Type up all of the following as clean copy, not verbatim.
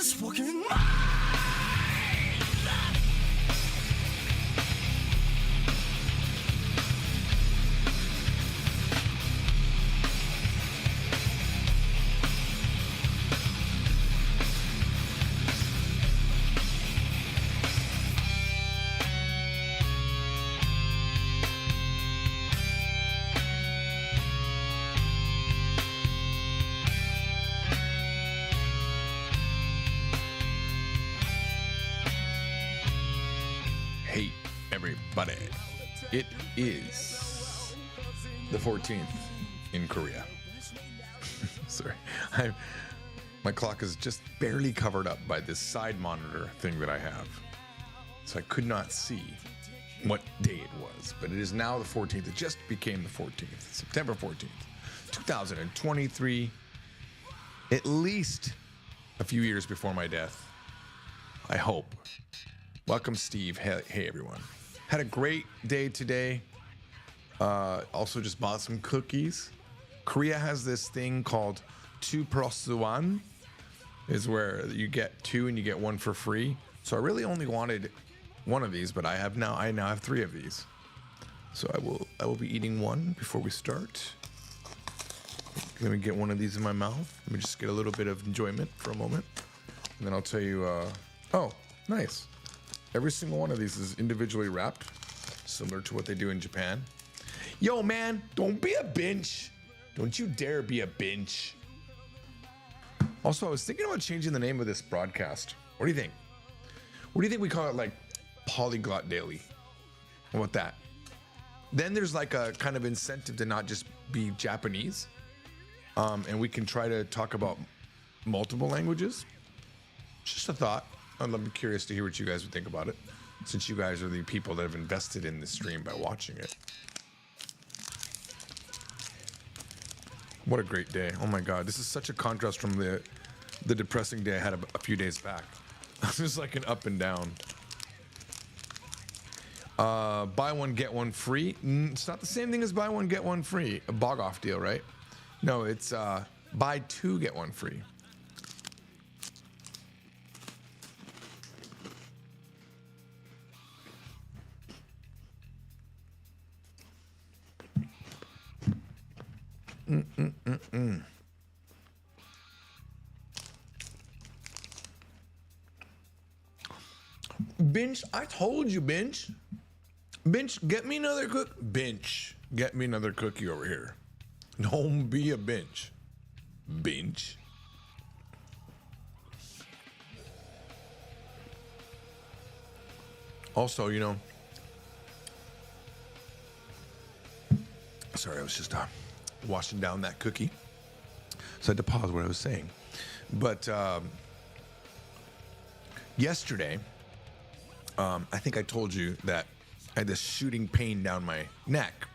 this fucking Hey, everybody. It is the 14th in Korea. Sorry. My clock is just barely covered up by this side monitor thing that I have. So I could not see what day it was. But it is now the 14th. It just became the 14th. September 14th, 2023. At least a few years before my death. I hope. Welcome, Steve. Hey, everyone. Had a great day today. Also just bought some cookies. Korea has this thing called 2+1, is where you get two and you get one for free. So I really only wanted one of these, but I now have three of these. So I will be eating one before we start. Let me get one of these in my mouth. Let me just get a little bit of enjoyment for a moment. And then I'll tell you, oh, nice. Every single one of these is individually wrapped, similar to what they do in Japan. Yo, man, don't be a bench. Don't you dare be a bench. Also, I was thinking about changing the name of this broadcast. What do you think? What do you think we call it, like Polyglot Daily? How about that? Then there's like a kind of incentive to not just be Japanese. And we can try to talk about multiple languages. Just a thought. I'm curious to hear what you guys would think about it, since you guys are the people that have invested in this stream by watching it. What a great day. Oh my God. This is such a contrast from the depressing day I had a few days back. This is like an up and down. Buy one, get one free. It's not the same thing as buy one, get one free. A bog off deal, right? No, it's buy two, get one free. Bench, I told you, Bench. Bench, get me another cook. Bench, get me another cookie over here. Don't be a bench. Bench. Also, you know, sorry, I was just washing down that cookie, so I had to pause what I was saying. But yesterday, I think I told you that I had this shooting pain down my neck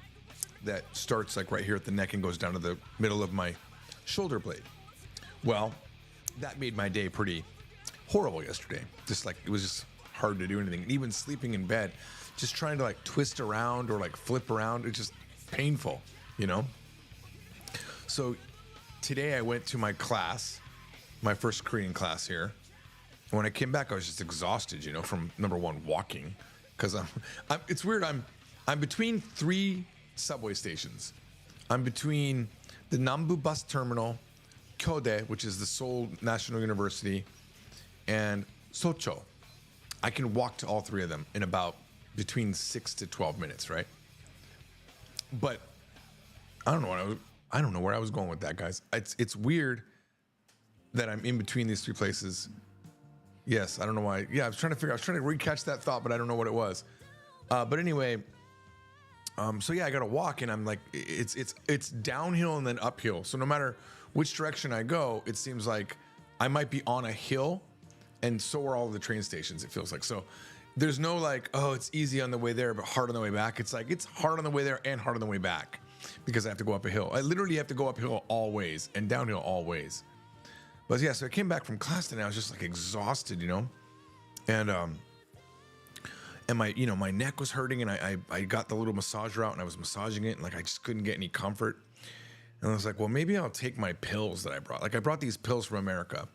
that starts like right here at the neck and goes down to the middle of my shoulder blade. Well, that made my day pretty horrible yesterday. Just like, it was just hard to do anything. And even sleeping in bed, just trying to like twist around or like flip around, it's just painful, you know? So today I went to my class, my first Korean class here. And when I came back, I was just exhausted, you know, from number one, walking. Because it's weird, I'm between three subway stations. I'm between the Nambu bus terminal, Kyode, which is the Seoul National University, and Socho. I can walk to all three of them in about between 6 to 12 minutes, right? But I don't know where I was going with that, guys. It's weird that I'm in between these three places. Yes, I don't know why. Yeah, I was trying to recatch that thought, but I don't know what it was. But anyway, so yeah, I got to walk, and I'm like, it's downhill and then uphill. So no matter which direction I go, it seems like I might be on a hill, and so are all the train stations. It feels like so. There's no like, oh, it's easy on the way there, but hard on the way back. It's like it's hard on the way there and hard on the way back because I have to go up a hill. I literally have to go uphill all ways and downhill all ways. But yeah, so I came back from class and I was just like exhausted, you know, and my, you know, my neck was hurting, and I got the little massager out and I was massaging it, and like I just couldn't get any comfort. And I was like, well, maybe I'll take my pills that I brought. Like I brought these pills from America,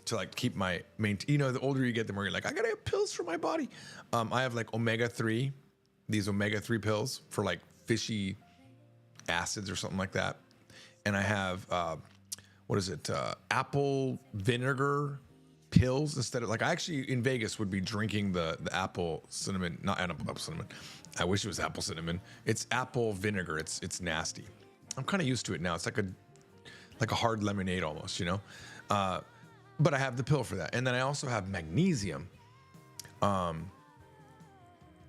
to like keep my the older you get, the more you're like, I gotta have pills for my body. I have like omega-3, these omega-3 pills for like fishy acids or something like that. And I have, apple vinegar pills instead of like, I actually in Vegas would be drinking the apple cinnamon, not apple cinnamon. I wish it was apple cinnamon. It's apple vinegar. It's nasty. I'm kind of used to it now. It's like a hard lemonade almost, but I have the pill for that. And then I also have magnesium.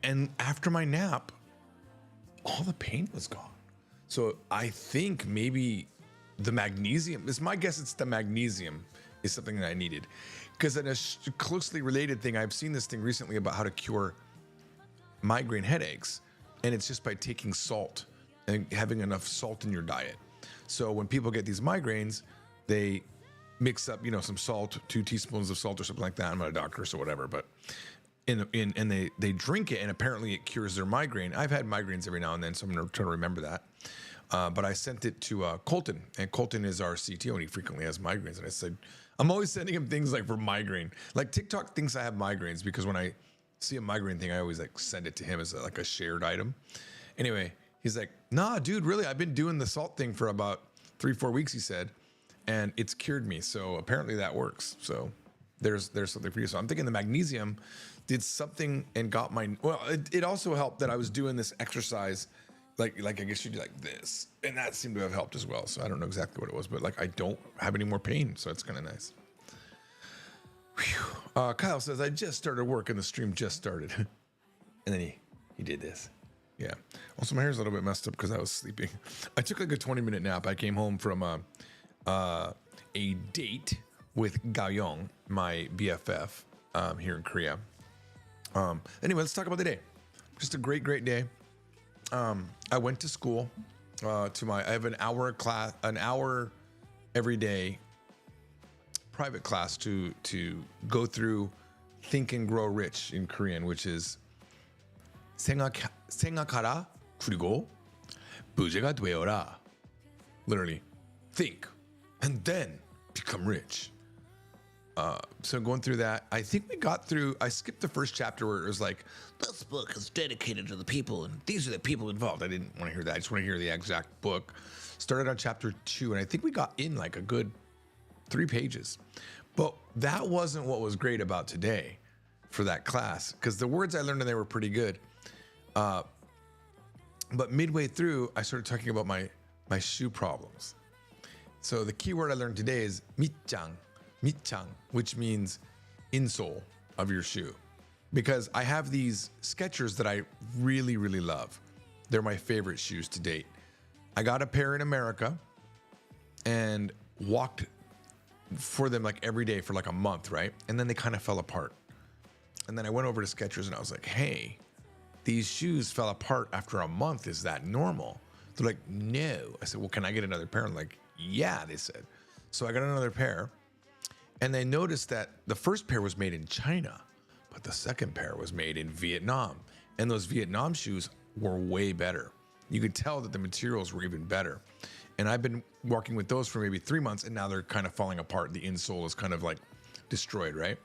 And after my nap, all the pain was gone. So I think maybe the magnesium, it's my guess it's the magnesium is something that I needed. Because in a closely related thing, I've seen this thing recently about how to cure migraine headaches. And it's just by taking salt and having enough salt in your diet. So when people get these migraines, they mix up, some salt, 2 teaspoons of salt or something like that. I'm not a doctor, so whatever, but and they drink it, and apparently it cures their migraine. I've had migraines every now and then, so I'm gonna try to remember that. But I sent it to Colton, and Colton is our CTO, and he frequently has migraines. And I said, I'm always sending him things like for migraine. Like TikTok thinks I have migraines because when I see a migraine thing, I always like send it to him as like a shared item. Anyway, he's like, nah, dude, really, I've been doing the salt thing for about 3-4 weeks, he said, and it's cured me. So apparently that works. So there's something for you. So I'm thinking the magnesium did something and got my, it also helped that I was doing this exercise, like I guess you do like this, and that seemed to have helped as well. So I don't know exactly what it was, but like I don't have any more pain, so it's kind of nice. Kyle says, I just started work and the stream just started. And then he did this. Yeah. Also, my hair's a little bit messed up because I was sleeping. I took like a 20-minute nap. I came home from a date with Gaoyong, my BFF, here in Korea. Anyway, let's talk about the day. Just a great day. I went to school I have an hour every day private class to go through Think and Grow Rich in Korean, which is 생각하라 그리고 부자가 되어라. Literally, think and then become rich. So going through that, I think I skipped the first chapter where it was like, this book is dedicated to the people and these are the people involved. I didn't want to hear that. I just want to hear the exact book. Started on chapter 2, and I think we got in like a good 3 pages. But that wasn't what was great about today for that class, because the words I learned in there were pretty good. But midway through, I started talking about my shoe problems. So the key word I learned today is 밑장, which means insole of your shoe. Because I have these Skechers that I really, really love. They're my favorite shoes to date. I got a pair in America and walked for them like every day for like a month, right? And then they kind of fell apart. And then I went over to Skechers and I was like, hey, these shoes fell apart after a month. Is that normal? They're like, no. I said, well, can I get another pair? And like, yeah, they said. So I got another pair. And they noticed that the first pair was made in China, but the second pair was made in Vietnam. And those Vietnam shoes were way better. You could tell that the materials were even better. And I've been working with those for maybe 3 months, and now they're kind of falling apart. The insole is kind of like destroyed, right?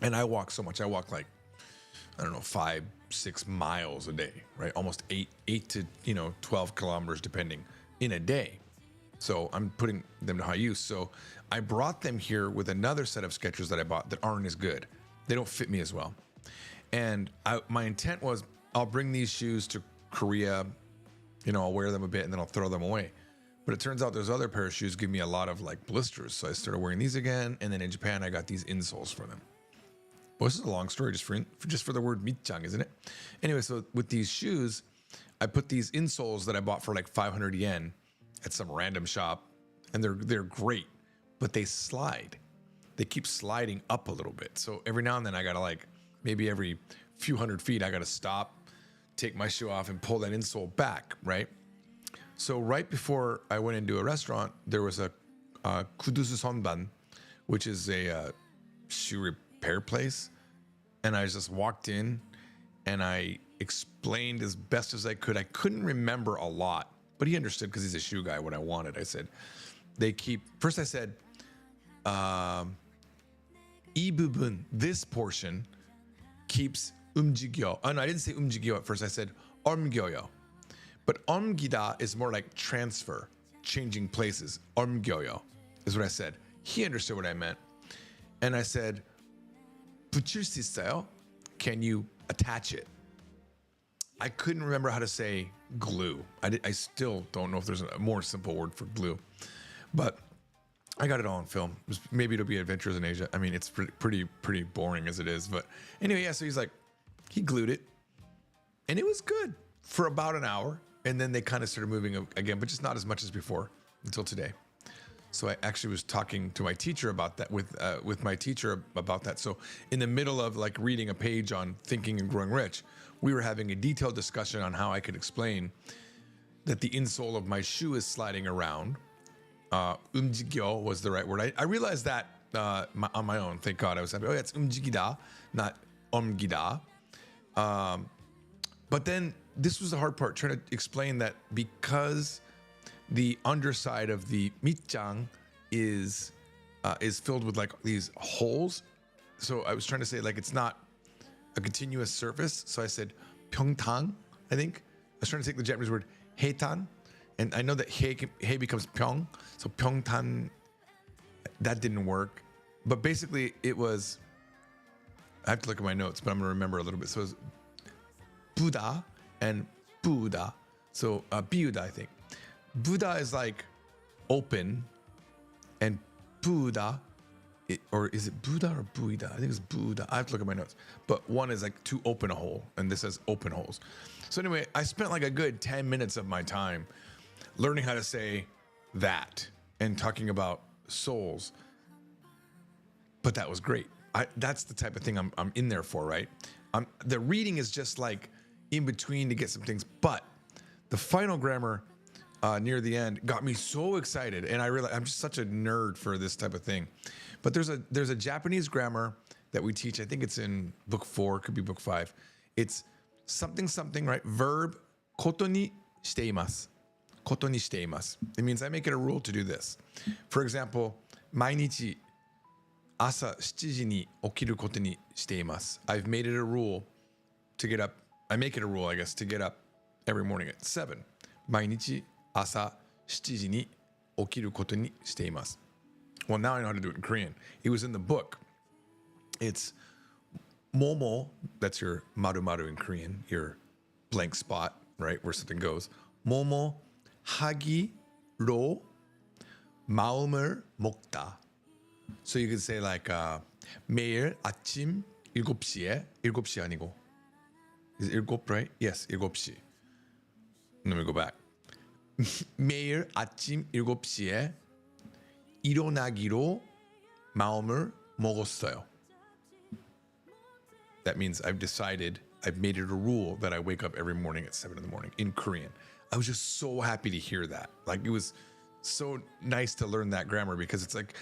And I walk so much. I walk like, 5-6 miles a day, right? Almost 8 to 12 kilometers depending in a day. So I'm putting them to high use. So I brought them here with another set of Skechers that I bought that aren't as good. They don't fit me as well. And my intent was, I'll bring these shoes to Korea, I'll wear them a bit and then I'll throw them away. But it turns out those other pair of shoes give me a lot of like blisters. So I started wearing these again. And then in Japan, I got these insoles for them. Well, this is a long story just for the word 밑장, isn't it? Anyway, so with these shoes, I put these insoles that I bought for like 500 yen at some random shop, and they're great, but they slide. They keep sliding up a little bit. So every now and then I gotta like, maybe every few hundred feet, I gotta stop, take my shoe off and pull that insole back, right? So right before I went into a restaurant, there was a Kudusu Sonban, which is a shoe repair place. And I just walked in and I explained as best as I could. I couldn't remember a lot, but he understood because he's a shoe guy what I wanted. I said, I said, 이 부분, this portion, keeps 움직여. Oh, no, I didn't say 움직여 at first. I said 옮겨요. But 옮기다 is more like transfer, changing places. 옮겨요 is what I said. He understood what I meant. And I said, 붙일 수 있어요? Can you attach it? I couldn't remember how to say glue. I still don't know if there's a more simple word for glue. But I got it all on film. Maybe it'll be Adventures in Asia. I mean, it's pretty boring as it is. But anyway, yeah, so he's like, he glued it. And it was good for about an hour. And then they kind of started moving again, but just not as much as before until today. So I actually was talking to my teacher about that with my teacher about that. So in the middle of like reading a page on Thinking and Growing Rich, we were having a detailed discussion on how I could explain that the insole of my shoe is sliding around. 움직여 was the right word. I realized that on my own. Thank God I was happy. Oh, yeah, it's 움직이다, not 옮기다. But then this was the hard part, trying to explain that because the underside of the 밑장 is filled with like these holes. So I was trying to say like it's not a continuous surface. So I said 평탄, I think. I was trying to take the Japanese word heitan. And I know that hei becomes pyong. So 평탄, that didn't work. But basically it was, I have to look at my notes, but I'm going to remember a little bit. So it was Buddha and Buddha. So 비우다, I think. Buddha is like open, and Buddha, or is it Buddha or Buddha? I think it's Buddha. I have to look at my notes. But one is like to open a hole, and this says open holes. So anyway, I spent like a good 10 minutes of my time learning how to say that and talking about souls. But that was great. That's the type of thing I'm in there for, right? The reading is just like in between to get some things, but the final grammar near the end got me so excited, and I realized I'm just such a nerd for this type of thing. But there's a Japanese grammar that we teach. I think it's in book 4, could be book 5. It's something, right? Verb, koto ni shite imasu. Koto ni shite imasu. It means I make it a rule to do this. For example, 毎日朝7時に起きることにしています. I've made it a rule to get up. I make it a rule, I guess, to get up every morning at 7. 毎日朝7時に起きることにしています. Well, now I know how to do it in Korean. It was in the book. It's momo, that's your maru in Korean, your blank spot, right, where something goes. 모모 하기로 마음을 먹다. So you could say like 매일 아침 7시에 7시 아니고 is it 7, right? Yes, 7시. Let me go back. 매일 아침 7시에 일어나기로 마음을 먹었어요. That means I've decided, I've made it a rule that I wake up every morning at 7 in the morning in Korean. I was just so happy to hear that. Like it was so nice to learn that grammar because it's like,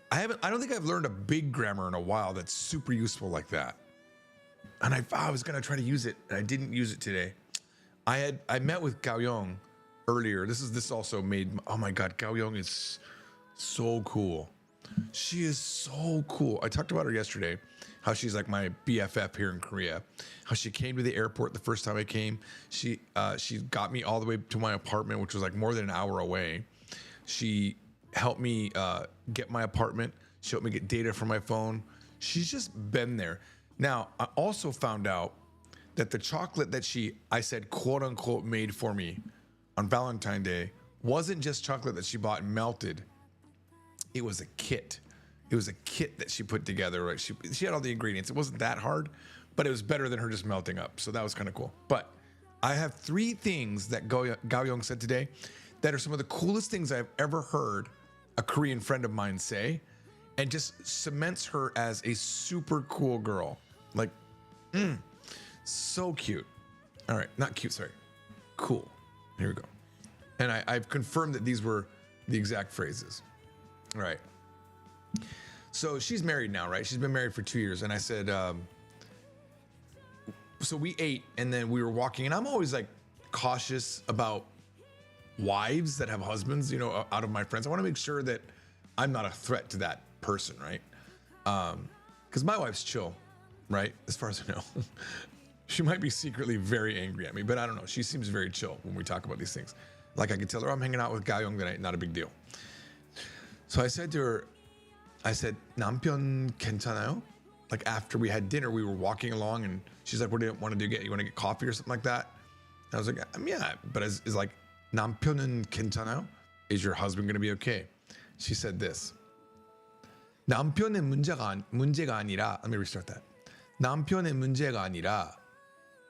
I don't think I've learned a big grammar in a while that's super useful like that. And I was going to try to use it, and I didn't use it today. I met with Gao Yong earlier. This also made, oh my God, Gao Yong is so cool. She is so cool. I talked about her yesterday, how she's like my BFF here in Korea, how she came to the airport the first time I came. She got me all the way to my apartment, which was like more than an hour away. She helped me get my apartment. She helped me get data from my phone. She's just been there. Now, I also found out that the chocolate that I said, quote unquote, made for me on Valentine's Day wasn't just chocolate that she bought and melted. It was a kit. It was a kit that she put together. Right? She had all the ingredients. It wasn't that hard, but it was better than her just melting up. So that was kind of cool. But I have 3 things that Gao Yong said today that are some of the coolest things I've ever heard a Korean friend of mine say, and just cements her as a super cool girl. Like, so cute. All right, not cute, sorry. Cool. Here we go. And I've confirmed that these were the exact phrases. All right. So she's married now, right? She's been married for 2 years. And I said, so we ate, and then we were walking, and I'm always like cautious about wives that have husbands, out of my friends. I want to make sure that I'm not a threat to that person, right? Because my wife's chill, right? As far as I know. She might be secretly very angry at me, but I don't know. She seems very chill when we talk about these things. Like I could tell her, I'm hanging out with Gayoung tonight, not a big deal. So I said to her, I said, 남편 괜찮아요? Like after we had dinner, we were walking along and she's like, what do you want to do? You want to get coffee or something like that? And I was like, yeah, but it's like, 남편은 괜찮아요? Is your husband going to be okay? She said this. 남편의 문제가 아니라, let me restart that. 남편의 문제가 아니라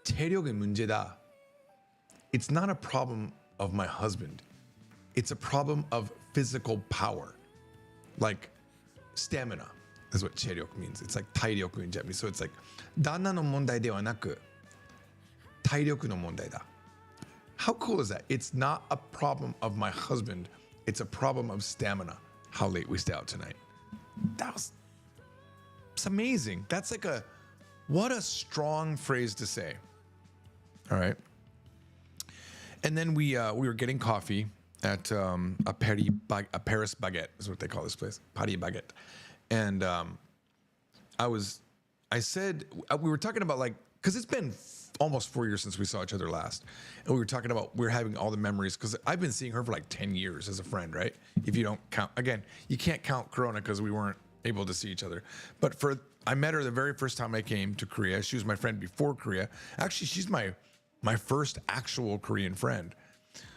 체력의 문제다. It's not a problem of my husband. It's a problem of physical power. Like stamina is what 체력 means. It's like 体力 in Japanese. So it's like 旦那の問題ではなく体力の問題だ. How cool is that? It's not a problem of my husband. It's a problem of stamina. How late we stay out tonight. It's amazing. That's like what a strong phrase to say. All right. And then we were getting coffee at a Paris baguette is what they call this place, Paris baguette. And I said, we were talking about like, because it's been almost 4 years since we saw each other last. And we were talking about, we were having all the memories, because I've been seeing her for like 10 years as a friend, right? If you don't count, again, you can't count Corona because we weren't able to see each other. But I met her the very first time I came to Korea. She was my friend before Korea. Actually, she's my first actual Korean friend.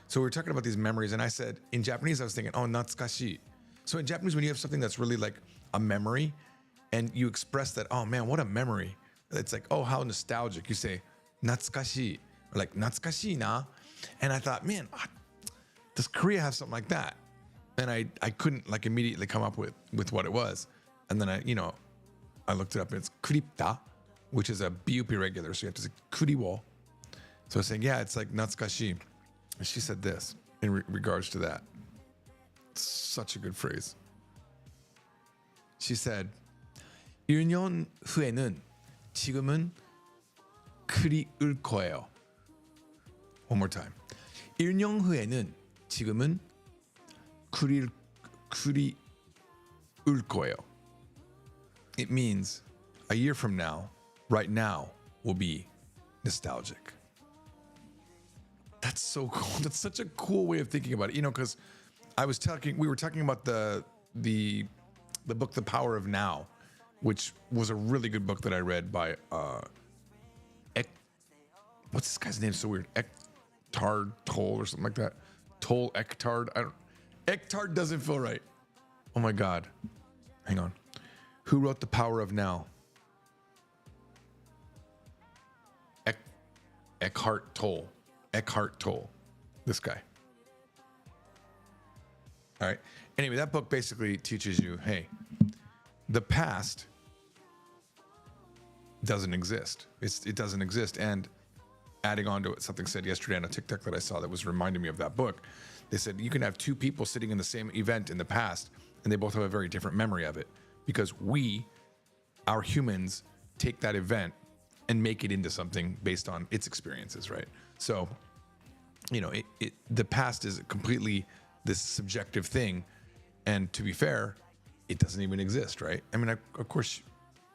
So we were talking about these memories, and I said, in Japanese, I was thinking, oh, natsukashi. So in Japanese, when you have something that's really like a memory, and you express that, oh man, what a memory. It's like, oh, how nostalgic. You say, natsukashi, or like, natsukashi na. And I thought, man, does Korea have something like that? And I couldn't like immediately come up with what it was. And then I looked it up, and it's kuripta, which is a BUP regular. So you have to say kuriwo. So I was saying, yeah, it's like natsukashi. And she said this in regards to that. Such a good phrase. She said, 1년 후에는 지금은 그리울 거예요. One more time. 1년 후에는 지금은 그리울 거예요. It means a year from now, right now, will be nostalgic. That's so cool. That's such a cool way of thinking about it. Because we were talking about the book, The Power of Now, which was a really good book that I read by, what's this guy's name? So weird. Eckhart Tolle or something like that. Tolle Eckhart. Eckhart doesn't feel right. Oh my God. Hang on. Who wrote The Power of Now? Eckhart Tolle. Eckhart Tolle. This guy. All right. Anyway, that book basically teaches you, hey, the past doesn't exist. It doesn't exist. And adding on to what something said yesterday on a TikTok that I saw that was reminding me of that book, they said you can have two people sitting in the same event in the past, and they both have a very different memory of it, because our humans, take that event and make it into something based on its experiences, right? So, the past is completely this subjective thing, and to be fair, it doesn't even exist, right? I mean, of course,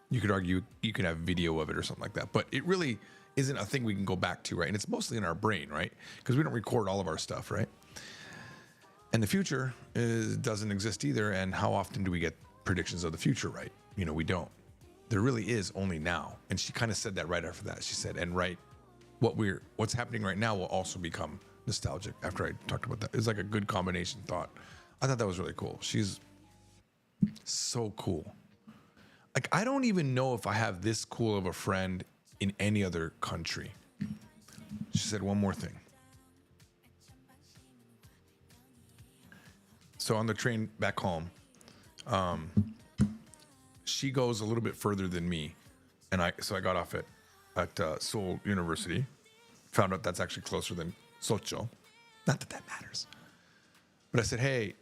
you could argue you could have video of it or something like that, but it really isn't a thing we can go back to, right? And it's mostly in our brain, right? Because we don't record all of our stuff, right? And the future doesn't exist either. And how often do we get predictions of the future right? We don't. There really is only now. And she kind of said that right after that. She said, and what's happening right now will also become nostalgic. After I talked about that, it's like a good combination thought. I thought that was really cool. She's so cool. Like, I don't even know if I have this cool of a friend in any other country. She said one more thing. So on the train back home, she goes a little bit further than me, and I got off at Seoul University. Found out that's actually closer than Socho. Not that matters. But I said, hey,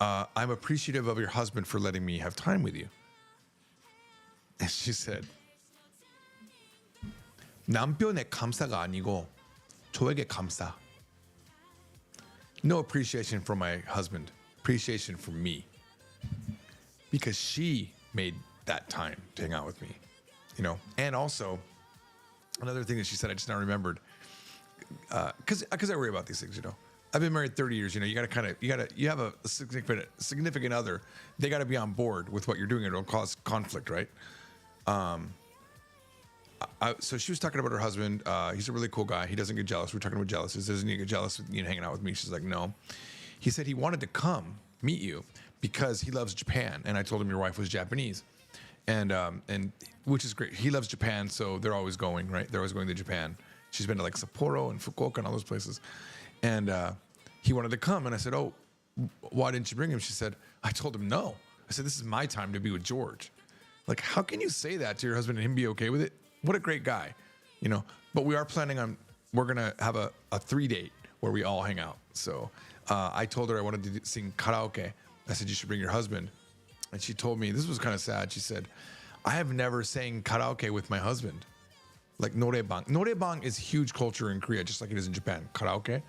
I'm appreciative of your husband for letting me have time with you. And she said, 남편의 감사가 아니고 저에게 감사. No appreciation for my husband, appreciation for me. Because she made that time to hang out with me, you know. And also, another thing that she said, I just now remembered, because I worry about these things, you know. I've been married 30 years, you know. You have a significant other. They got to be on board with what you're doing. It'll cause conflict, right? So she was talking about her husband. He's a really cool guy. He doesn't get jealous. We're talking about jealous. Doesn't he get jealous with you hanging out with me? She's like, no. He said he wanted to come meet you because he loves Japan. And I told him your wife was Japanese, and which is great. He loves Japan, so they're always going, right? They're always going to Japan. She's been to like Sapporo and Fukuoka and all those places, and he wanted to come. And I said, oh, why didn't you bring him? She said, I told him no. I said, this is my time to be with George. Like, how can you say that to your husband and him be okay with it? What a great guy, you know. But we are planning on, we're going to have a 3-date where we all hang out. So I told her I wanted to sing karaoke. I said, you should bring your husband. And she told me, this was kind of sad. She said, I have never sang karaoke with my husband. Like norebang. Norebang is huge culture in Korea, just like it is in Japan. Karaoke,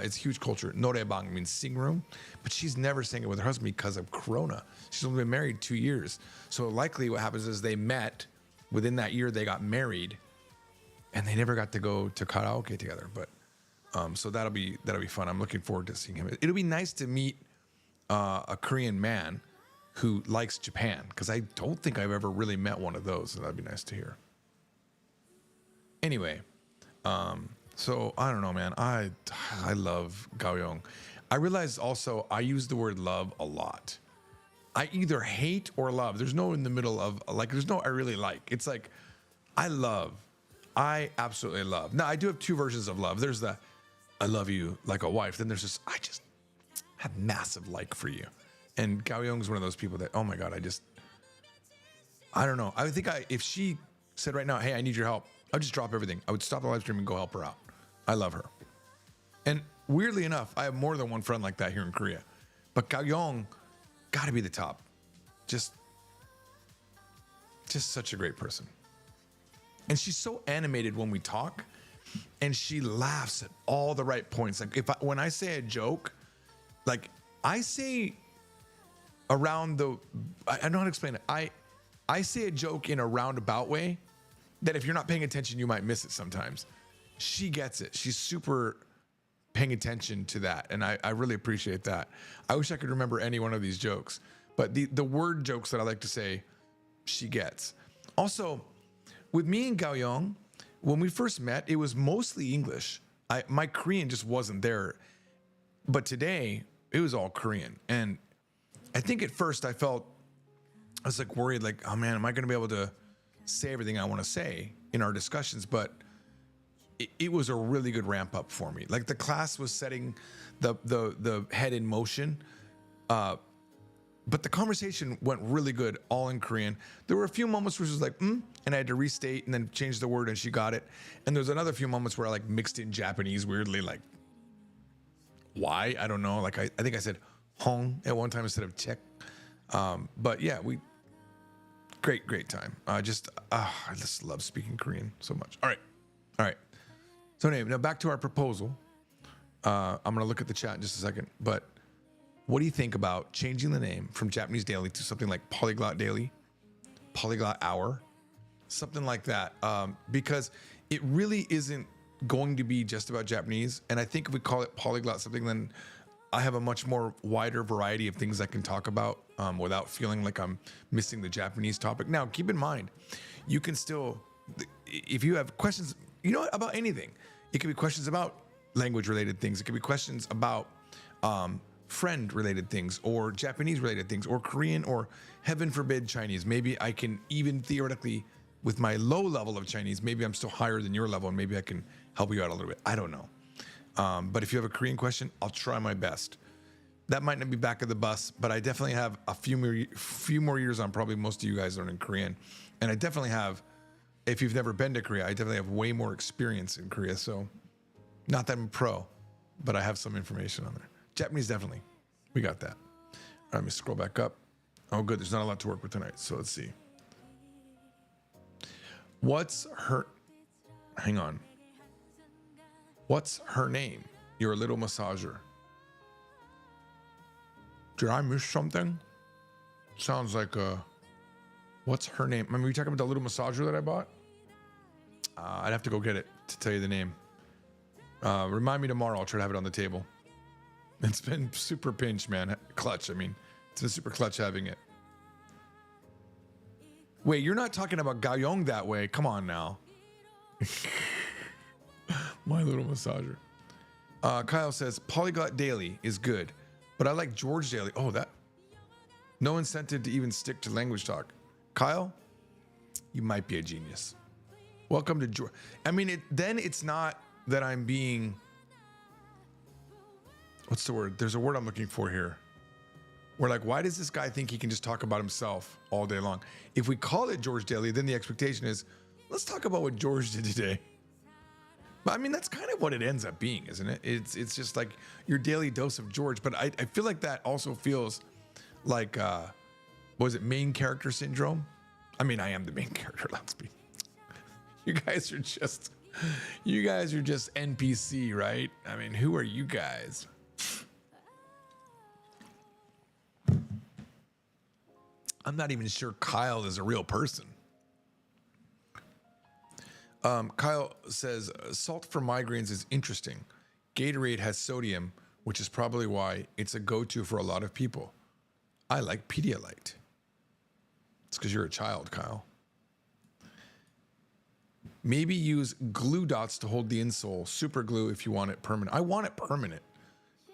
it's huge culture. Norebang means sing room, but she's never sang it with her husband because of Corona. She's only been married 2 years. So likely what happens is they met, within that year they got married, and they never got to go to karaoke together. But so that'll be fun. I'm looking forward to seeing him. It'll be nice to meet a Korean man who likes Japan, because I don't think I've ever really met one of those. So that'd be nice to hear. Anyway, so I don't know, man. I love Gaoyong. I realized also I use the word love a lot. I either hate or love. There's no in the middle of, like, there's no I really like. It's like I love. I absolutely love. Now, I do have two versions of love. There's the I love you like a wife. Then there's just I just have massive like for you. And Gaoyong is one of those people that, oh my God, I don't know. I think if she said right now, hey, I need your help, I would just drop everything. I would stop the live stream and go help her out. I love her. And weirdly enough, I have more than one friend like that here in Korea. But Gaoyong got to be the top. Just such a great person. And she's so animated when we talk, and she laughs at all the right points. Like when I say a joke, like I say around I don't know how to explain it. I say a joke in a roundabout way that if you're not paying attention, you might miss it sometimes. She gets it. She's super paying attention to that. And I really appreciate that. I wish I could remember any one of these jokes, but the word jokes that I like to say, she gets. Also, with me and Gaoyong, when we first met, it was mostly English. My Korean just wasn't there. But today, it was all Korean. And I think at first I was like worried, like, oh man, am I going to be able to say everything I want to say in our discussions? But it was a really good ramp up for me. Like the class was setting the head in motion, but the conversation went really good, all in Korean. There were a few moments where she was like, and I had to restate and then change the word, and she got it. And there's another few moments where I like mixed in Japanese weirdly, like why? I don't know. Like I think I said hong at one time instead of check. But yeah, great time. I just love speaking Korean so much. All right. So anyway, now back to our proposal. I'm going to look at the chat in just a second, but what do you think about changing the name from Japanese Daily to something like Polyglot Daily, Polyglot Hour, something like that? Because it really isn't going to be just about Japanese. And I think if we call it Polyglot something, then I have a much more wider variety of things I can talk about without feeling like I'm missing the Japanese topic. Now, keep in mind, you can still, if you have questions, about anything, it could be questions about language-related things. It could be questions about friend-related things or Japanese-related things or Korean or, heaven forbid, Chinese. Maybe I can even theoretically, with my low level of Chinese, maybe I'm still higher than your level and maybe I can help you out a little bit. I don't know. But if you have a Korean question, I'll try my best. That might not be back of the bus, but I definitely have a few more years on probably most of you guys learning Korean. And I definitely have, if you've never been to Korea, I definitely have way more experience in Korea. So not that I'm a pro, but I have some information on there. Japanese, definitely. We got that. All right, let me scroll back up. Oh, good. There's not a lot to work with tonight. So let's see. Hang on. What's her name? You're a little massager. Did I miss something? Sounds like a What's her name? I mean, were you talking about the little massager that I bought? I'd have to go get it to tell you the name. Remind me tomorrow. I'll try to have it on the table. It's been super pinch, man. Clutch, I mean. It's been super clutch having it. Wait, you're not talking about Gaoyong that way. Come on now. My little massager. Kyle says, Polyglot Daily is good, but I like George Daily. Oh, that. No incentive to even stick to language talk. Kyle, you might be a genius. Welcome to George. I mean, then it's not that I'm being, what's the word? There's a word I'm looking for here. We're like, why does this guy think he can just talk about himself all day long? If we call it George Daily, then the expectation is, let's talk about what George did today. But I mean, that's kind of what it ends up being, isn't it? It's just like your daily dose of George. But I feel like that also feels like, what is it, main character syndrome? I mean, I am the main character, let's be. You guys are just NPC, right? I mean, who are you guys? I'm not even sure Kyle is a real person. Kyle says, salt for migraines is interesting. Gatorade has sodium, which is probably why it's a go-to for a lot of people. I like Pedialyte. It's because you're a child, Kyle. Maybe use glue dots to hold the insole. Super glue if you want it permanent. I want it permanent.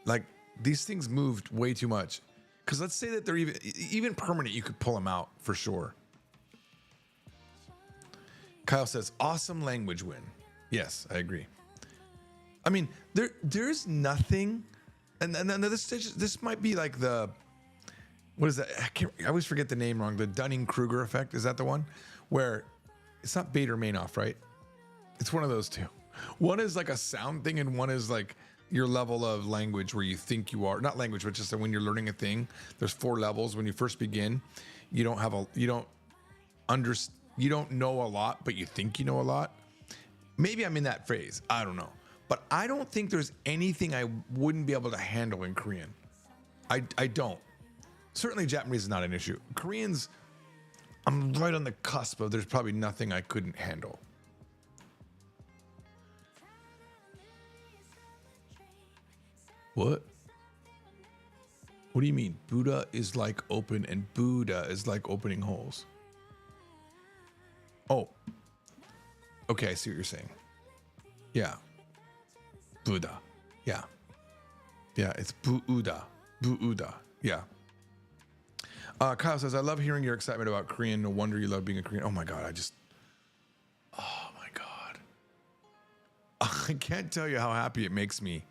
Like, these things moved way too much. Because let's say that they're even permanent, you could pull them out for sure. Kyle says, awesome language win. Yes, I agree. I mean, there's nothing, and this might be like the, what is that? I always forget the name wrong. The Dunning-Kruger effect. Is that the one? Where it's not Bader-Meinhof, right? It's one of those two. One is like a sound thing, and one is like your level of language where you think you are. Not language, but just that when you're learning a thing, there's 4 levels. When you first begin, you don't know a lot, but you think you know a lot. Maybe I'm in that phase. I don't know. But I don't think there's anything I wouldn't be able to handle in Korean. I don't. Certainly Japanese is not an issue. Koreans, I'm right on the cusp of there's probably nothing I couldn't handle. What? What do you mean? Buddha is like open and Buddha is like opening holes. Oh. Okay, I see what you're saying. Yeah. Buddha. Yeah. Yeah, it's Buddha. Buddha. Yeah. Kyle says, I love hearing your excitement about Korean. No wonder you love being a Korean. Oh my God, oh my God. I can't tell you how happy it makes me.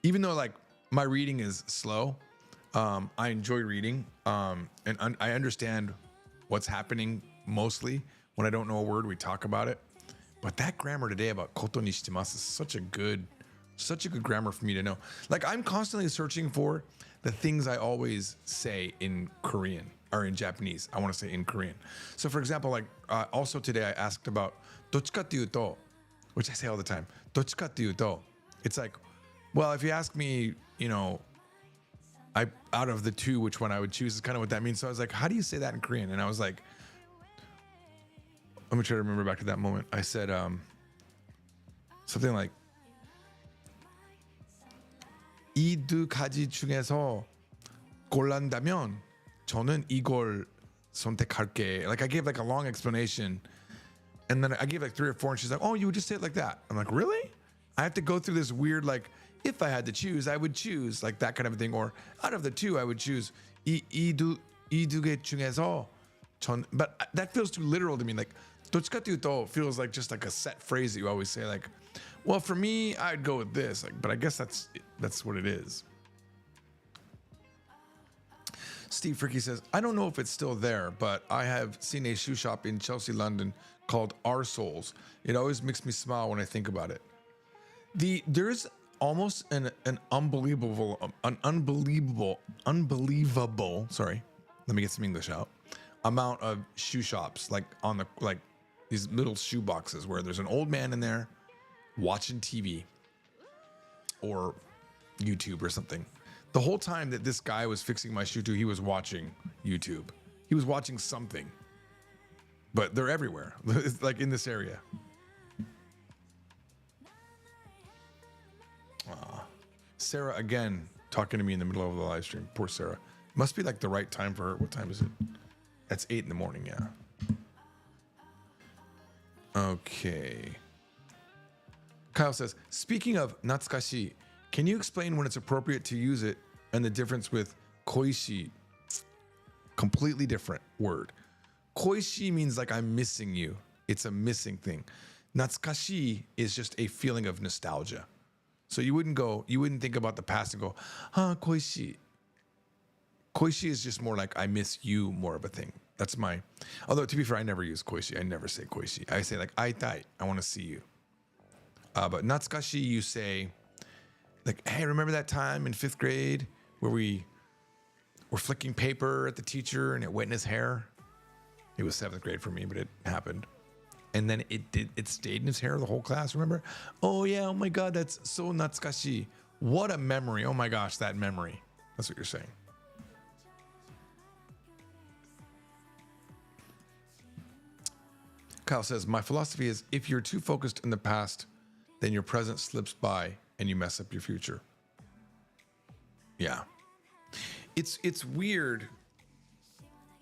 Even though like my reading is slow, I enjoy reading, and I understand what's happening mostly. When I don't know a word, we talk about it. But that grammar today about koto ni shitemasu is such a good grammar for me to know. Like I'm constantly searching for the things I always say in Korean or in Japanese. I want to say in Korean. So for example, like also today I asked about dochika to, which I say all the time. Dochika to. It's like, well, if you ask me, you know, out of the two, which one I would choose is kind of what that means. So I was like, how do you say that in Korean? And I was like, let me try to remember back to that moment. I said something like 이 두 가지 중에서 골란다면 저는 이걸 선택할게. Like I gave like a long explanation, and then I gave like 3 or 4, and she's like, "Oh, you would just say it like that." I'm like, "Really?" I have to go through this weird like, if I had to choose, I would choose like that kind of a thing, or out of the two, I would choose 이 두 개 중에서 전. But that feels too literal to me. Like 도치카 또 feels like just like a set phrase that you always say. Like, well, for me, I'd go with this. Like, but I guess that's what it is. Steve Fricky says, I don't know if it's still there, but I have seen a shoe shop in Chelsea, London called Our Souls. It always makes me smile when I think about it. There's almost an unbelievable, sorry, let me get some English out, amount of shoe shops like on the, like these little shoe boxes where there's an old man in there watching TV or YouTube or something. The whole time that this guy was fixing my shoe too, he was watching YouTube. He was watching something. but they're everywhere. It's like in this area. Sarah again talking to me in the middle of the live stream. Poor Sarah. Must be like the right time for her. What time is it? That's 8 in the morning. Yeah. Okay. Kyle says, speaking of natsukashi, can you explain when it's appropriate to use it and the difference with koishi? Completely different word. Koishi means like I'm missing you. It's a missing thing. Natsukashi is just a feeling of nostalgia. So you wouldn't think about the past and go, koishi. Koishi is just more like I miss you more of a thing. That's although to be fair, I never use koishi. I never say koishi. I say like aitai, I want to see you. But natsukashi, you say like, hey, remember that time in 5th grade where we were flicking paper at the teacher and it wet in his hair? It was 7th grade for me, but it happened. And then it stayed in his hair the whole class, remember? Oh yeah, oh my God, that's so natsukashi. What a memory. Oh my gosh, that memory. That's what you're saying. Kyle says, my philosophy is if you're too focused in the past, then your present slips by and you mess up your future. Yeah. It's weird.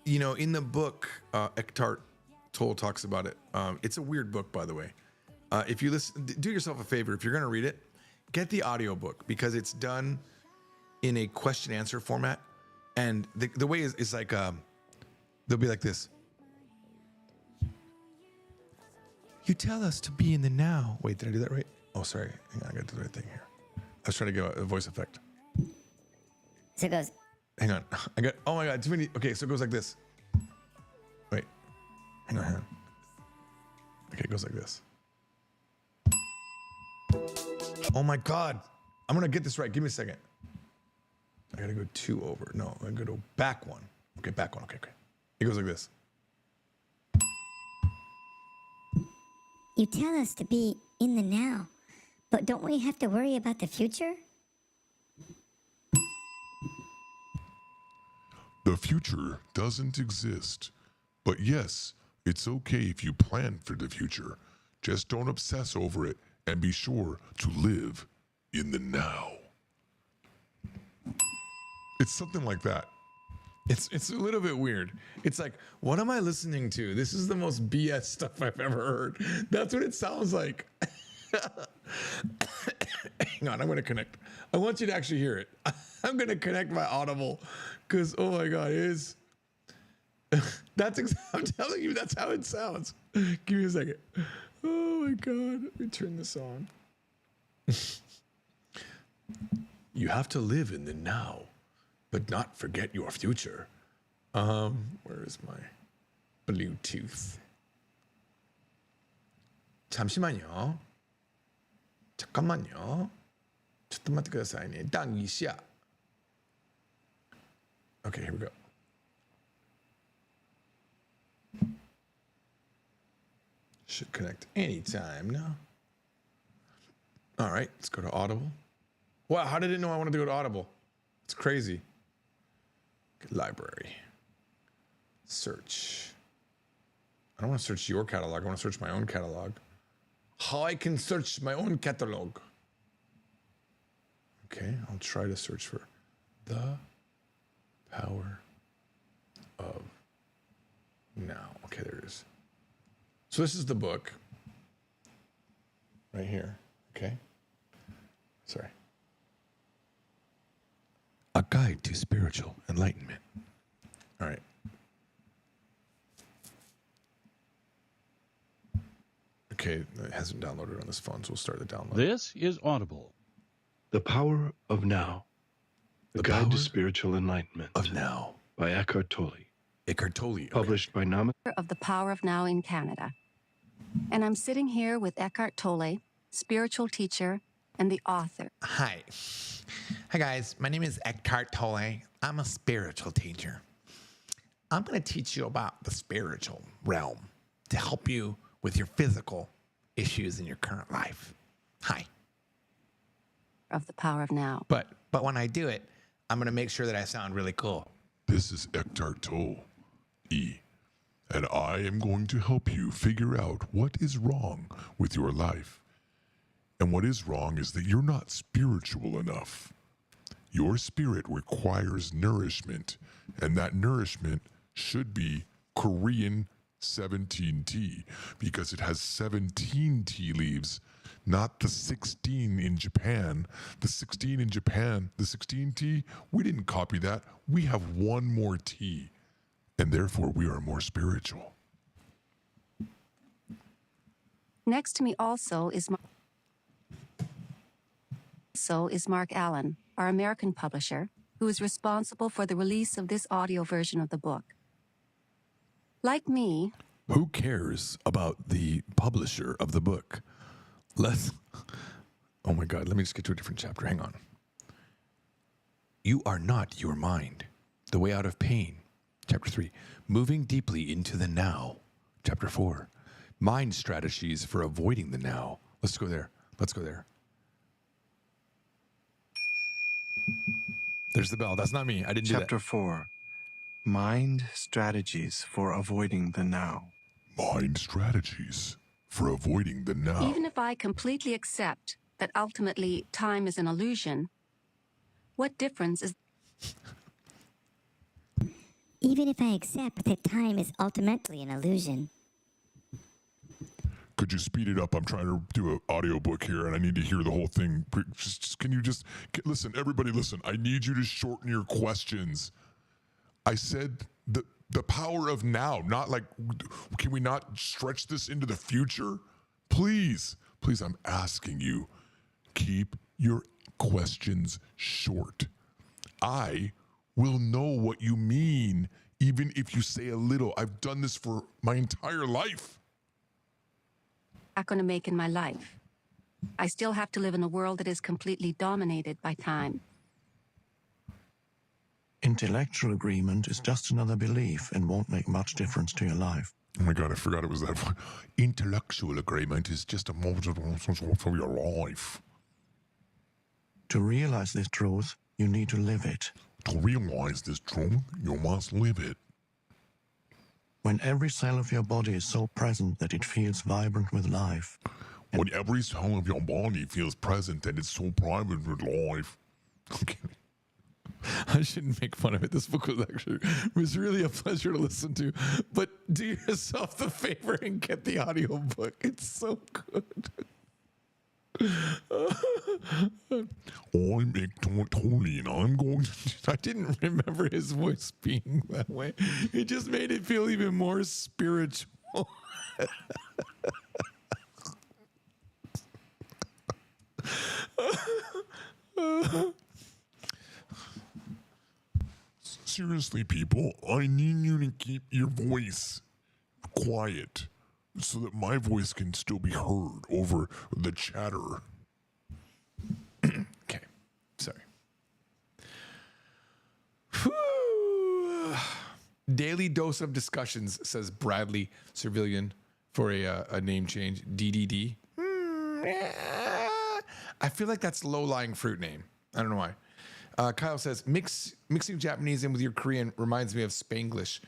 You know, in the book, Eckhart Tolle talks about it. It's a weird book, by the way. If you listen, do yourself a favor. If you're going to read it, get the audiobook because it's done in a question answer format. And the way is like, they'll be like this. You tell us to be in the now. Wait, did I do that right? Oh, sorry. Hang on, I got to do the right thing here. I was trying to get a voice effect. So it goes. Hang on. Oh my God, too many. Okay, so it goes like this. Wait. Hang on. Okay, it goes like this. Oh my God. I'm going to get this right. Give me a second. I got to go 2 over. No, I'm going to go back 1. Okay, back 1. Okay. It goes like this. You tell us to be in the now, but don't we have to worry about the future? The future doesn't exist. But yes, it's okay if you plan for the future. Just don't obsess over it and be sure to live in the now. It's something like that. It's a little bit weird. It's like, what am I listening to? This is the most BS stuff I've ever heard. That's what it sounds like. Hang on, I'm going to connect. I want you to actually hear it. I'm going to connect my Audible because, oh my God, it is. I'm telling you, that's how it sounds. Give me a second. Oh my God, let me turn this on. You have to live in the now, but not forget your future. Where is my Bluetooth? 잠시만요. 잠깐만요. ちょっと待ってくださいね. 等一下. Okay, here we go. Should connect anytime now. All right, let's go to Audible. Wow, how did it know I wanted to go to Audible? It's crazy. Library. Search. I don't want to search your catalog. I want to search my own catalog. How I can search my own catalog. Okay, I'll try to search for the power of now. Okay, there it is. So this is the book right here. Okay. Sorry. A Guide to Spiritual Enlightenment. All right. Okay, it hasn't downloaded on this phone, so we'll start the download. This is Audible. The Power of Now. The Guide Power to Spiritual Enlightenment. of Now. By Eckhart Tolle. Eckhart Tolle. Okay. Published by Nama. Of the Power of Now in Canada. And I'm sitting here with Eckhart Tolle, spiritual teacher and the author. Hi. Hi, guys. My name is Eckhart Tolle. I'm a spiritual teacher. I'm going to teach you about the spiritual realm to help you with your physical issues in your current life. Hi. Of the Power of Now. But when I do it, I'm going to make sure that I sound really cool. This is Eckhart Tolle, and I am going to help you figure out what is wrong with your life. And what is wrong is that you're not spiritual enough. Your spirit requires nourishment, and that nourishment should be Korean 17 tea, because it has 17 tea leaves, not the 16 in Japan. The 16 in Japan, the 16 tea, we didn't copy that. We have one more tea, and therefore we are more spiritual. Next to me also is Mark Allen, our American publisher, who is responsible for the release of this audio version of the book. Like me, Who cares about the publisher of the book? Oh my God, let me just get to a different chapter. Hang on. You are not your mind. The way out of pain. Chapter 3. Moving deeply into the now. Chapter 4. Mind strategies for avoiding the now. Let's go there. Let's go there. There's the bell. That's not me. I didn't do that. Chapter 4. Mind strategies for avoiding the now. Mind strategies for avoiding the now. even if I completely accept that ultimately time is an illusion, what difference is Even if I accept that time is ultimately an illusion. Could you speed it up? I'm trying to do an audiobook here and I need to hear the whole thing. Can you just listen, everybody listen. I need you to shorten your questions. I said the power of now, not like, can we not stretch this into the future? Please, I'm asking you, keep your questions short. I will know what you mean, even if you say a little. I've done this for my entire life. that going to make in my life? I still have to live in a world that is completely dominated by time. Intellectual agreement is just another belief and won't make much difference to your life. Oh my God, I forgot it was that one. Intellectual agreement is just a moment for your life. To realize this truth, you need to live it. To realize this truth, you must live it. When every cell of your body is so present that it feels vibrant with life, When every cell of your body feels present and it's so private with life. Okay. I shouldn't make fun of it. This book was really a pleasure to listen to. But do yourself the favor and get the audio book. It's so good. I'm Hector Tolly and I'm going to... I didn't remember his voice being that way. It just made it feel even more spiritual. Seriously, people, I need you to keep your voice quiet so that my voice can still be heard over the chatter. Okay, sorry. Whew. Daily dose of discussions, says Bradley Civilian for a name change. DDD. I feel like that's low-lying fruit name. I don't know why. Kyle says, mixing Japanese in with your Korean reminds me of Spanglish.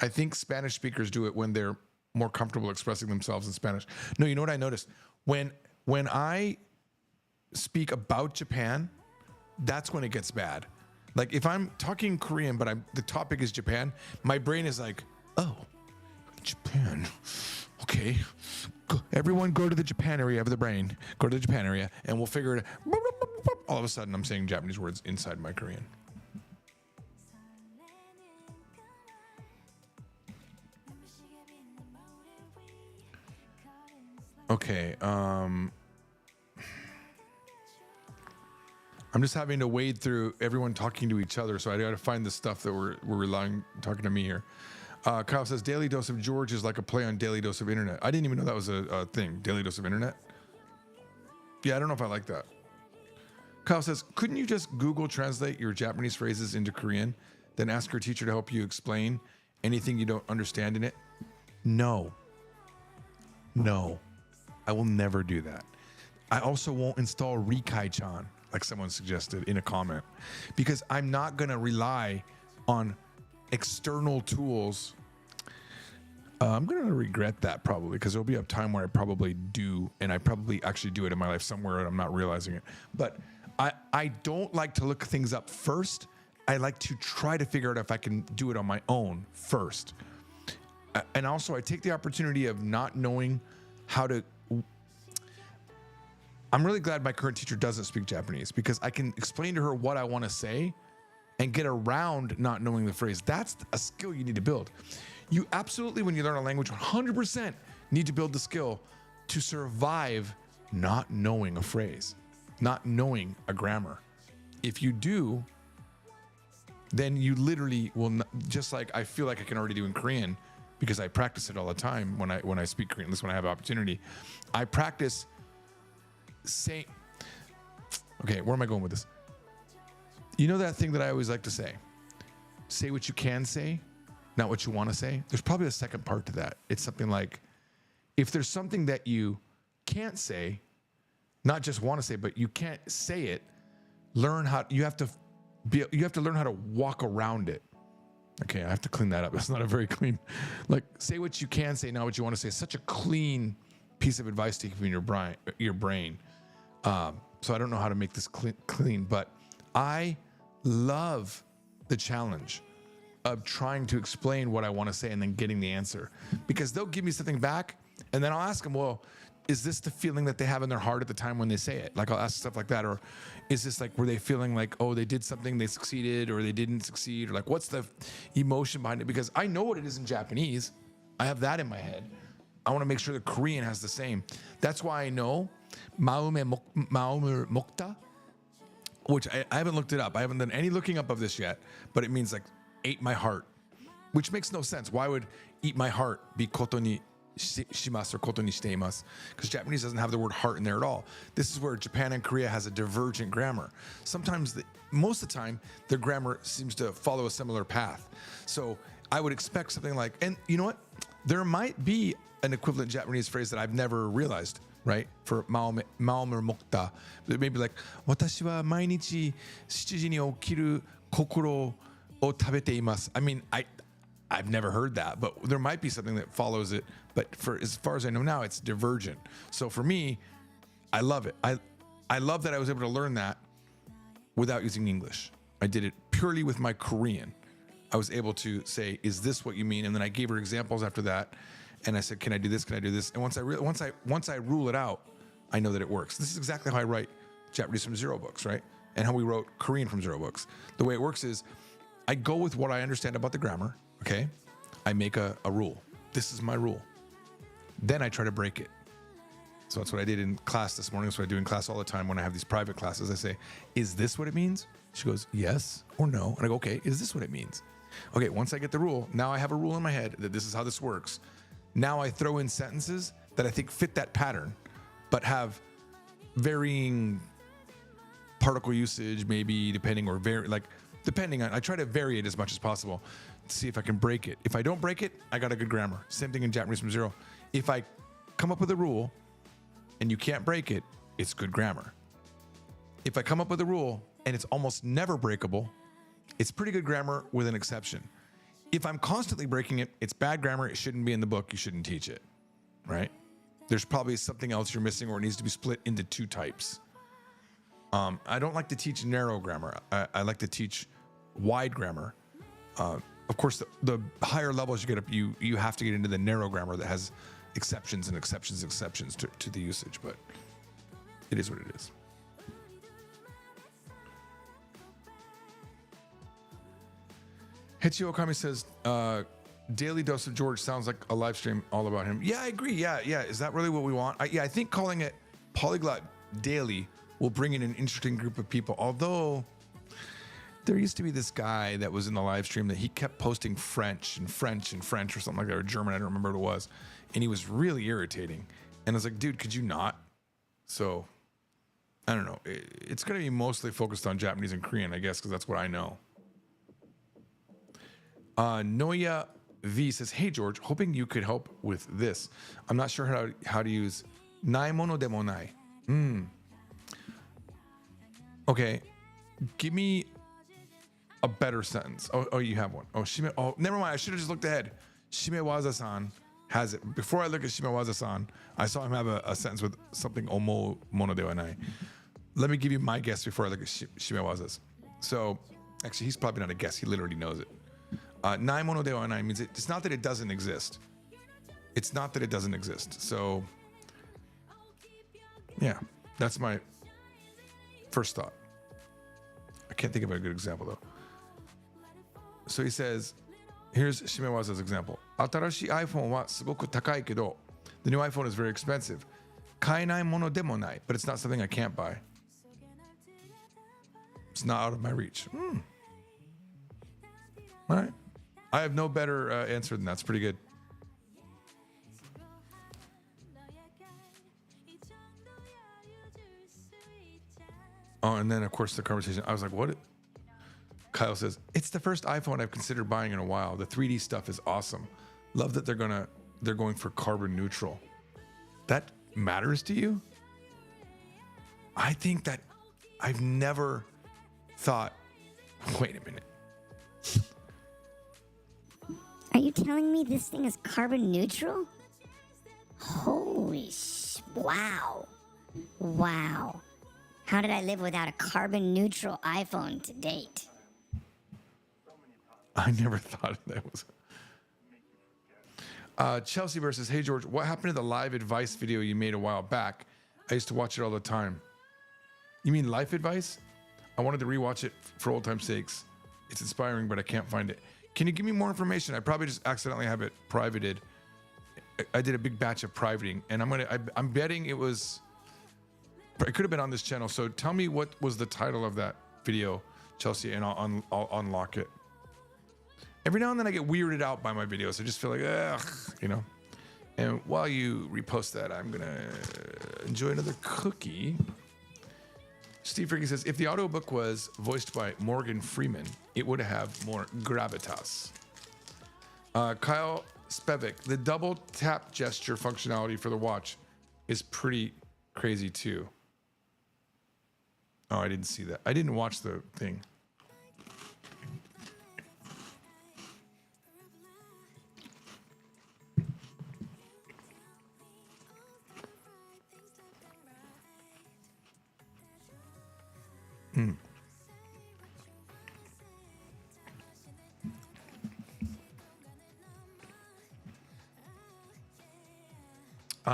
I think Spanish speakers do it when they're more comfortable expressing themselves in Spanish. No, you know what I noticed? When I speak about Japan, that's when it gets bad. Like if I'm talking Korean, but the topic is Japan, my brain is like, oh, Japan. Okay. Everyone go to the Japan area of the brain. Go to the Japan area and we'll figure it out. All of a sudden I'm saying Japanese words inside my Korean. Okay, I'm just having to wade through everyone talking to each other, so I got to find the stuff that we're talking to me here. Kyle says, Daily Dose of George is like a play on Daily Dose of Internet. I didn't even know that was a thing, Daily Dose of Internet. Yeah, I don't know if I like that. Kyle says, couldn't you just Google translate your Japanese phrases into Korean, then ask your teacher to help you explain anything you don't understand in it? No. I will never do that. I also won't install Rikai-chan, like someone suggested in a comment, because I'm not going to rely on external tools. I'm going to regret that probably because there'll be a time where I probably do, and I probably actually do it in my life somewhere and I'm not realizing it. But I don't like to look things up first. I like to try to figure out if I can do it on my own first. And also I take the opportunity of not knowing how to. I'm really glad my current teacher doesn't speak Japanese because I can explain to her what I want to say and get around not knowing the phrase. That's a skill you need to build. You absolutely, when you learn a language, 100% need to build the skill to survive not knowing a phrase, not knowing a grammar. If you do, then you literally will not, just like I feel like I can already do in Korean because I practice it all the time when I speak Korean, at least when I have opportunity. I practice saying, okay, where am I going with this? You know that thing that I always like to say what you can say, not what you want to say. There's probably a second part to that. It's something like, if there's something that you can't say, not just want to say, but you can't say it, you have to learn how to walk around it. Okay, I have to clean that up. That's not a very clean, like, say what you can say, not what you want to say. It's such a clean piece of advice to keep in your brain. So I don't know how to make this clean, but I love the challenge of trying to explain what I want to say and then getting the answer, because they'll give me something back and then I'll ask them, well, is this the feeling that they have in their heart at the time when they say it? Like, I'll ask stuff like that. Or is this like, were they feeling like, oh, they did something, they succeeded, or they didn't succeed? Or like, what's the emotion behind it? Because I know what it is in Japanese. I have that in my head. I want to make sure the Korean has the same. That's why I know maumur mokta, which I haven't looked it up. I haven't done any looking up of this yet, but it means like ate my heart, which makes no sense. Why would eat my heart be koto ni shimasu or koto ni shiteimasu? Because Japanese doesn't have the word heart in there at all. This is where Japan and Korea has a divergent grammar. Sometimes, most of the time, their grammar seems to follow a similar path. So I would expect something like, and you know what? There might be an equivalent Japanese phrase that I've never realized, right? For maumur mokta. Maybe like, watashi wa mainichi 7時に起きる心を食べています. I mean, I've never heard that, but there might be something that follows it. But for as far as I know now, it's divergent. So for me, I love it. I love that I was able to learn that without using English. I did it purely with my Korean. I was able to say, is this what you mean? And then I gave her examples after that. And I said, can I do this? Can I do this? And once I rule it out, I know that it works. This is exactly how I write Japanese from zero books, right? And how we wrote Korean from zero books. The way it works is I go with what I understand about the grammar, okay? I make a rule. This is my rule. Then I try to break it. So that's what I did in class this morning. That's what I do in class all the time when I have these private classes. I say, is this what it means? She goes, yes or no. And I go, okay, is this what it means? Okay, once I get the rule, now I have a rule in my head that this is how this works. Now I throw in sentences that I think fit that pattern, but have varying particle usage, maybe depending on, I try to vary it as much as possible to see if I can break it. If I don't break it, I got a good grammar. Same thing in Japanese from zero. If I come up with a rule and you can't break it, it's good grammar. If I come up with a rule and it's almost never breakable, it's pretty good grammar with an exception. If I'm constantly breaking it, it's bad grammar. It shouldn't be in the book. You shouldn't teach it, right? There's probably something else you're missing, or it needs to be split into two types. I don't like to teach narrow grammar. I like to teach wide grammar. Of course, the higher levels you get up, you have to get into the narrow grammar that has exceptions and exceptions to the usage, but it is what it is. Hichio Okami says, Daily Dose of George sounds like a live stream all about him. Yeah, I agree. Yeah. Is that really what we want? I think calling it Polyglot Daily will bring in an interesting group of people. Although there used to be this guy that was in the live stream that he kept posting French or something like that, or German, I don't remember what it was. And he was really irritating. And I was like, dude, could you not? So, I don't know. It's going to be mostly focused on Japanese and Korean, I guess, because that's what I know. Noya V says, hey, George, hoping you could help with this. I'm not sure how to use nai mono demo nai. Okay, give me a better sentence. Oh, you have one. Oh, never mind. I should have just looked ahead. Shimewaza-san has it. Before I look at Shimewaza-san, I saw him have a sentence with something omo mono de wa nai. Let me give you my guess before I look at Shimewaza's. So, actually, he's probably not a guess. He literally knows it. Nai mono de wa nai means it's not that it doesn't exist. It's not that it doesn't exist. So, yeah, that's my first thought. I can't think of a good example, though. So he says, here's Shimewaza's example. 新しい iPhone はすごく高いけど the new iPhone is very expensive. 買えないものでもない but it's not something I can't buy. It's not out of my reach. All right. I have no better answer than that. It's pretty good. Oh, and then of course the conversation. I was like, what? Kyle says, it's the first iPhone I've considered buying in a while. The 3D stuff is awesome. Love that they're going for carbon neutral. That matters to you? I think that I've never thought, wait a minute. Are you telling me this thing is carbon neutral? Holy wow. Wow. How did I live without a carbon neutral iPhone to date? I never thought that was. Chelsea versus, hey George, what happened to the live advice video you made a while back? I used to watch it all the time. You mean life advice? I wanted to rewatch it for old time's sakes. It's inspiring, but I can't find it. Can you give me more information? I probably just accidentally have it privated. I did a big batch of privating, and I'm betting it could have been on this channel. So tell me what was the title of that video, Chelsea, and I'll unlock it. Every now and then I get weirded out by my videos. I just feel like, ugh. And while you repost that, I'm going to enjoy another cookie. Steve Fricke says, if the audiobook was voiced by Morgan Freeman, it would have more gravitas. Kyle Spevik, the double tap gesture functionality for the watch is pretty crazy too. Oh, I didn't see that. I didn't watch the thing.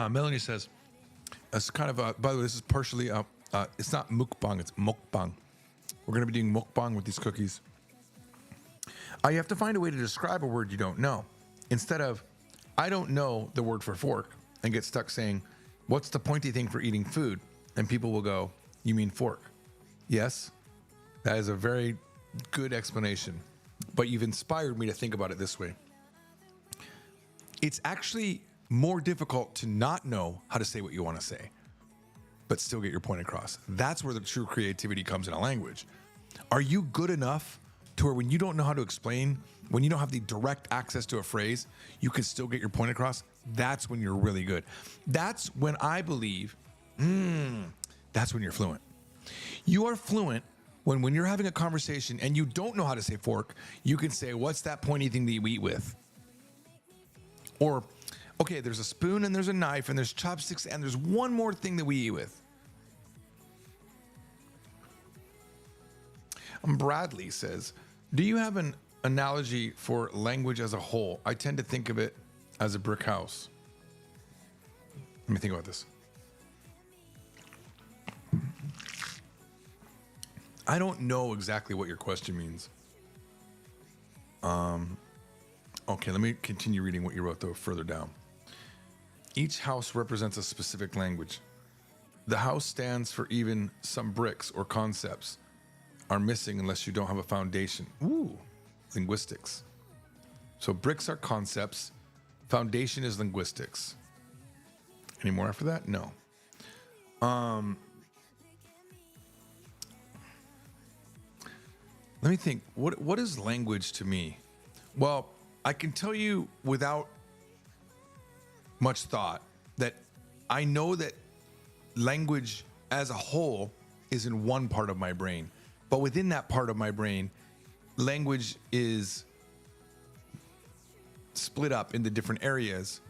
Melanie says, it's kind of, by the way, this is partially, it's not mukbang, it's mukbang. We're going to be doing mukbang with these cookies. You have to find a way to describe a word you don't know. Instead of, I don't know the word for fork, and get stuck saying, what's the pointy thing for eating food? And people will go, you mean fork? Yes, that is a very good explanation, but you've inspired me to think about it this way. It's actually more difficult to not know how to say what you want to say, but still get your point across. That's where the true creativity comes in a language. Are you good enough to where when you don't know how to explain, when you don't have the direct access to a phrase, you can still get your point across? That's when you're really good. That's when I believe, that's when you're fluent. You are fluent when you're having a conversation and you don't know how to say fork, you can say, what's that pointy thing that you eat with? Or, okay, there's a spoon and there's a knife and there's chopsticks and there's one more thing that we eat with. Bradley says, do you have an analogy for language as a whole? I tend to think of it as a brick house. Let me think about this. I don't know exactly what your question means. Okay, let me continue reading what you wrote though further down. Each house represents a specific language. The house stands for even some bricks or concepts are missing unless you don't have a foundation. Ooh, linguistics. So bricks are concepts, foundation is linguistics. Any more after that? No. Let me think. What is language to me? Well, I can tell you without much thought that I know that language as a whole is in one part of my brain. But within that part of my brain, language is split up into different areas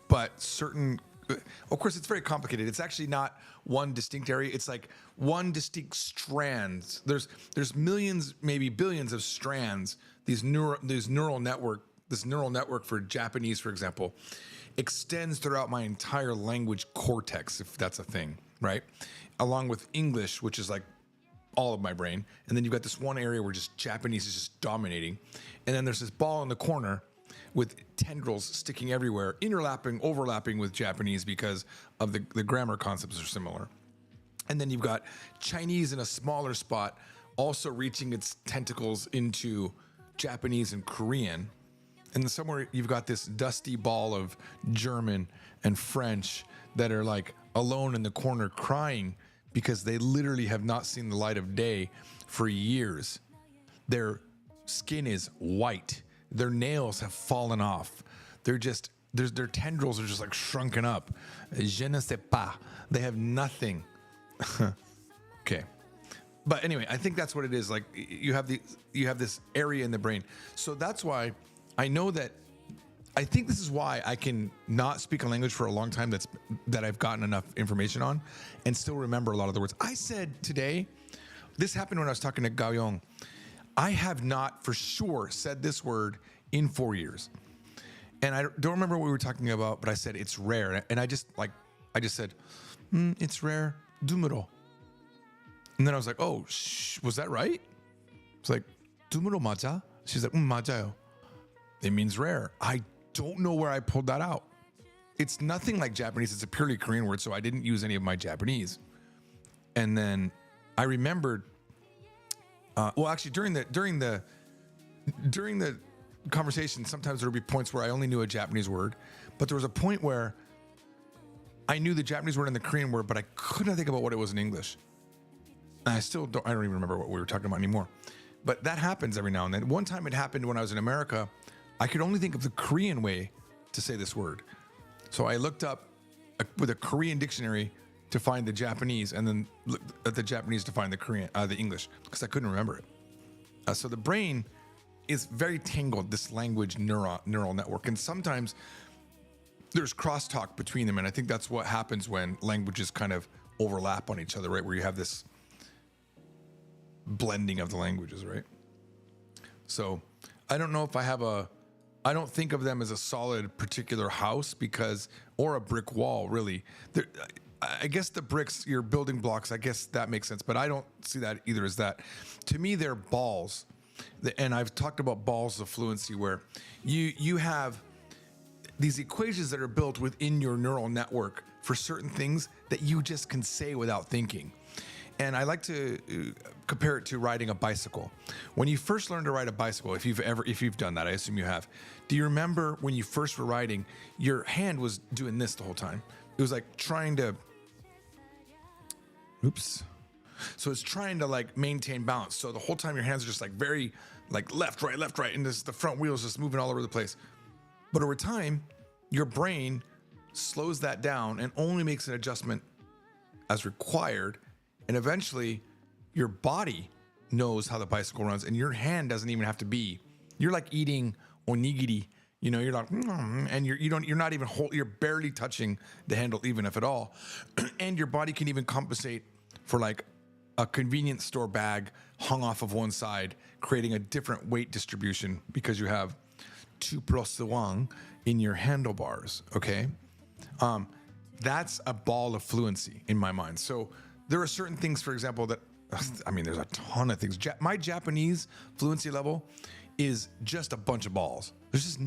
but certain, of course, it's very complicated. It's actually not one distinct area. It's like one distinct strands. There's millions, maybe billions of strands. This neural network for Japanese, for example, extends throughout my entire language cortex, if that's a thing, right? Along with English, which is like all of my brain. And then you've got this one area where just Japanese is just dominating. And then there's this ball in the corner with tendrils sticking everywhere, overlapping with Japanese because of the grammar concepts are similar. And then you've got Chinese in a smaller spot, also reaching its tentacles into Japanese and Korean. And then somewhere you've got this dusty ball of German and French that are like alone in the corner crying because they literally have not seen the light of day for years. Their skin is white. Their nails have fallen off. Their tendrils are just like shrunken up. Je ne sais pas. They have nothing. Okay. But anyway, I think that's what it is. Like you have this area in the brain. So that's why I know that I think this is why I can not speak a language for a long time that I've gotten enough information on and still remember a lot of the words. I said today, this happened when I was talking to Gao Yong. I have not for sure said this word in 4 years. And I don't remember what we were talking about, but I said it's rare. And I just said, it's rare, dumuro. And then I was like, oh, was that right? It's like, dumuro maja? She's like, 맞아요. It means rare. I don't know where I pulled that out. It's nothing like Japanese. It's a purely Korean word, so I didn't use any of my Japanese. And then I remembered, actually during the conversation, sometimes there would be points where I only knew a Japanese word, but there was a point where I knew the Japanese word and the Korean word, but I couldn't think about what it was in English. And I don't even remember what we were talking about anymore. But that happens every now and then. One time it happened when I was in America. I could only think of the Korean way to say this word. So I looked up with a Korean dictionary to find the Japanese and then looked at the Japanese to find the English, because I couldn't remember it. So the brain is very tangled, this language neural network. And sometimes there's crosstalk between them. And I think that's what happens when languages kind of overlap on each other, right? Where you have this blending of the languages, right? So I don't know if I don't think of them as a solid particular house or a brick wall, really. I guess the bricks, your building blocks, I guess that makes sense, but I don't see that either as that. To me, they're balls. And I've talked about balls of fluency where you have these equations that are built within your neural network for certain things that you just can say without thinking. And I like to compare it to riding a bicycle. When you first learn to ride a bicycle, if you've done that, I assume you have. Do you remember when you first were riding, your hand was doing this the whole time? It was like trying to, So it's trying to like maintain balance. So the whole time your hands are just like very like left, right, and the front wheel is just moving all over the place. But over time, your brain slows that down and only makes an adjustment as required. And eventually your body knows how the bicycle runs and your hand doesn't even have to be. You're like eating onigiri, you're like, and you're not even you're barely touching the handle, even if at all. And your body can even compensate for like a convenience store bag hung off of one side, creating a different weight distribution because you have 2+1 in your handlebars. Okay. That's a ball of fluency in my mind. So there are certain things, for example, there's a ton of things. My Japanese fluency level is just a bunch of balls. There's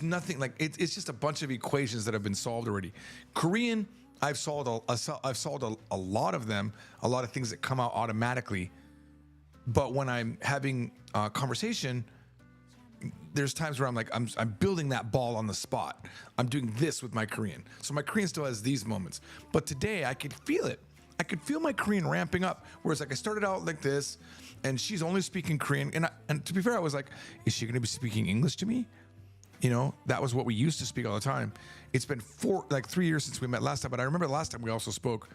nothing like it's just a bunch of equations that have been solved already. Korean, I've solved a lot of them, a lot of things that come out automatically. But when I'm having a conversation, there's times where I'm like, I'm building that ball on the spot. I'm doing this with my Korean. So my Korean still has these moments. But today I could feel it. I could feel my Korean ramping up. Whereas like I started out like this and she's only speaking Korean. And to be fair, I was like, is she going to be speaking English to me? That was what we used to speak all the time. It's been 3 years since we met last time. But I remember the last time we also spoke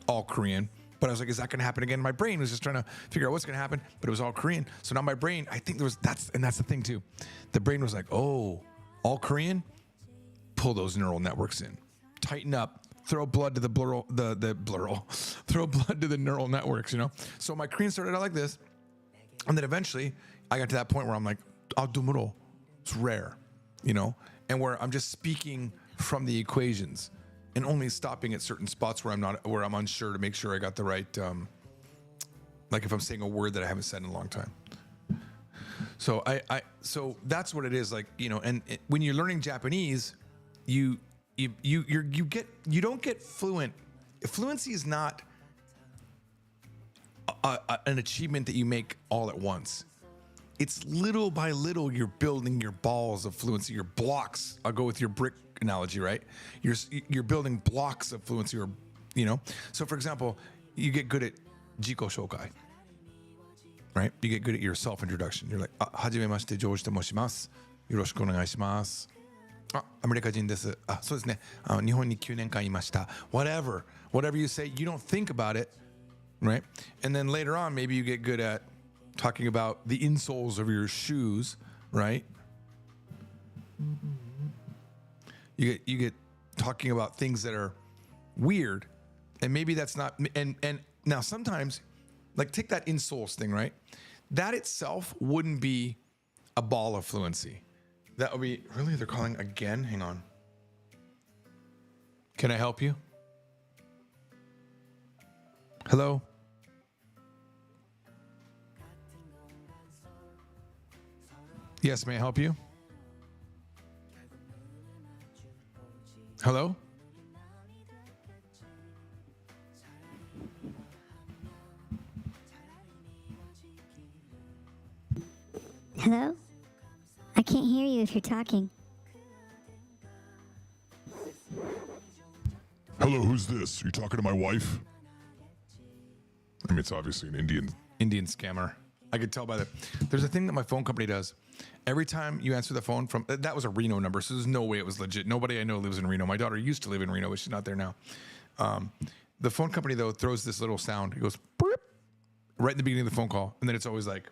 all Korean. But I was like, is that going to happen again? My brain was just trying to figure out what's going to happen, but it was all Korean. So now my brain, I think that's the thing too. The brain was like, oh, all Korean? pull those neural networks in. Tighten up, throw blood to the throw blood to the neural networks, you know? So my Korean started out like this. And then eventually I got to that point where I'm like, dumuro. It's rare, you know? And where I'm just speaking from the equations and only stopping at certain spots where I'm unsure to make sure I got the right, like if I'm saying a word that I haven't said in a long time. So so that's what it is, like, you know, and when you're learning Japanese, you don't get fluent. Fluency is not an achievement that you make all at once. It's little by little you're building your balls of fluency, your blocks. I'll go with your brick analogy, right? You're building blocks of fluency, or, you know. So for example, you get good at jiko shokai, right? You get good at your self-introduction. You're like, hajimemashite, George to moshimasu. Yoroshiku onegaishimasu. アメリカ人です。そうですね。日本に9年間いました。Whatever you say, you don't think about it, right? And then later on, maybe you get good at talking about the insoles of your shoes, right? You get talking about things that are weird, and maybe that's not. And now sometimes, like, take that insoles thing, right? That itself wouldn't be a ball of fluency. That would be, really? They're calling again? Hang on. Can I help you? Hello? Yes, may I help you? Hello? Hello? I can't hear you if you're talking. Hello, who's this? You talking to my wife? I mean, it's obviously an Indian scammer. I could tell by the. There's a thing that my phone company does. Every time you answer the phone from, that was a Reno number, so there's no way it was legit. Nobody I know lives in Reno. My daughter used to live in Reno, but she's not there now. The phone company, though, throws this little sound. It goes burp, right in the beginning of the phone call, and then it's always like,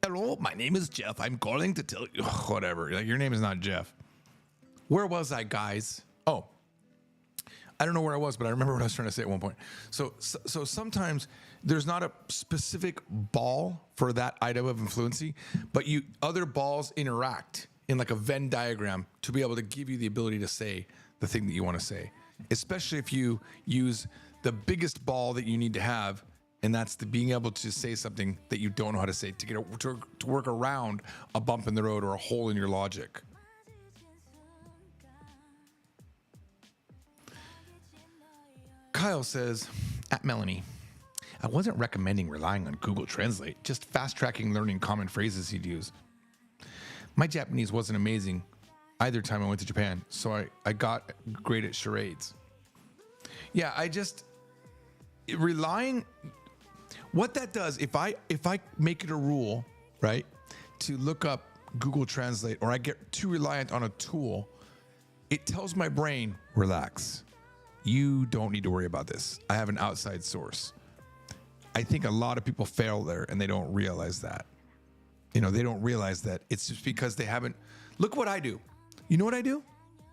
"Hello, my name is Jeff. I'm calling to tell you," whatever. Like, your name is not Jeff. Where was I, guys? Oh, I don't know where I was, but I remember what I was trying to say at one point. So sometimes there's not a specific ball for that item of influency, but other balls interact in like a Venn diagram to be able to give you the ability to say the thing that you want to say, especially if you use the biggest ball that you need to have, and that's the being able to say something that you don't know how to say, to work around a bump in the road or a hole in your logic. Kyle says, at Melanie, I wasn't recommending relying on Google Translate, just fast-tracking learning common phrases he'd use. My Japanese wasn't amazing either time I went to Japan, so I got great at charades. Yeah, relying, what that does, if I make it a rule, right, to look up Google Translate, or I get too reliant on a tool, it tells my brain, relax. You don't need to worry about this. I have an outside source. I think a lot of people fail there, and they don't realize that. You know, they don't realize that it's just because they haven't. Look what I do. You know what I do?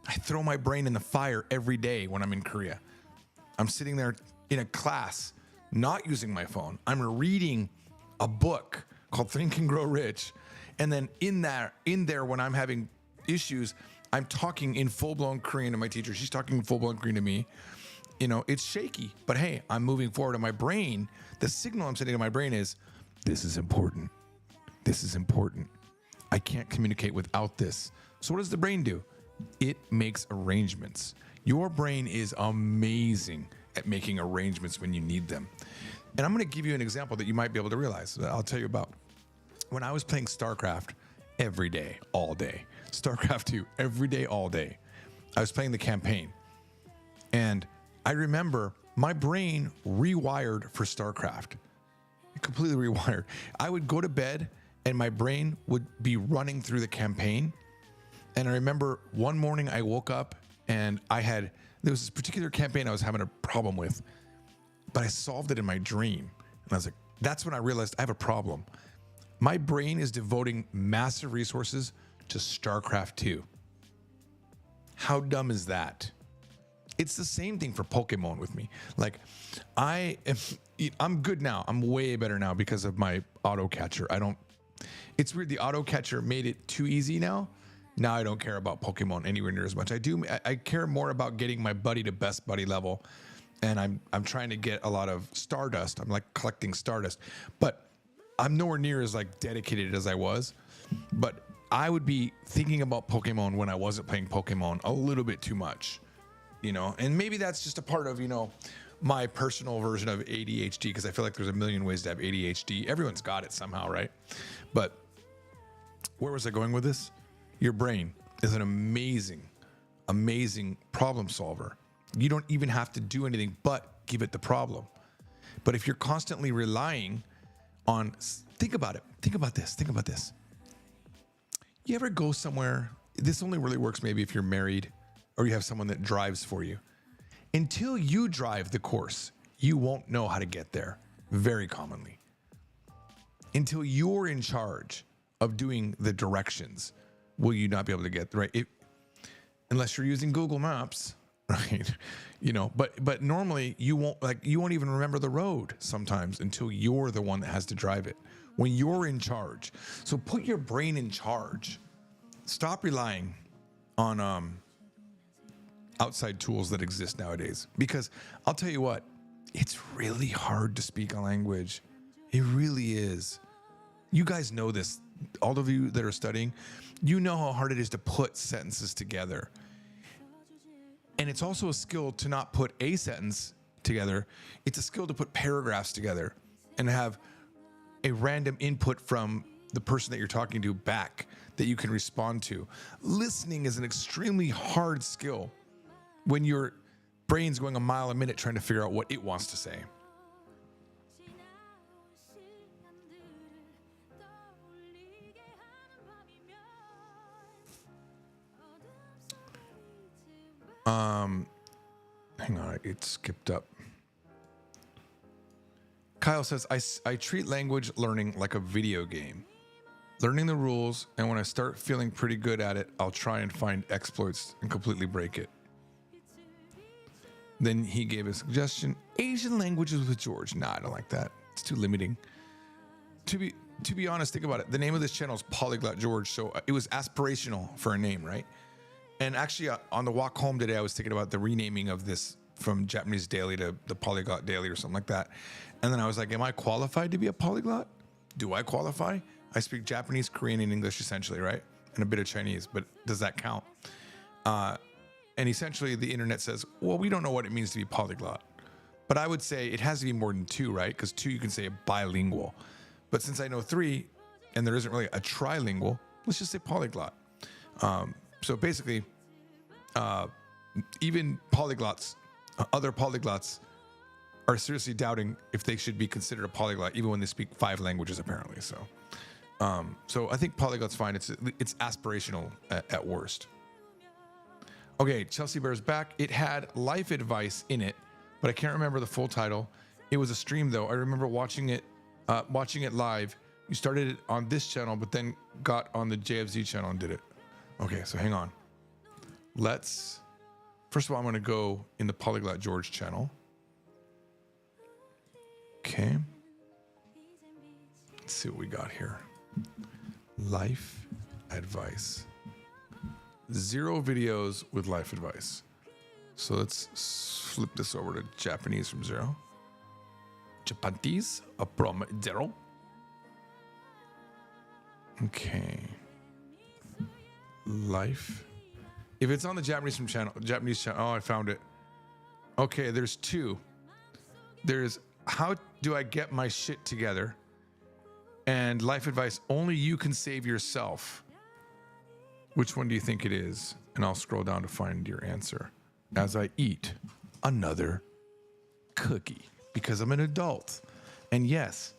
I throw my brain in the fire every day when I'm in Korea. I'm sitting there in a class, not using my phone. I'm reading a book called Think and Grow Rich. And then in there, when I'm having issues, I'm talking in full-blown Korean to my teacher. She's talking full-blown Korean to me. You know, it's shaky, but hey, I'm moving forward. And my brain, the signal I'm sending to my brain is, this is important. This is important. I can't communicate without this. So what does the brain do? It makes arrangements. Your brain is amazing at making arrangements when you need them. And I'm going to give you an example that you might be able to realize, that I'll tell you about. When I was playing StarCraft every day, all day, StarCraft 2, every day, all day, I was playing the campaign. And I remember my brain rewired for StarCraft. Completely rewired. I would go to bed and my brain would be running through the campaign. And I remember one morning I woke up and there was this particular campaign I was having a problem with, but I solved it in my dream. And I was like, that's when I realized I have a problem. My brain is devoting massive resources to StarCraft 2. How dumb is that? It's the same thing for Pokemon with me. Like, I'm good now. I'm way better now because of my auto catcher. It's weird. The auto catcher made it too easy now. Now I don't care about Pokemon anywhere near as much. I care more about getting my buddy to best buddy level. And I'm trying to get a lot of Stardust. I'm like collecting Stardust, but I'm nowhere near as like dedicated as I was. But I would be thinking about Pokemon when I wasn't playing Pokemon a little bit too much, and maybe that's just a part of, my personal version of ADHD, because I feel like there's a million ways to have ADHD. Everyone's got it somehow, right? But where was I going with this? Your brain is an amazing, amazing problem solver. You don't even have to do anything but give it the problem. But if you're constantly relying on, think about it. Think about this. You ever go somewhere, this only really works maybe if you're married or you have someone that drives for you. Until you drive the course, you won't know how to get there, very commonly. Until you're in charge of doing the directions, will you not be able to get right? Unless you're using Google Maps, right? But normally you won't even remember the road sometimes until you're the one that has to drive it. When you're in charge. So put your brain in charge. Stop relying on outside tools that exist nowadays. Because I'll tell you what, it's really hard to speak a language. It really is. You guys know this. All of you that are studying, you know how hard it is to put sentences together. And it's also a skill to not put a sentence together. It's a skill to put paragraphs together and have a random input from the person that you're talking to back that you can respond to. Listening is an extremely hard skill when your brain's going a mile a minute trying to figure out what it wants to say. Hang on, it skipped up. Kyle says, I treat language learning like a video game. Learning the rules, and when I start feeling pretty good at it, I'll try and find exploits and completely break it. Then he gave a suggestion, Asian languages with George. Nah, I don't like that. It's too limiting. To be honest, think about it. The name of this channel is Polyglot George, so it was aspirational for a name, right? And actually, on the walk home today, I was thinking about the renaming of this from Japanese Daily to the Polyglot Daily or something like that. And then I was like, am I qualified to be a polyglot? Do I qualify? I speak Japanese, Korean, and English essentially, right? And a bit of Chinese, but does that count? And essentially the internet says, well, we don't know what it means to be polyglot. But I would say it has to be more than two, right? Because two, you can say bilingual. But since I know three, and there isn't really a trilingual, let's just say polyglot. So basically, even polyglots, other polyglots are seriously doubting if they should be considered a polyglot, even when they speak 5 languages, apparently. So I think polyglot's fine. It's aspirational at worst. Okay, Chelsea Bear's back. It had life advice in it, but I can't remember the full title. It was a stream, though. I remember watching it live. You started it on this channel, but then got on the JFZ channel and did it. Okay, so hang on. First of all, I'm going to go in the Polyglot George channel. Okay. Let's see what we got here. Life advice. 0 videos with life advice. So let's flip this over to Japanese from 0. Japanese from 0. Okay. Life. If it's on the Japanese channel, oh, I found it. Okay, there's 2. There's how do I get my shit together? And life advice, only you can save yourself. Which one do you think it is? And I'll scroll down to find your answer. As I eat another cookie, because I'm an adult. And yes,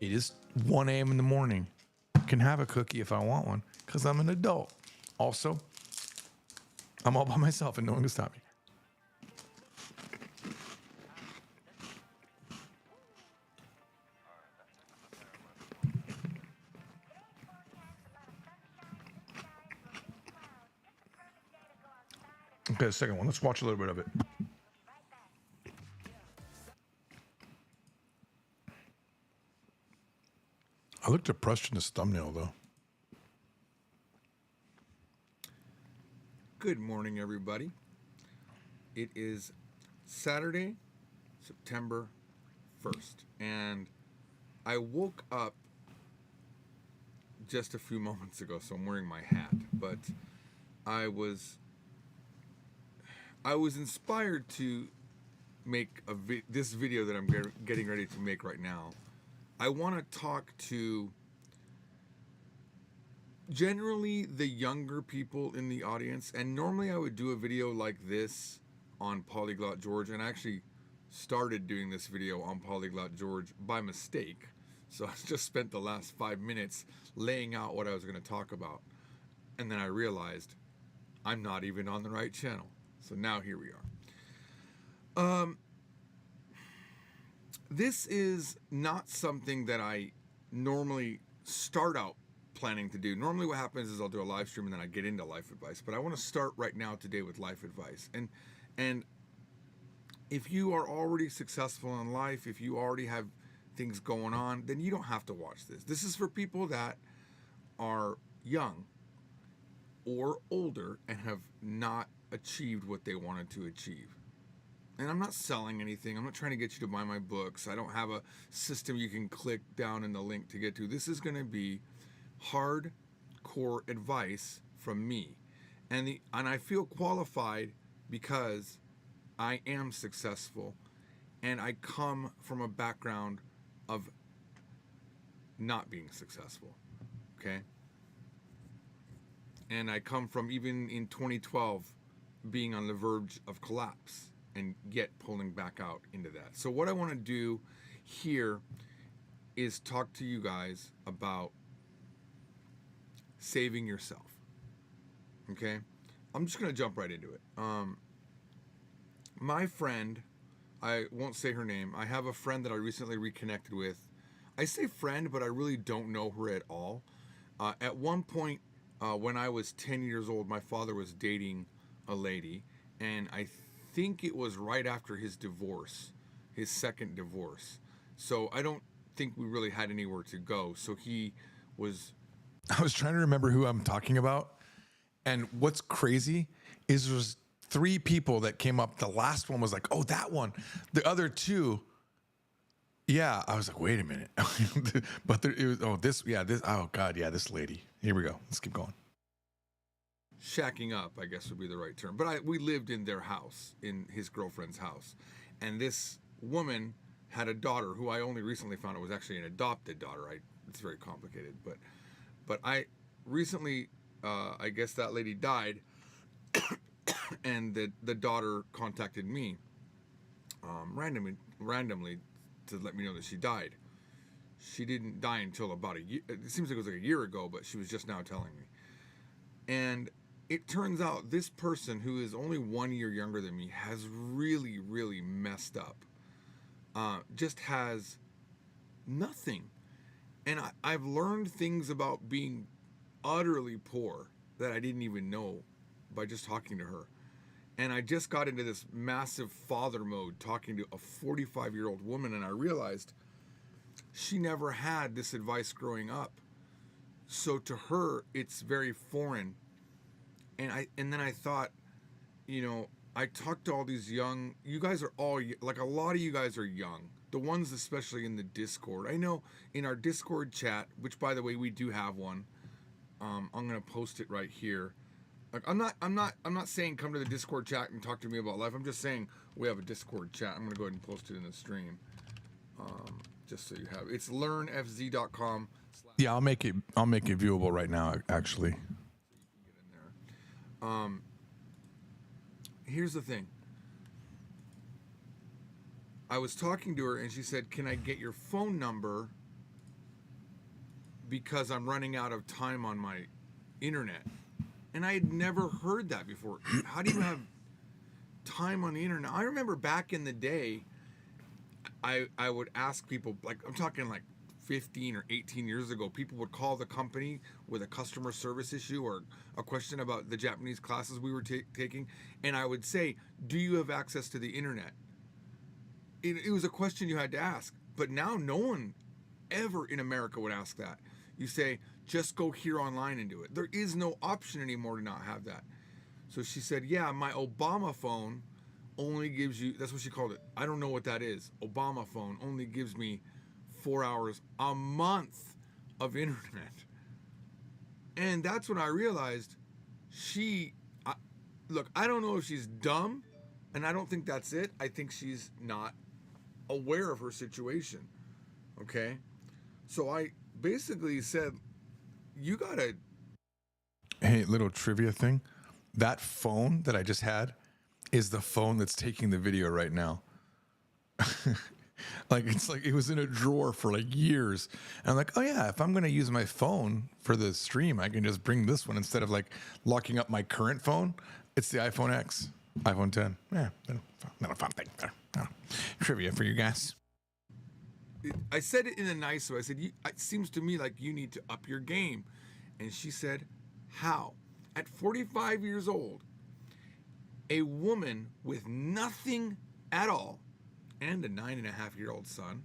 it is 1 a.m. in the morning. I can have a cookie if I want one, because I'm an adult. Also, I'm all by myself and no one can stop me. Okay, the second one. Let's watch a little bit of it. I look depressed in this thumbnail, though. Good morning, everybody. It is Saturday, September 1st, and I woke up just a few moments ago, so I'm wearing my hat, but I was inspired to make this video that I'm getting ready to make right now. I want to talk to generally the younger people in the audience, and normally I would do a video like this on Polyglot George, and I actually started doing this video on Polyglot George by mistake. So I just spent the last 5 minutes laying out what I was going to talk about, and then I realized I'm not even on the right channel. So now here we are. This is not something that I normally start out planning to do. Normally what happens is I'll do a live stream and then I get into life advice, but I want to start right now today with life advice. And if you are already successful in life, if you already have things going on, then you don't have to watch this. This is for people that are young or older and have not achieved what they wanted to achieve. And I'm not selling anything. I'm not trying to get you to buy my books. I don't have a system you can click down in the link to get to. This is going to be hardcore advice from me. And I feel qualified because I am successful and I come from a background of not being successful. Okay? And I come from, even in 2012, being on the verge of collapse and yet pulling back out into that. So what I want to do here is talk to you guys about saving yourself. Okay? I'm just going to jump right into it. My friend, I won't say her name. I have a friend that I recently reconnected with. I say friend, but I really don't know her at all. At one point, when I was 10 years old, my father was dating a lady, and I think it was right after his divorce, his second divorce. So I don't think we really had anywhere to go. So he was... I was trying to remember who I'm talking about. And what's crazy is there's 3 people that came up. The last one was like, oh, that one. The other 2, yeah, I was like, wait a minute. But it was, oh God, yeah, this lady. Here we go. Let's keep going. Shacking up, I guess would be the right term. But we lived in their house, in his girlfriend's house. And this woman had a daughter who I only recently found out was actually an adopted daughter. It's very complicated. But I recently, I guess that lady died, and the daughter contacted me randomly to let me know that she died. She didn't die until about a year. It seems like it was like a year ago, but she was just now telling me. And it turns out this person, who is only 1 year younger than me, has really, really messed up. Just has nothing. And I've learned things about being utterly poor that I didn't even know by just talking to her. And I just got into this massive father mode talking to a 45-year-old woman, and I realized she never had this advice growing up. So to her, it's very foreign. And then I thought, I talked to all these young, you guys are all, like, a lot of you guys are young. The ones especially in the Discord. I know in our Discord chat, which by the way, we do have one. I'm going to post it right here. Like, I'm not saying come to the Discord chat and talk to me about life. I'm just saying we have a Discord chat. I'm going to go ahead and post it in the stream. Just so you have it. It's learnfz.com. Yeah, I'll make it viewable right now, actually. So you can get in there. Here's the thing. I was talking to her and she said, "Can I get your phone number? Because I'm running out of time on my internet." And I had never heard that before. How do you have time on the internet? I remember back in the day, I would ask people, like, I'm talking like 15 or 18 years ago, people would call the company with a customer service issue or a question about the Japanese classes we were taking, and I would say, do you have access to the internet? It was a question you had to ask, but now no one ever in America would ask that. You say, just go here online and do it. There is no option anymore to not have that. So she said, yeah, my Obama phone only gives you, that's what she called it. I don't know what that is. Obama phone only gives me 4 hours a month of internet. And that's when I realized look, I don't know if she's dumb, and I don't think that's it. I think she's not aware of her situation. Okay? So I basically said, you gotta. Hey, little trivia thing. That phone that I just had is the phone that's taking the video right now. It's like it was in a drawer for like years. And I'm like, oh yeah, if I'm going to use my phone for the stream, I can just bring this one instead of like locking up my current phone. It's the iPhone X, iPhone 10. Yeah, not a fun thing. Trivia for you guys. I said it in a nice way. I said, it seems to me like you need to up your game. And she said, how? At 45 years old, a woman with nothing at all, and a 9.5-year-old son,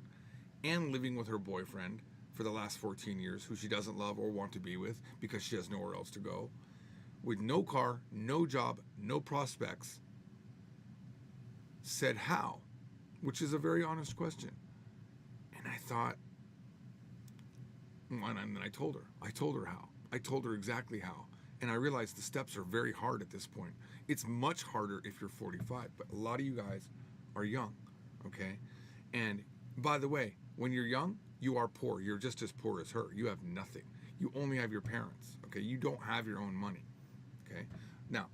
and living with her boyfriend for the last 14 years, who she doesn't love or want to be with because she has nowhere else to go, with no car, no job, no prospects, said how? Which is a very honest question. And I thought, and then I told her. I told her how. I told her exactly how. And I realized the steps are very hard at this point. It's much harder if you're 45, but a lot of you guys are young, okay? And by the way, when you're young, you are poor. You're just as poor as her. You have nothing. You only have your parents, okay? You don't have your own money, okay? Now,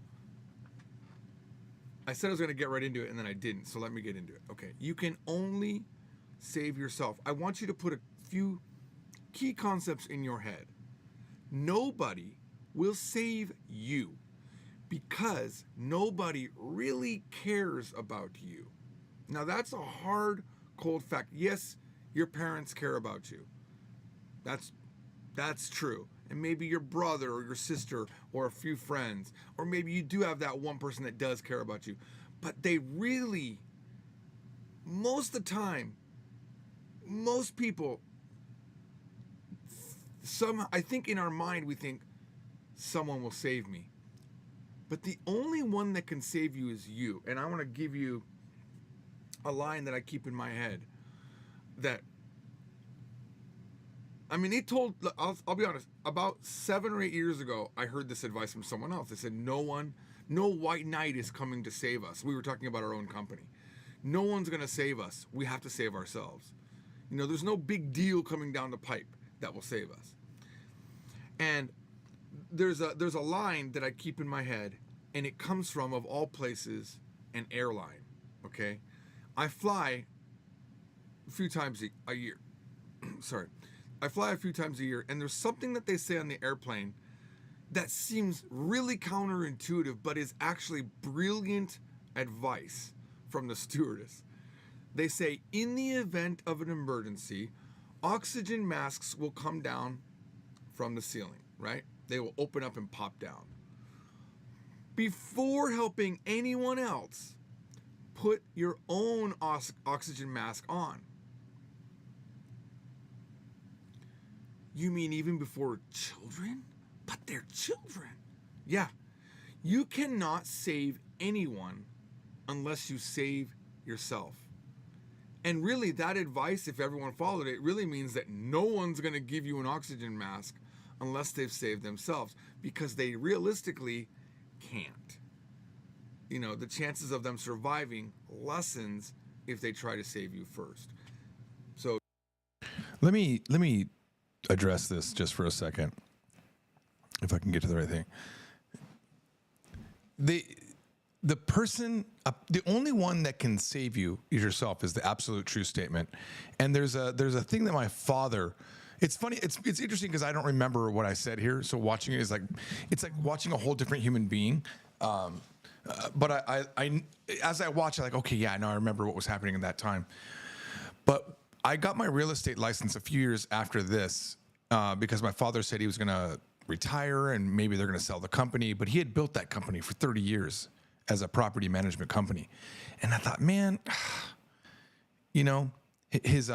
I said I was going to get right into it, and then I didn't, so let me get into it. Okay, you can only save yourself. I want you to put a few key concepts in your head. Nobody will save you because nobody really cares about you. Now, that's a hard, cold fact. Yes, your parents care about you. That's true. And maybe your brother or your sister or a few friends, or maybe you do have that one person that does care about you. But they really, most of the time, most people, I think in our mind we think someone will save me. But the only one that can save you is you. And I want to give you a line that I keep in my head that, I mean, I'll be honest, about 7 or 8 years ago, I heard this advice from someone else. They said, no white knight is coming to save us. We were talking about our own company. No one's going to save us. We have to save ourselves. You know, there's no big deal coming down the pipe that will save us. And there's a line that I keep in my head, and it comes from, of all places, an airline, okay? I fly a few times a year. Sorry. I fly a few times a year, and there's something that they say on the airplane that seems really counterintuitive, but is actually brilliant advice from the stewardess. They say, in the event of an emergency, oxygen masks will come down from the ceiling, right? They will open up and pop down. Before helping anyone else, put your own oxygen mask on. You mean even before children? But they're children. Yeah. You cannot save anyone unless you save yourself. And really, that advice, if everyone followed it, really means that no one's going to give you an oxygen mask unless they've saved themselves, because they realistically can't. You know, the chances of them surviving lessens if they try to save you first. So Let me address this just for a second, if I can get to the right thing. The person, the only one that can save you is yourself, is the absolute true statement. And there's a thing that my father. It's funny. It's interesting because I don't remember what I said here. So watching it is like, it's like watching a whole different human being. But I as I watch it, like, okay, yeah, no, I remember what was happening at that time. But I got my real estate license a few years after this because my father said he was going to retire and maybe they're going to sell the company. But he had built that company for 30 years as a property management company. And I thought, man, you know, his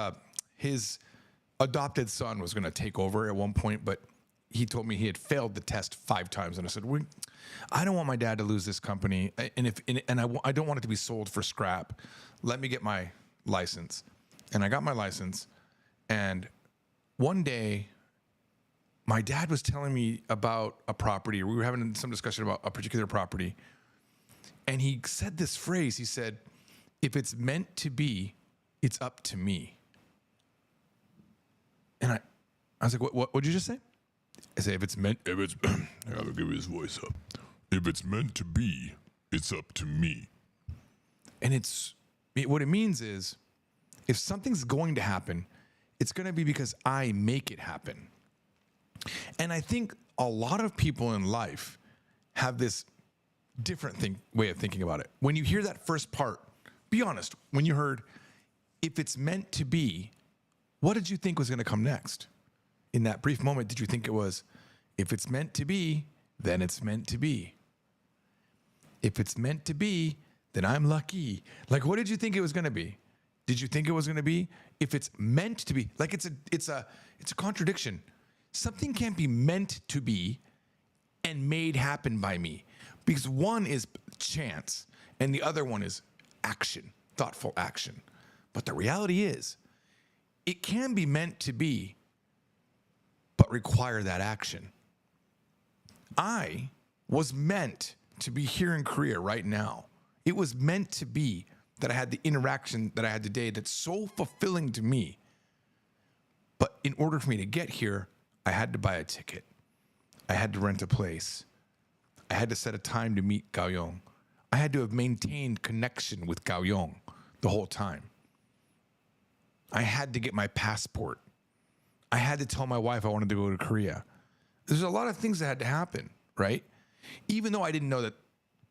adopted son was going to take over at one point, but he told me he had failed the test 5 times. And I said, I don't want my dad to lose this company. And I don't want it to be sold for scrap. Let me get my license. And I got my license. And one day, my dad was telling me about a property. We were having some discussion about a particular property. And he said this phrase. He said, if it's meant to be, it's up to me. And I was like, what did you just say? I say, I gotta give his voice up. If it's meant to be, it's up to me. And what it means is, if something's going to happen, it's going to be because I make it happen. And I think a lot of people in life have this different way of thinking about it. When you hear that first part, be honest, when you heard, if it's meant to be, what did you think was going to come next? In that brief moment, did you think it was, if it's meant to be, then it's meant to be? If it's meant to be, then I'm lucky. Like, what did you think it was going to be? Did you think it was going to be? If it's meant to be, like it's a contradiction. Something can't be meant to be and made happen by me, because one is chance and the other one is action, thoughtful action. But the reality is, it can be meant to be, but require that action. I was meant to be here in Korea right now. It was meant to be that I had the interaction that I had today that's so fulfilling to me. But in order for me to get here, I had to buy a ticket. I had to rent a place. I had to set a time to meet Gao Yong. I had to have maintained connection with Gao Yong the whole time. I had to get my passport. I had to tell my wife I wanted to go to Korea. There's a lot of things that had to happen, right? Even though I didn't know that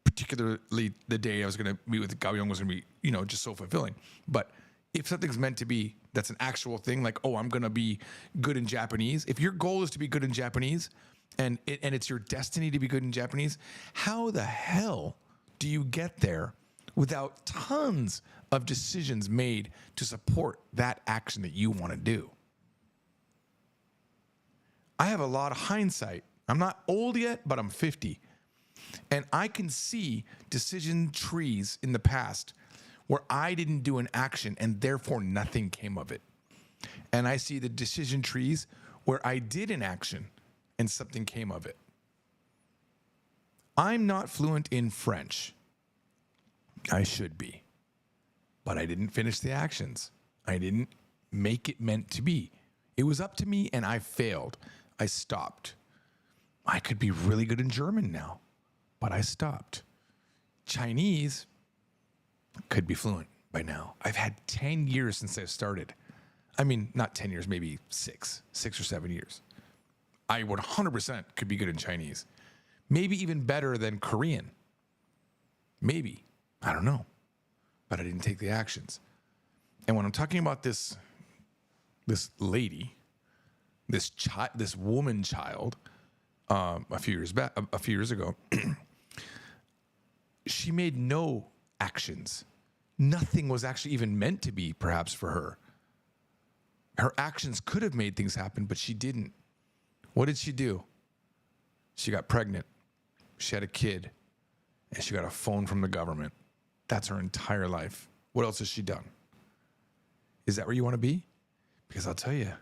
particularly the day I was going to meet with Gao Yong was going to be, just so fulfilling. But if something's meant to be, that's an actual thing, like, oh, I'm going to be good in Japanese. If your goal is to be good in Japanese and it's your destiny to be good in Japanese, how the hell do you get there without tons of decisions made to support that action that you want to do? I have a lot of hindsight. I'm not old yet, but I'm 50. And I can see decision trees in the past where I didn't do an action and therefore nothing came of it. And I see the decision trees where I did an action and something came of it. I'm not fluent in French. I should be. But I didn't finish the actions. I didn't make it meant to be. It was up to me and I failed. I stopped. I could be really good in German now, but I stopped. Chinese could be fluent by now. I've had 10 years since I've started. I mean, not 10 years, maybe 6 or 7 years. I 100% could be good in Chinese. Maybe even better than Korean. Maybe. I don't know. But I didn't take the actions. And when I'm talking about this lady, this woman child, a few years ago, she made no actions. Nothing was actually even meant to be, perhaps, for her. Her actions could have made things happen, but she didn't. What did she do? She got pregnant. She had a kid. And she got a phone from the government. That's her entire life. What else has she done? Is that where you want to be? Because I'll tell you,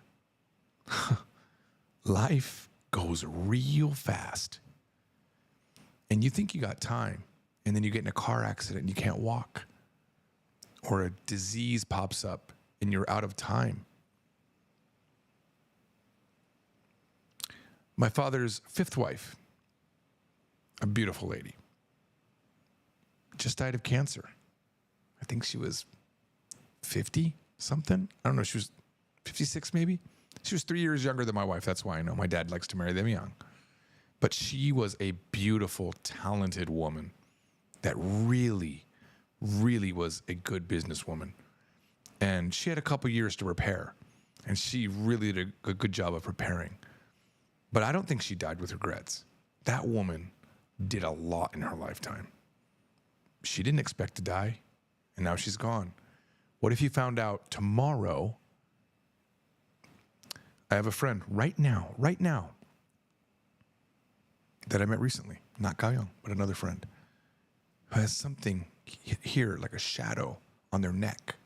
life goes real fast. And you think you got time, and then you get in a car accident and you can't walk. Or a disease pops up and you're out of time. My father's 5th wife, a beautiful lady, just died of cancer. I think she was 50 something. I don't know. She was 56 maybe. She was 3 years younger than my wife. That's why I know. My dad likes to marry them young. But she was a beautiful, talented woman that really, really was a good businesswoman. And she had a couple years to repair. And she really did a good job of preparing. But I don't think she died with regrets. That woman did a lot in her lifetime. She didn't expect to die, and now she's gone. What if you found out tomorrow? I have a friend right now, that I met recently, not Kyle Young, but another friend, who has something here, like a shadow on their neck.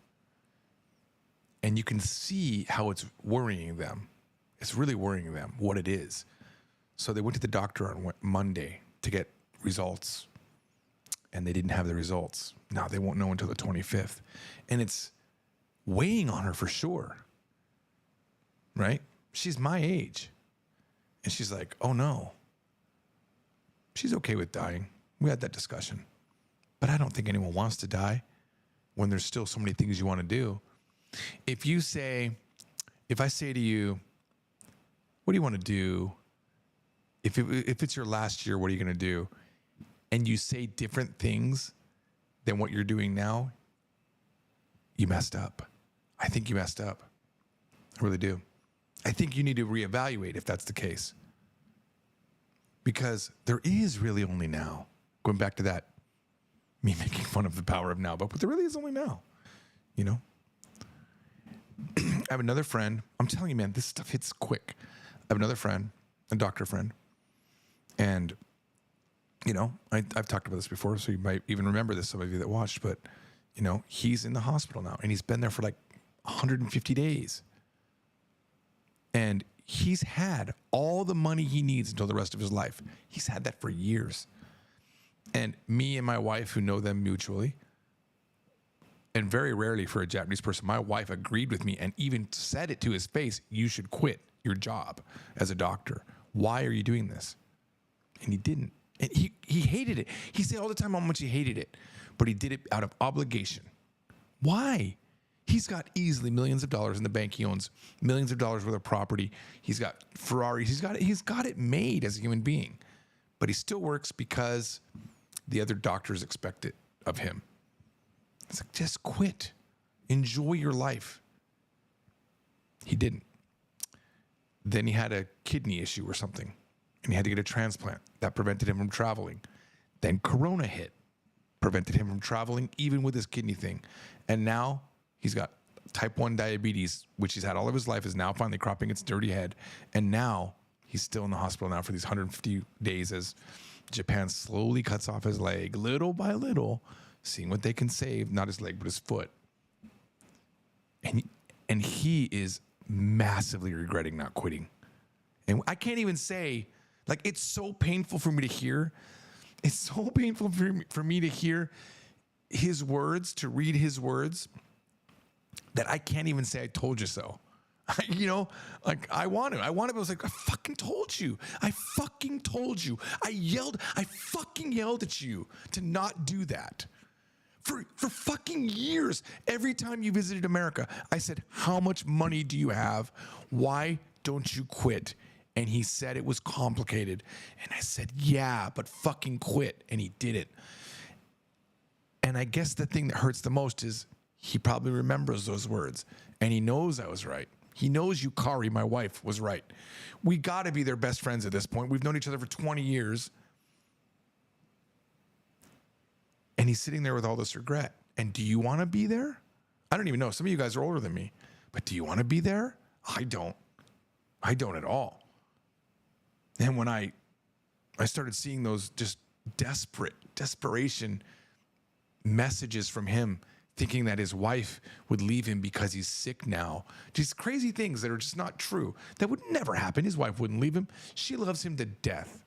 And you can see how it's worrying them. It's really worrying them, what it is. So they went to the doctor on Monday to get results, and they didn't have the results. Now they won't know until the 25th. And it's weighing on her for sure, right? She's my age. And she's like, oh no. She's okay with dying. We had that discussion. But I don't think anyone wants to die when there's still so many things you want to do. If I say to you, what do you want to do? If it's your last year, what are you going to do? And you say different things than what you're doing now, you messed up. I think you messed up. I really do. I think you need to reevaluate if that's the case. Because there is really only now. Going back to that, me making fun of the power of now, but there really is only now, you know? I have another friend. I'm telling you, man, this stuff hits quick. I have another friend, a doctor friend. And, you know, I've talked about this before, so you might even remember this, some of you that watched. But, you know, he's in the hospital now, and he's been there for like 150 days. And he's had all the money he needs until the rest of his life. He's had that for years. And me and my wife, who know them mutually, and very rarely for a Japanese person, my wife agreed with me and even said it to his face, you should quit your job as a doctor. Why are you doing this? And he didn't. And he hated it. He said all the time how much he hated it, but he did it out of obligation. Why? He's got easily millions of dollars in the bank. He owns millions of dollars worth of property. He's got Ferraris. He's got it made as a human being, but he still works because the other doctors expect it of him. It's like, just quit. Enjoy your life. He didn't. Then he had a kidney issue or something, and he had to get a transplant. That prevented him from traveling. Then Corona hit, prevented him from traveling, even with his kidney thing. And now he's got type 1 diabetes, which he's had all of his life, is now finally cropping its dirty head. And now he's still in the hospital now for these 150 days as Japan slowly cuts off his leg, little by little, seeing what they can save, not his leg, but his foot. And he is massively regretting not quitting. And I can't even say, like, it's so painful for me to hear. It's so painful for me to hear his words, to read his words, that I can't even say I told you so. You know, like I want to, but I was like, I fucking told you. I fucking told you. I fucking yelled at you to not do that. For fucking years, every time you visited America, I said, how much money do you have? Why don't you quit? And he said it was complicated. And I said, yeah, but fucking quit. And he did it. And I guess the thing that hurts the most is he probably remembers those words. And he knows I was right. He knows Yukari, my wife, was right. We got to be their best friends at this point. We've known each other for 20 years. And he's sitting there with all this regret. And do you want to be there? I don't even know. Some of you guys are older than me. But do you want to be there? I don't. I don't at all. And when I started seeing those just desperation messages from him, thinking that his wife would leave him because he's sick now. Just crazy things that are just not true. That would never happen. His wife wouldn't leave him. She loves him to death.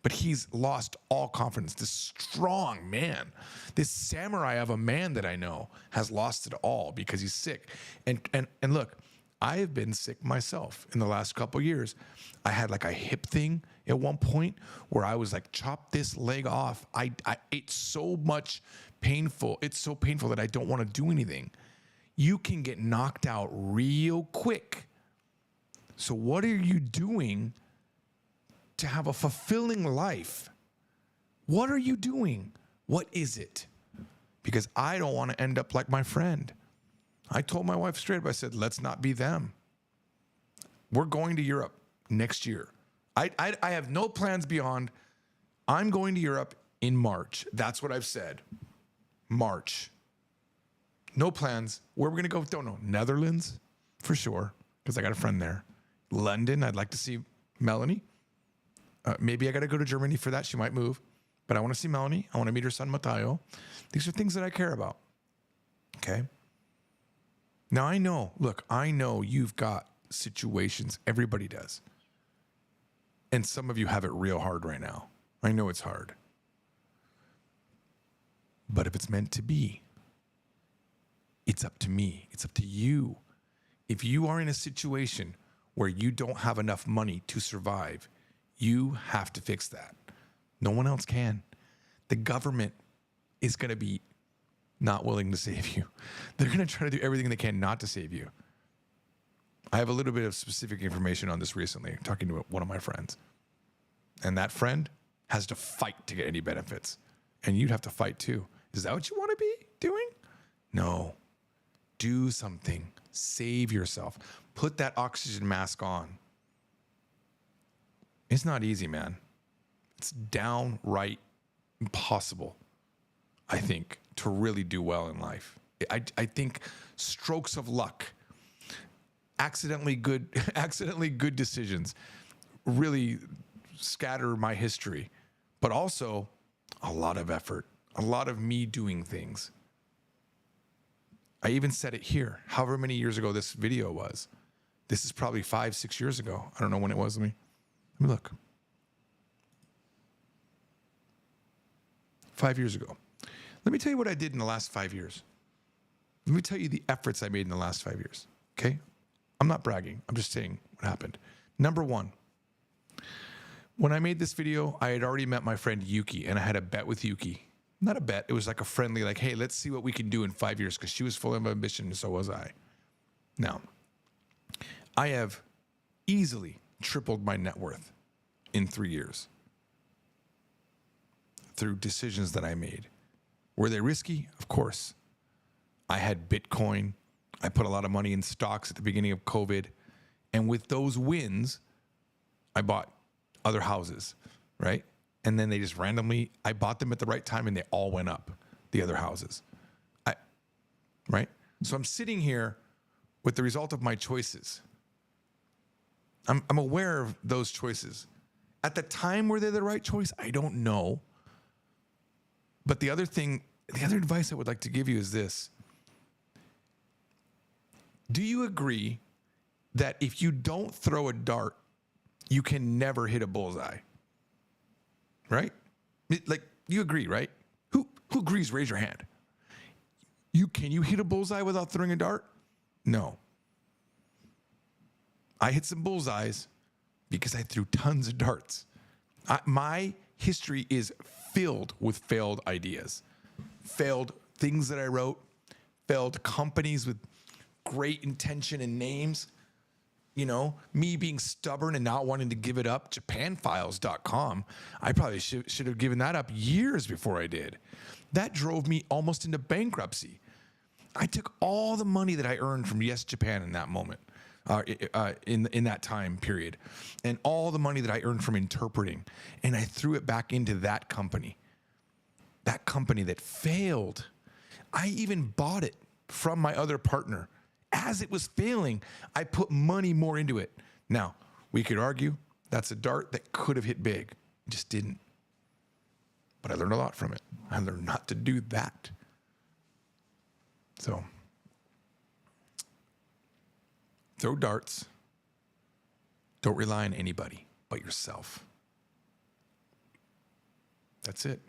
But he's lost all confidence. This strong man, this samurai of a man that I know has lost it all because he's sick. And look, I have been sick myself in the last couple of years. I had like a hip thing at one point where I was like, chop this leg off. It's so much painful. It's so painful that I don't want to do anything. You can get knocked out real quick. So what are you doing to have a fulfilling life? What are you doing? What is it? Because I don't want to end up like my friend. I told my wife straight up, I said, let's not be them. We're going to Europe next year. I have no plans beyond. I'm going to Europe in March. That's what I've said. March. No plans. Where we're going to go, don't know. Netherlands, for sure, because I got a friend there. London, I'd like to see Melanie. Maybe I got to go to Germany for that. She might move. But I want to see Melanie. I want to meet her son, Mateo. These are things that I care about. Okay? Now, I know you've got situations. Everybody does. And some of you have it real hard right now. I know it's hard. But if it's meant to be, it's up to me. It's up to you. If you are in a situation where you don't have enough money to survive, you have to fix that. No one else can. The government is going to be not willing to save you. They're going to try to do everything they can not to save you. I have a little bit of specific information on this recently, talking to one of my friends. And that friend has to fight to get any benefits. And you'd have to fight too. Is that what you want to be doing? No. Do something. Save yourself. Put that oxygen mask on. It's not easy, man. It's downright impossible, I think, to really do well in life. I think strokes of luck, accidentally good decisions really scatter my history, but also a lot of effort, a lot of me doing things. I even said it here, however many years ago this video was. This is probably 5-6 years ago. I don't know when it was. Let me look. 5 years ago. Let me tell you what I did in the last 5 years. Let me tell you the efforts I made in the last 5 years. Okay? I'm not bragging. I'm just saying what happened. Number one, when I made this video, I had already met my friend Yuki, and I had a bet with Yuki. Not a bet. It was like a friendly, like, hey, let's see what we can do in 5 years, because she was full of ambition, and so was I. Now, I have easily tripled my net worth in 3 years through decisions that I made. Were they risky? Of course. I had Bitcoin. I put a lot of money in stocks at the beginning of COVID. And with those wins, I bought other houses, right? And then they just randomly, I bought them at the right time and they all went up, the other houses. Right? So I'm sitting here with the result of my choices. I'm aware of those choices. At the time, were they the right choice? I don't know. But the other advice I would like to give you is this. Do you agree that if you don't throw a dart, you can never hit a bullseye? Right? Like, you agree, right? Who agrees? Raise your hand. Can you hit a bullseye without throwing a dart? No. I hit some bullseyes because I threw tons of darts. My history is filled with failed ideas, failed things that I wrote, failed companies with great intention and names. You know, me being stubborn and not wanting to give it up. Japanfiles.com. I probably should have given that up years before I did. That drove me almost into bankruptcy. I took all the money that I earned from Yes Japan in that moment, in that time period, and all the money that I earned from interpreting, and I threw it back into that company that failed. I even bought it from my other partner. As it was failing, I put money more into it. Now, we could argue that's a dart that could have hit big. It just didn't. But I learned a lot from it. I learned not to do that. So, throw darts. Don't rely on anybody but yourself. That's it.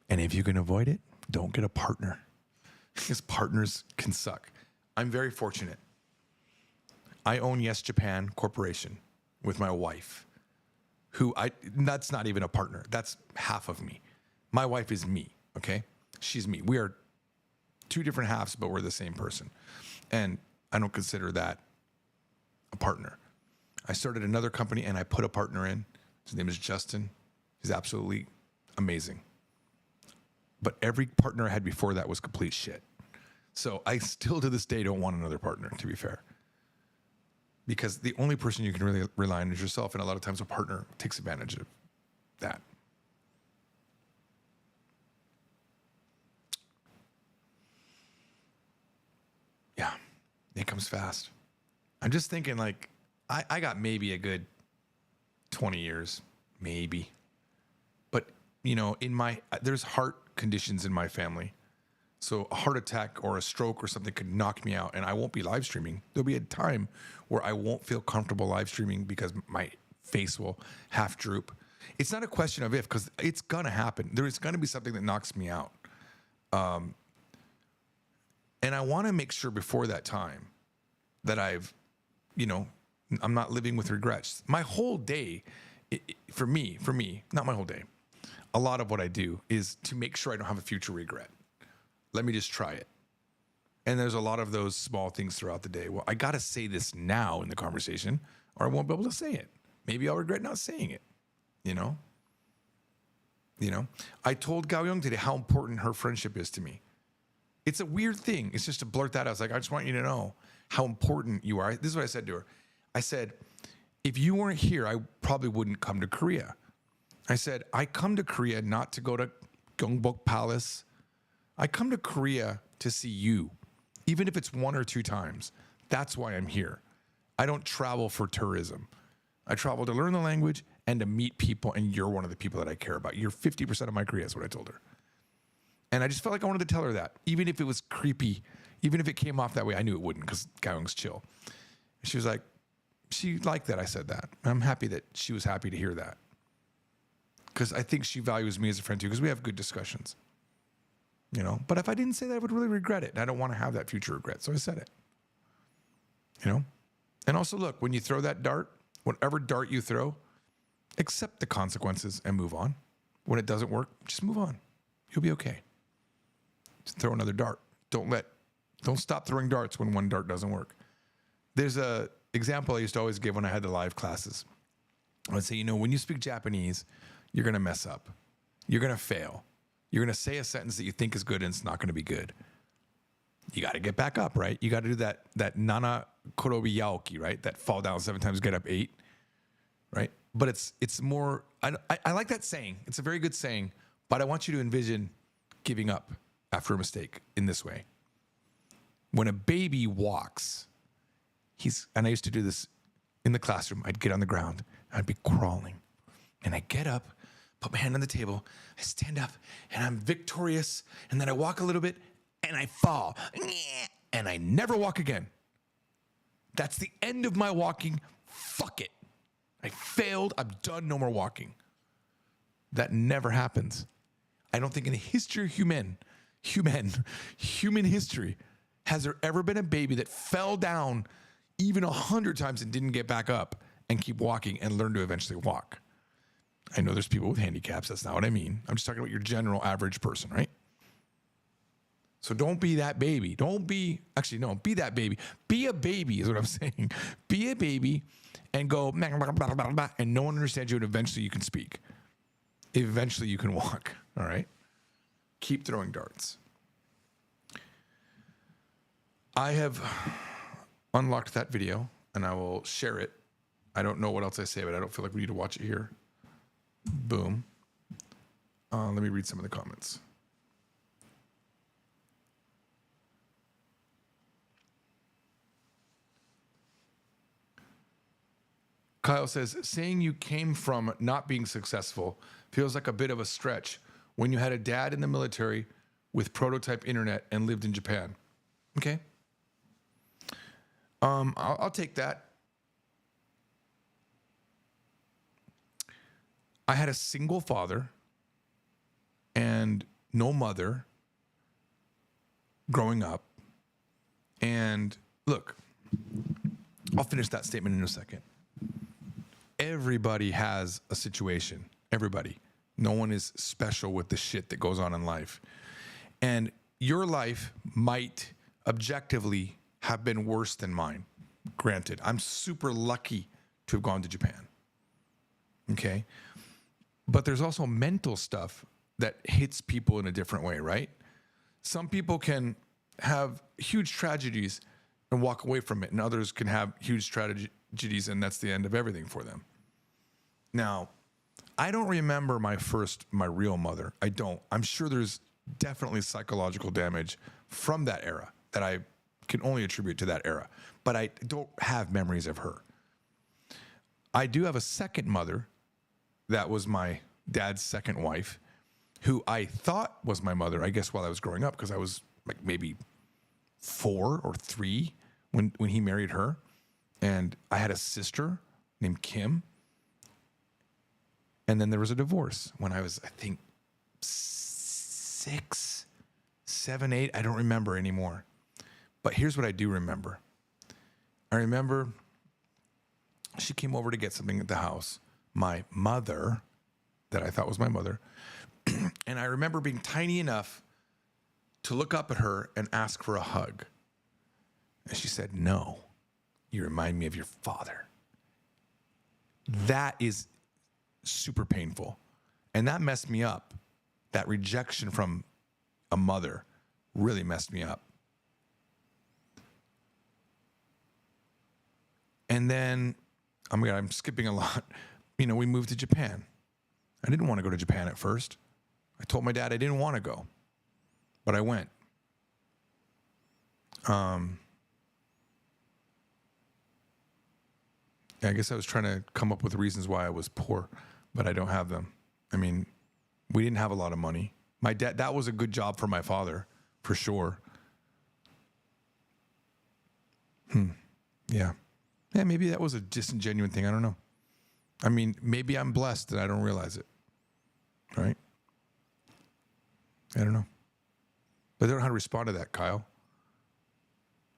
And if you can avoid it, don't get a partner. Because partners can suck. I'm very fortunate. I own Yes Japan Corporation with my wife, that's not even a partner. That's half of me. My wife is me, okay? She's me. We are two different halves, but we're the same person. And I don't consider that a partner. I started another company and I put a partner in. His name is Justin. He's absolutely amazing. But every partner I had before that was complete shit. So I still to this day don't want another partner, to be fair. Because the only person you can really rely on is yourself. And a lot of times a partner takes advantage of that. Yeah, it comes fast. I'm just thinking like, I got maybe a good 20 years, maybe. But, you know, there's heart conditions in my family. So a heart attack or a stroke or something could knock me out and I won't be live streaming. There'll be a time where I won't feel comfortable live streaming because my face will half droop. It's not a question of if, because it's going to happen. There is going to be something that knocks me out. And I want to make sure before that time that I'm not living with regrets. My whole day, for me, not my whole day, a lot of what I do is to make sure I don't have a future regret. Let me just try it. And there's a lot of those small things throughout the day. Well, I got to say this now in the conversation or I won't be able to say it. Maybe I'll regret not saying it, you know? I told Gao Young today how important her friendship is to me. It's a weird thing. It's just to blurt that out. I was like, I just want you to know how important you are. This is what I said to her. I said, if you weren't here, I probably wouldn't come to Korea. I said, I come to Korea not to go to Gyeongbok Palace. I come to Korea to see you, even if it's 1 or 2 times. That's why I'm here. I don't travel for tourism. I travel to learn the language and to meet people, and you're one of the people that I care about. You're 50% of my Korea, is what I told her. And I just felt like I wanted to tell her that, even if it was creepy, even if it came off that way. I knew it wouldn't because Gaoyong's chill. She was like, she liked that I said that. I'm happy that she was happy to hear that. Because I think she values me as a friend too, because we have good discussions. But if I didn't say that, I would really regret it. And I don't want to have that future regret. So I said it. And also, look, when you throw that dart, whatever dart you throw, accept the consequences and move on. When it doesn't work, just move on. You'll be okay. Just throw another dart. Don't stop throwing darts when one dart doesn't work. There's a example I used to always give when I had the live classes. I would say, when you speak Japanese, you're going to mess up. You're going to fail. You're going to say a sentence that you think is good and it's not going to be good. You got to get back up, right? You got to do that nana korobi yaoki, right? That fall down 7 times, get up 8, right? But it's more, I like that saying. It's a very good saying, but I want you to envision giving up after a mistake in this way. When a baby walks, and I used to do this in the classroom. I'd get on the ground, I'd be crawling, and I get up, put my hand on the table, I stand up, and I'm victorious, and then I walk a little bit, and I fall, and I never walk again. That's the end of my walking. Fuck it. I failed. I'm done. No more walking. That never happens. I don't think in the history of human history, has there ever been a baby that fell down even 100 times and didn't get back up and keep walking and learn to eventually walk? I know there's people with handicaps. That's not what I mean. I'm just talking about your general average person, right? So don't be that baby. Be that baby. Be a baby is what I'm saying. Be a baby and go, and no one understands you, and eventually you can speak. Eventually you can walk, all right? Keep throwing darts. I have unlocked that video, and I will share it. I don't know what else I say, but I don't feel like we need to watch it here. Boom. Let me read some of the comments. Kyle says, saying you came from not being successful feels like a bit of a stretch when you had a dad in the military with prototype internet and lived in Japan. Okay. I'll take that. I had a single father and no mother growing up. And look, I'll finish that statement in a second. Everybody has a situation. Everybody. No one is special with the shit that goes on in life. And your life might objectively have been worse than mine. Granted, I'm super lucky to have gone to Japan. Okay? But there's also mental stuff that hits people in a different way, right? Some people can have huge tragedies and walk away from it, and others can have huge tragedies, and that's the end of everything for them. Now, I don't remember my real mother. I don't. I'm sure there's definitely psychological damage from that era that I can only attribute to that era, but I don't have memories of her. I do have a second mother that was my dad's second wife, who I thought was my mother, I guess, while I was growing up, because I was like maybe 4 or 3 when he married her. And I had a sister named Kim. And then there was a divorce when I was, I think, 6, 7, 8. I don't remember anymore. But here's what I do remember. I remember she came over to get something at the house. My mother, that I thought was my mother. And I remember being tiny enough to look up at her and ask for a hug. And she said, "No, you remind me of your father." That is super painful. And that messed me up. That rejection from a mother really messed me up. And then, oh my God, I'm skipping a lot. We moved to Japan. I didn't want to go to Japan at first. I told my dad I didn't want to go, but I went. I guess I was trying to come up with reasons why I was poor, but I don't have them. I mean, we didn't have a lot of money. My dad, that was a good job for my father, for sure. Yeah. Yeah, maybe that was a disingenuous thing. I don't know. I mean, maybe I'm blessed and I don't realize it. Right? I don't know. But I don't know how to respond to that, Kyle.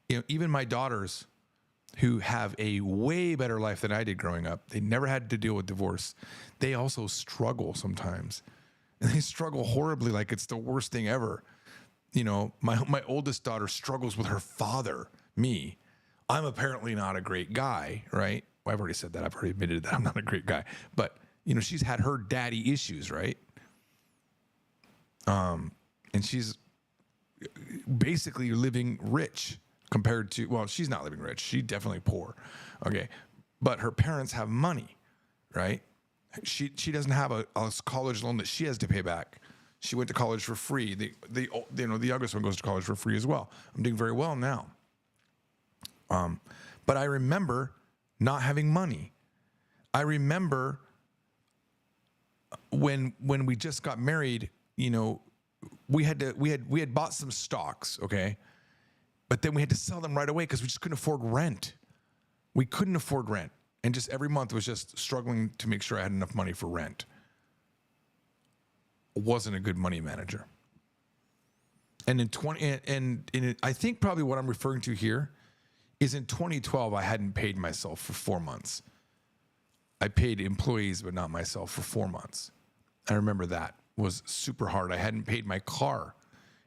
Even my daughters, who have a way better life than I did growing up, they never had to deal with divorce. They also struggle sometimes. And they struggle horribly, like it's the worst thing ever. My oldest daughter struggles with her father, me. I'm apparently not a great guy, right? Well, I've already said that. I've already admitted that I'm not a great guy. But, she's had her daddy issues, right? And she's basically living rich compared to, well, she's not living rich. She's definitely poor. Okay. But her parents have money, right? She doesn't have a college loan that she has to pay back. She went to college for free. The youngest one goes to college for free as well. I'm doing very well now. But I remember not having money. I remember when we just got married, we had bought some stocks, okay? But then we had to sell them right away because we just couldn't afford rent. We couldn't afford rent. And just every month was just struggling to make sure I had enough money for rent. Wasn't a good money manager. And I think probably what I'm referring to here is in 2012, I hadn't paid myself for 4 months. I paid employees, but not myself, for 4 months. I remember that was super hard. I hadn't paid my car,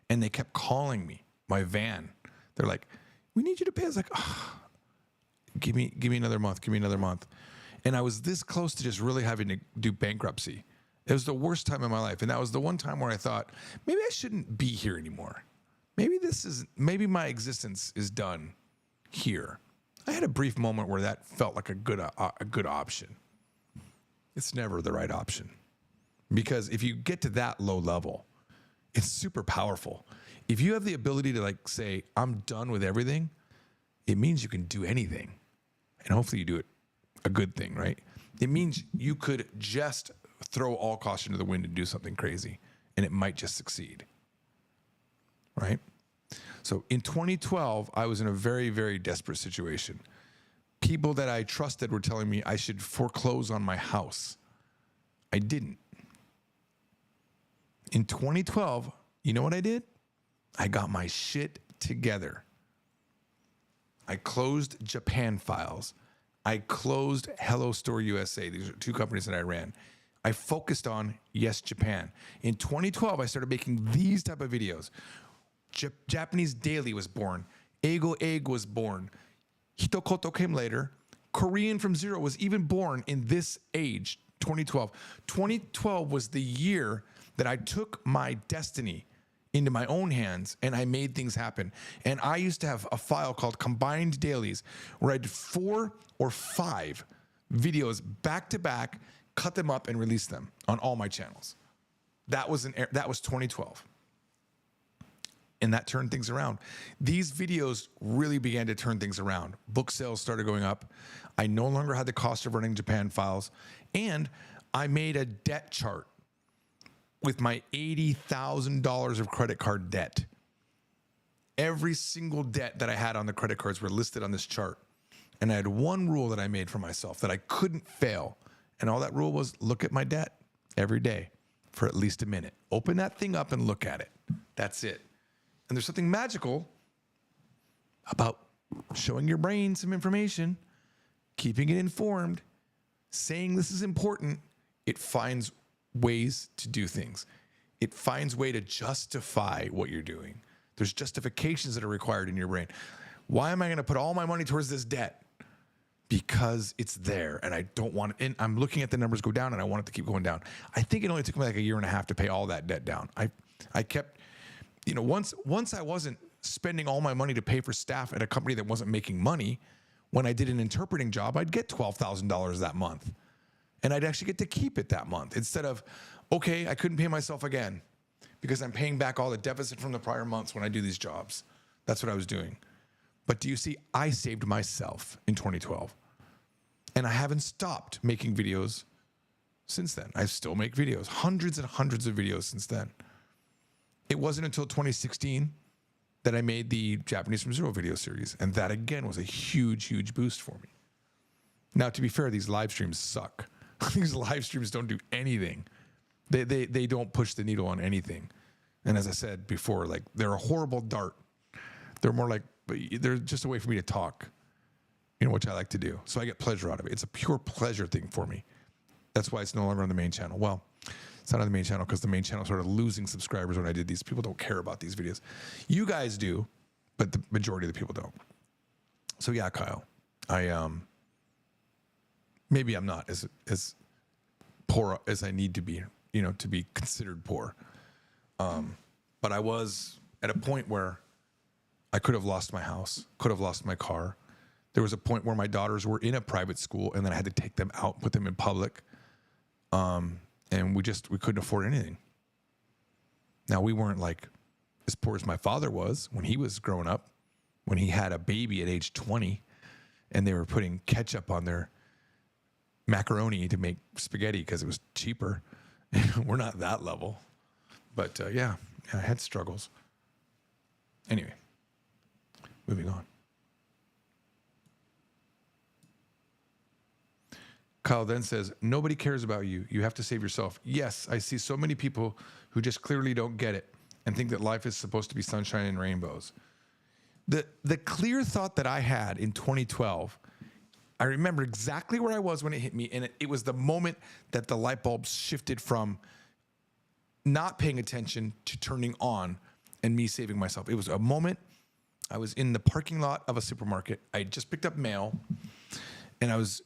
and they kept calling me, my van. They're like, "We need you to pay." I was like, "Oh, give me another month. Give me another month." And I was this close to just really having to do bankruptcy. It was the worst time in my life. And that was the one time where I thought, maybe I shouldn't be here anymore. Maybe my existence is done here. I had a brief moment where that felt like a good option. It's never the right option. Because if you get to that low level, it's super powerful. If you have the ability to say, "I'm done with everything," it means you can do anything. And hopefully you do it a good thing, right? It means you could just throw all caution to the wind and do something crazy, and it might just succeed, right? So in 2012, I was in a very, very desperate situation. People that I trusted were telling me I should foreclose on my house. I didn't. In 2012, you know what I did? I got my shit together. I closed Japan Files. I closed Hello Store USA. These are 2 companies that I ran. I focused on Yes Japan. In 2012, I started making these type of videos. Japanese Daily was born. Eigo Egg was born. Hitokoto came later. Korean from Zero was even born in this age, 2012. 2012 was the year that I took my destiny into my own hands, and I made things happen. And I used to have a file called Combined Dailies where I did 4 or 5 videos back to back, cut them up, and release them on all my channels. That was 2012. And that turned things around. These videos really began to turn things around. Book sales started going up. I no longer had the cost of running Japan files. And I made a debt chart with my $80,000 of credit card debt. Every single debt that I had on the credit cards were listed on this chart. And I had one rule that I made for myself that I couldn't fail. And all that rule was look at my debt every day for at least a minute. Open that thing up and look at it. That's it. And there's something magical about showing your brain some information, keeping it informed, saying this is important. It finds ways to do things. It finds way to justify what you're doing. There's justifications that are required in your brain. Why am I going to put all my money towards this debt? Because it's there and I don't want it. And I'm looking at the numbers go down and I want it to keep going down. I think it only took me like a year and a half to pay all that debt down. I kept, once I wasn't spending all my money to pay for staff at a company that wasn't making money, when I did an interpreting job, I'd get $12,000 that month. And I'd actually get to keep it that month instead of, okay, I couldn't pay myself again because I'm paying back all the deficit from the prior months when I do these jobs. That's what I was doing. But do you see, I saved myself in 2012. And I haven't stopped making videos since then. I still make videos, hundreds and hundreds of videos since then. It wasn't until 2016 that I made the Japanese from Zero video series. And that again was a huge, huge boost for me. Now, to be fair, these live streams suck. These live streams don't do anything. They don't push the needle on anything. And as I said before, like they're a horrible dart. They're more like, they're just a way for me to talk, which I like to do. So I get pleasure out of it. It's a pure pleasure thing for me. That's why it's no longer on the main channel. Well, it's not on the main channel because the main channel started losing subscribers when I did these. People don't care about these videos. You guys do, but the majority of the people don't. So yeah, Kyle, maybe I'm not as poor as I need to be, to be considered poor. But I was at a point where I could have lost my house, could have lost my car. There was a point where my daughters were in a private school and then I had to take them out, put them in public. And we couldn't afford anything. Now, we weren't like as poor as my father was when he was growing up, when he had a baby at age 20 and they were putting ketchup on their macaroni to make spaghetti because it was cheaper. We're not that level. But yeah, I had struggles. Anyway, moving on. Kyle then says, nobody cares about you. You have to save yourself. Yes, I see so many people who just clearly don't get it and think that life is supposed to be sunshine and rainbows. The clear thought that I had in 2012, I remember exactly where I was when it hit me, and it was the moment that the light bulb shifted from not paying attention to turning on and me saving myself. It was a moment I was in the parking lot of a supermarket. I had just picked up mail, and I was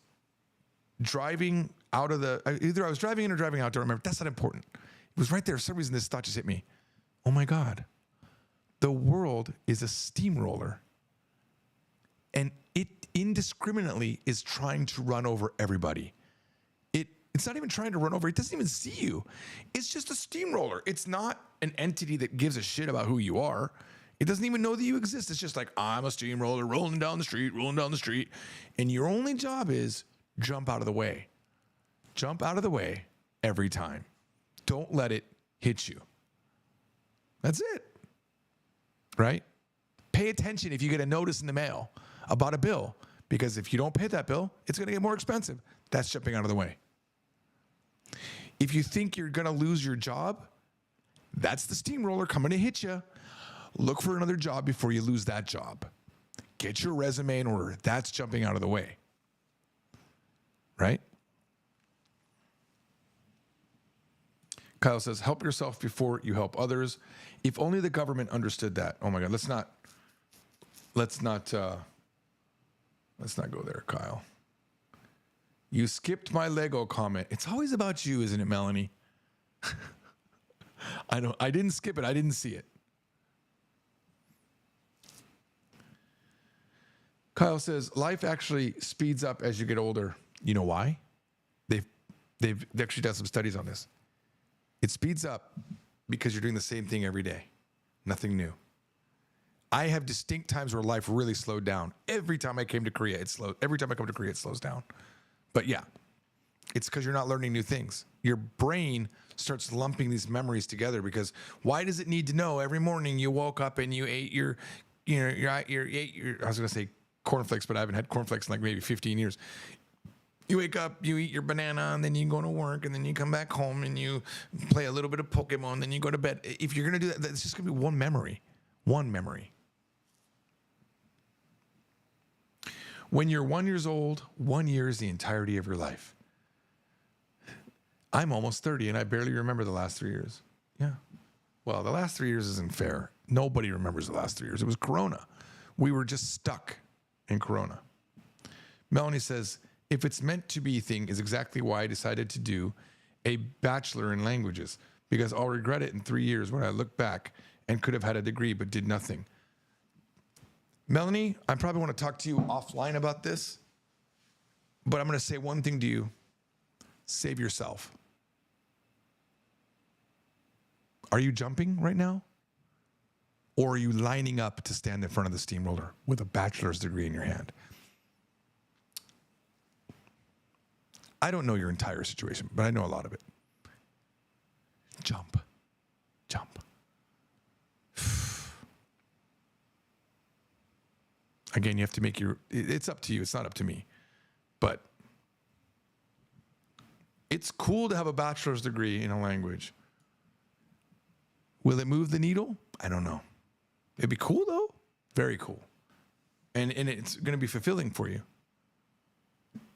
driving out of either I was driving in or driving out. I don't remember. That's not important. It was right there. For some reason, this thought just hit me. Oh my God. The world is a steamroller. And it indiscriminately is trying to run over everybody. It's not even trying to run over. It doesn't even see you. It's just a steamroller. It's not an entity that gives a shit about who you are. It doesn't even know that you exist. It's just like, I'm a steamroller rolling down the street. And your only job is jump out of the way. Jump out of the way every time. Don't let it hit you. That's it. Right? Pay attention if you get a notice in the mail about a bill, because if you don't pay that bill, it's going to get more expensive. That's jumping out of the way. If you think you're going to lose your job, that's the steamroller coming to hit you. Look for another job before you lose that job. Get your resume in order. That's jumping out of the way. Right? Kyle says, help yourself before you help others. If only the government understood that. Oh my God, let's not go there, Kyle. You skipped my Lego comment. It's always about you, isn't it, Melanie? I didn't skip it. I didn't see it. Kyle says, life actually speeds up as you get older. You know why? They've actually done some studies on this. It speeds up because you're doing the same thing every day. Nothing new. I have distinct times where life really slowed down. Every time I came to Korea, it slowed. Every time I come to Korea, it slows down. But yeah, it's because you're not learning new things. Your brain starts lumping these memories together because why does it need to know every morning you woke up and you ate your I was going to say cornflakes, but I haven't had cornflakes in like maybe 15 years. You wake up, you eat your banana, and then you go to work, and then you come back home and you play a little bit of Pokemon, then you go to bed. If you're going to do that, it's just going to be one memory. One memory. When you're 1 year old, 1 year is the entirety of your life. I'm almost 30, and I barely remember the last 3 years. Yeah. Well, the last 3 years isn't fair. Nobody remembers the last 3 years. It was Corona. We were just stuck in Corona. Melanie says, if it's meant to be thing is exactly why I decided to do a bachelor in languages, because I'll regret it in 3 years when I look back and could have had a degree but did nothing. Melanie, I probably want to talk to you offline about this, but I'm going to say one thing to you. Save yourself. Are you jumping right now? Or are you lining up to stand in front of the steamroller with a bachelor's degree in your hand? I don't know your entire situation, but I know a lot of it. Jump. Jump. Again, you have to make it's up to you. It's not up to me. But it's cool to have a bachelor's degree in a language. Will it move the needle? I don't know. It'd be cool though. Very cool. And it's going to be fulfilling for you.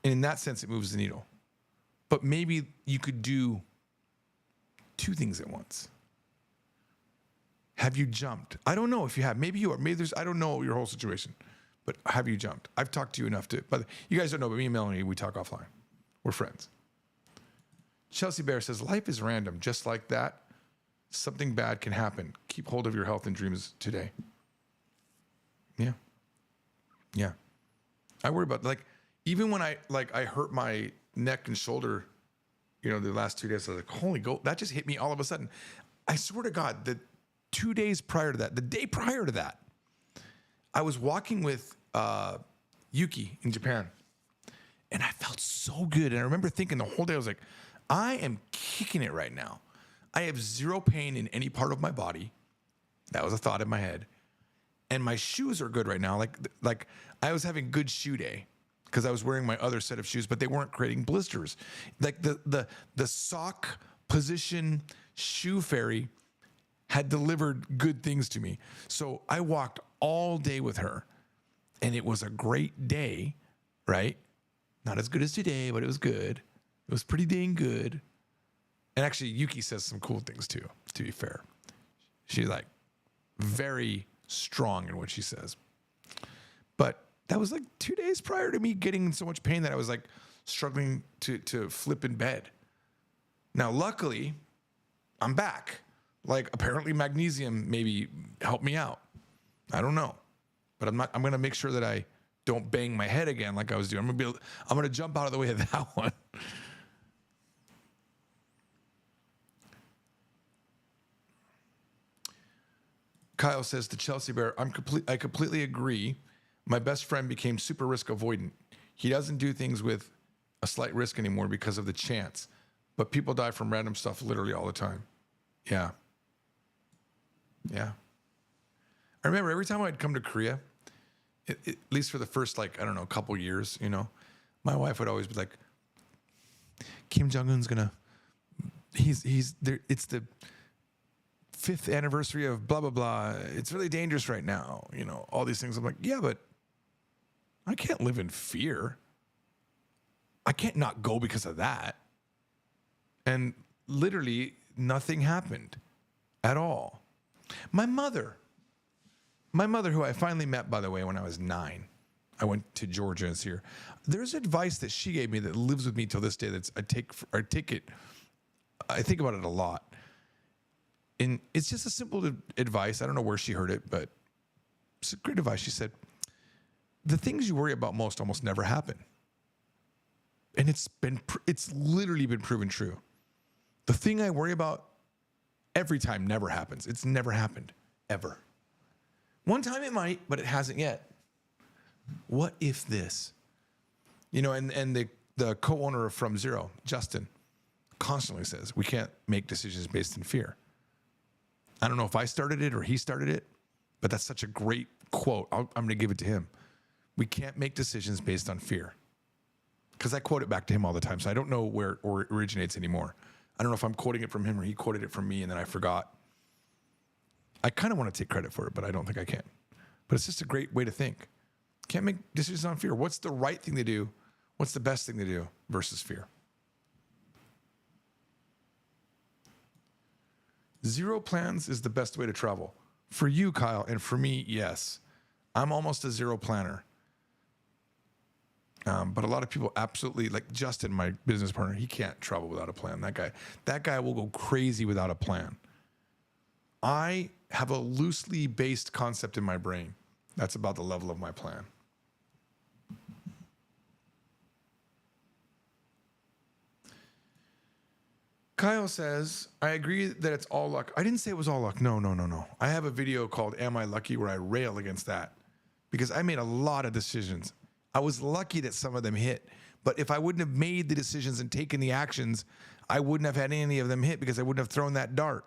And in that sense, it moves the needle. But maybe you could do two things at once. Have you jumped? I don't know if you have. Maybe you are. Maybe there's, I don't know your whole situation. But have you jumped? I've talked to you enough to, but you guys don't know, but me and Melanie, we talk offline. We're friends. Chelsea Bear says, life is random. Just like that, something bad can happen. Keep hold of your health and dreams today. Yeah. Yeah. I worry about, like, even when I hurt my neck and shoulder, the last 2 days, I was like, holy go, that just hit me all of a sudden. I swear to God, the 2 days prior to that, the day prior to that, I was walking with Yuki in Japan, and I felt so good. And I remember thinking the whole day, I was like, I am kicking it right now. I have zero pain in any part of my body. That was a thought in my head. And my shoes are good right now. Like I was having good shoe day because I was wearing my other set of shoes, but they weren't creating blisters. Like the sock position shoe fairy had delivered good things to me. So I walked all day with her, and it was a great day, right? Not as good as today, but it was good. It was pretty dang good. And actually, Yuki says some cool things too, to be fair. She's like very strong in what she says. But that was like 2 days prior to me getting in so much pain that I was like struggling to flip in bed. Now, luckily, I'm back. Like apparently magnesium maybe helped me out. I don't know, but I'm going to make sure that I don't bang my head again like I was doing. I'm going to jump out of the way of that one. Kyle says to Chelsea Bear, I completely agree. My best friend became super risk avoidant. He doesn't do things with a slight risk anymore because of the chance, but people die from random stuff literally all the time. Yeah. Yeah. I remember every time I'd come to Korea, at least for the first, couple years, my wife would always be like, Kim Jong-un's he's there. It's the 5th anniversary of blah, blah, blah. It's really dangerous right now. All these things. I'm like, yeah, but I can't live in fear. I can't not go because of that. And literally nothing happened at all. My mother, who I finally met, by the way, when I was 9, I went to Georgia and see her. There's advice that she gave me that lives with me till this day. I think about it a lot. And it's just a simple advice. I don't know where she heard it, but it's great advice. She said, the things you worry about most almost never happen. And it's literally been proven true. The thing I worry about every time never happens. It's never happened, ever. One time it might, but it hasn't yet. What if this? You know, and the co-owner of From Zero, Justin, constantly says, we can't make decisions based in fear. I don't know if I started it or he started it, but that's such a great quote. I'm going to give it to him. We can't make decisions based on fear. Because I quote it back to him all the time, so I don't know where it originates anymore. I don't know if I'm quoting it from him or he quoted it from me and then I forgot. I kind of want to take credit for it, but I don't think I can. But it's just a great way to think. Can't make decisions on fear. What's the right thing to do? What's the best thing to do versus fear? Zero plans is the best way to travel. For you, Kyle, and for me, yes. I'm almost a zero planner. But a lot of people absolutely, like Justin, my business partner, he can't travel without a plan. That guy will go crazy without a plan. I have a loosely based concept in my brain. That's about the level of my plan. Kyle says, I agree that it's all luck. I didn't say it was all luck. No. I have a video called Am I Lucky where I rail against that because I made a lot of decisions. I was lucky that some of them hit, but if I wouldn't have made the decisions and taken the actions, I wouldn't have had any of them hit because I wouldn't have thrown that dart.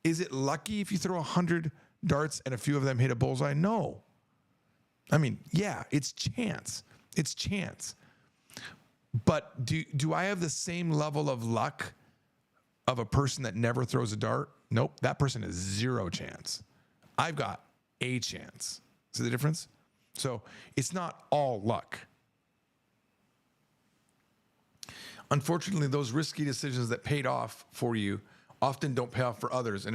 Is it lucky if you throw 100 darts and a few of them hit a bullseye? No. I mean, yeah, it's chance. It's chance. But do I have the same level of luck of a person that never throws a dart? Nope. That person has zero chance. I've got a chance. See the difference? So it's not all luck. Unfortunately, those risky decisions that paid off for you often don't pay off for others, and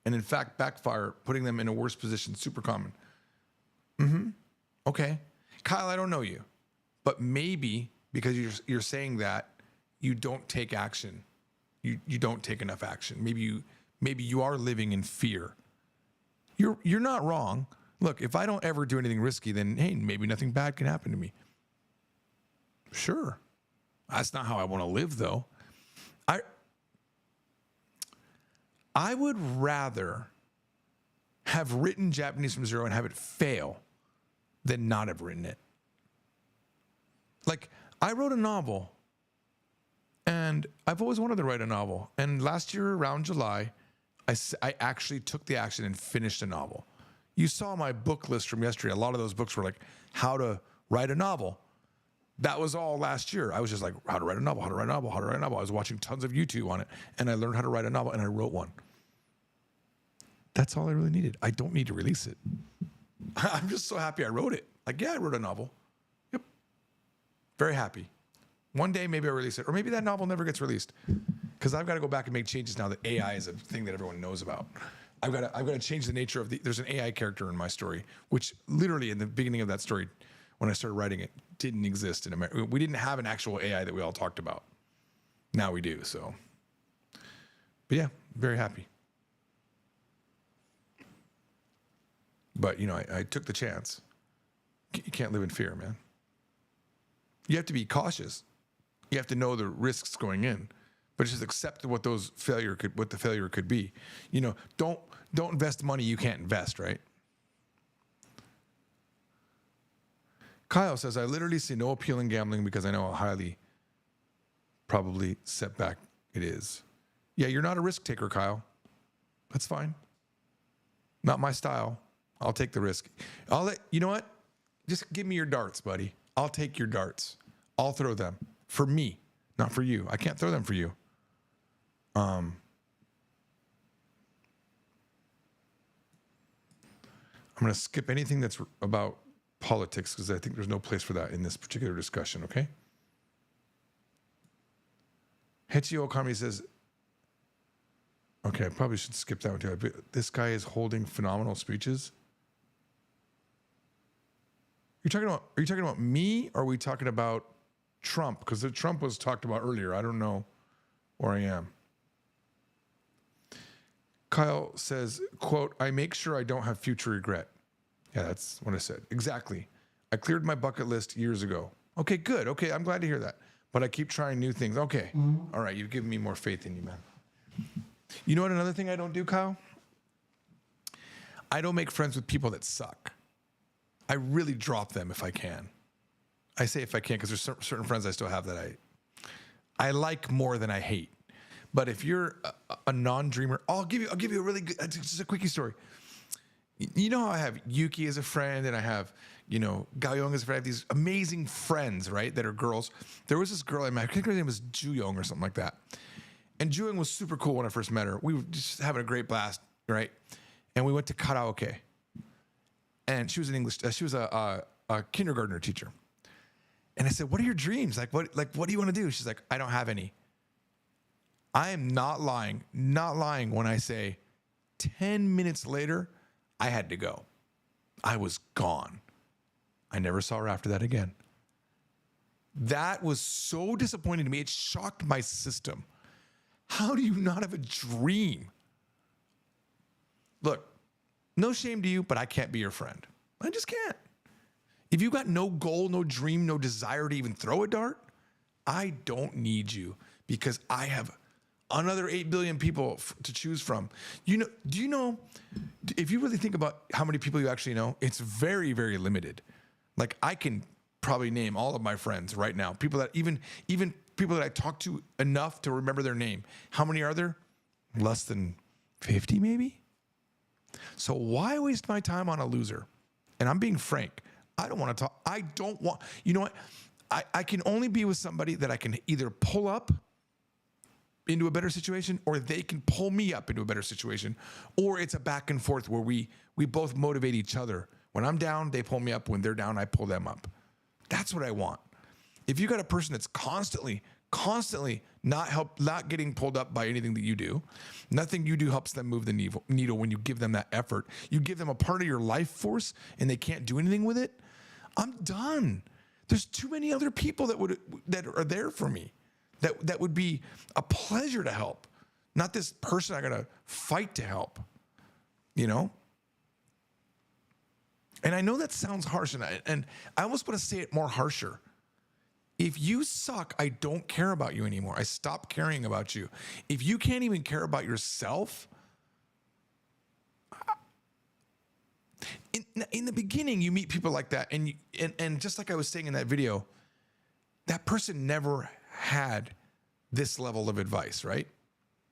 in fact backfire, putting them in a worse position. Super common. Okay, Kyle, I don't know you, but maybe because you're saying that you don't take action, you don't take enough action. Maybe you are living in fear. You're not wrong. Look, if I don't ever do anything risky, then hey, maybe nothing bad can happen to me. Sure. That's not how I want to live, though. I would rather have written Japanese from zero and have it fail than not have written it. Like, I wrote a novel, and I've always wanted to write a novel. And last year around July, I actually took the action and finished a novel. You saw my book list from yesterday. A lot of those books were like how to write a novel. That was all last year. I was just like, how to write a novel, how to write a novel, how to write a novel. I was watching tons of YouTube on it, and I learned how to write a novel, and I wrote one. That's all I really needed. I don't need to release it. I'm just so happy I wrote it. Like, yeah, I wrote a novel. Yep. Very happy. One day, maybe I'll release it. Or maybe that novel never gets released. Because I've got to go back and make changes now that AI is a thing that everyone knows about. I've got to change the nature of there's an AI character in my story, which literally in the beginning of that story, when I started writing it, didn't exist in America. We didn't have an actual AI that we all talked about. Now we do, so. But yeah, very happy. But, you know, I took the chance. You can't live in fear, man. You have to be cautious. You have to know the risks going in, but just accept what the failure could be. You know, don't invest money you can't invest, right? Kyle says, I literally see no appeal in gambling because I know how highly probably setback it is. Yeah, you're not a risk taker, Kyle. That's fine. Not my style. I'll take the risk. You know what? Just give me your darts, buddy. I'll take your darts. I'll throw them. For me, not for you. I can't throw them for you. I'm going to skip anything that's about politics because I think there's no place for that in this particular discussion, okay? Hechio Okami says, okay, I probably should skip that one too. This guy is holding phenomenal speeches. Are you talking about me or are we talking about Trump? Because Trump was talked about earlier. I don't know where I am. Kyle says, quote, I make sure I don't have future regret. Yeah, that's what I said. Exactly. I cleared my bucket list years ago. Okay, good. Okay, I'm glad to hear that. But I keep trying new things. Okay. All right, you've given me more faith in you, man. You know what another thing I don't do, Kyle? I don't make friends with people that suck. I really drop them if I can. I say if I can because there's certain friends I still have that I like more than I hate. But if you're a non-dreamer, I'll give you a really good, just a quickie story. You know how I have Yuki as a friend and I have, Gaoyong as a friend. I have these amazing friends, right, that are girls. There was this girl I met, I think her name was Juyong or something like that. And Juyong was super cool when I first met her. We were just having a great blast, right? And we went to karaoke. And she was an English, she was a kindergartner teacher. And I said, what are your dreams? What do you want to do? She's like, I don't have any. I am not lying when I say 10 minutes later, I had to go. I was gone. I never saw her after that again. That was so disappointing to me. It shocked my system. How do you not have a dream? Look, no shame to you, but I can't be your friend. I just can't. If you got no goal, no dream, no desire to even throw a dart, I don't need you because I have another 8 billion people to choose from. Do you know, if you really think about how many people you actually know, it's very, very limited. Like I can probably name all of my friends right now, people that even people that I talk to enough to remember their name. How many are there? Less than 50 maybe? So why waste my time on a loser? And I'm being frank. I don't want to talk. I don't want, you know what? I can only be with somebody that I can either pull up into a better situation or they can pull me up into a better situation, or it's a back and forth where we both motivate each other. When I'm down, they pull me up. When they're down, I pull them up. That's what I want. If you got a person that's constantly not getting pulled up by anything that you do, nothing you do helps them move the needle when you give them that effort. You give them a part of your life force and they can't do anything with it. I'm done. There's too many other people that are there for me. That would be a pleasure to help, not this person I gotta fight to help, And I know that sounds harsh, and I almost want to say it more harsher. If you suck, I don't care about you anymore. I stop caring about you. If you can't even care about yourself, in the beginning, you meet people like that, and just like I was saying in that video, that person never had this level of advice, right?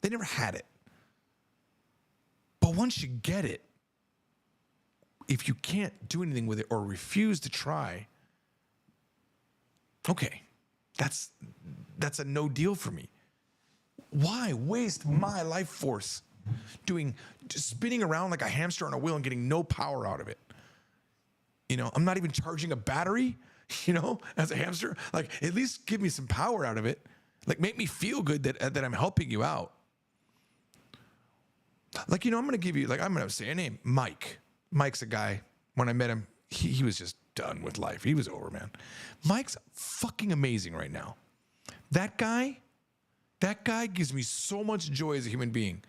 They never had it. But once you get it, if you can't do anything with it or refuse to try, okay, that's a no deal for me. Why waste my life force just spinning around like a hamster on a wheel and getting no power out of it? I'm not even charging a battery, as a hamster. Like, at least give me some power out of it. Like, make me feel good that I'm helping you out. Like, I'm going to give you, I'm going to say a name, Mike. Mike's a guy, when I met him, he was just done with life. He was over, man. Mike's fucking amazing right now. That guy gives me so much joy as a human being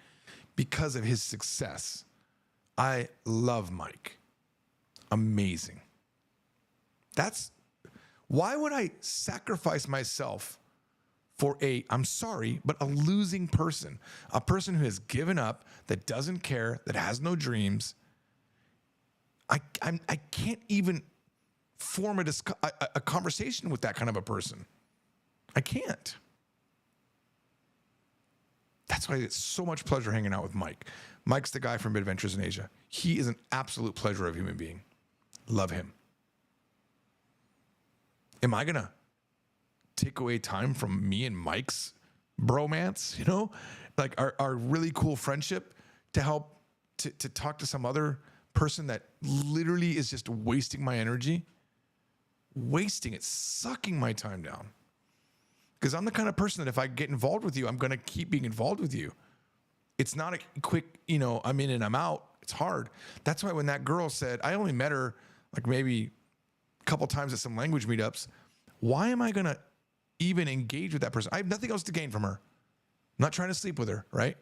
because of his success. I love Mike. Amazing. Why would I sacrifice myself for I'm sorry, but a losing person, a person who has given up, that doesn't care, that has no dreams? I can't even form a conversation with that kind of a person. I can't. That's why it's so much pleasure hanging out with Mike. Mike's the guy from Adventures in Asia. He is an absolute pleasure of human being. Love him. Am I going to take away time from me and Mike's bromance, like our really cool friendship to help to talk to some other person that literally is just wasting my energy, sucking my time down? Because I'm the kind of person that if I get involved with you, I'm going to keep being involved with you. It's not a quick, I'm in and I'm out. It's hard. That's why when that girl said, I only met her like maybe a couple times at some language meetups, why am I going to even engage with that person? I have nothing else to gain from her. I'm not trying to sleep with her, right?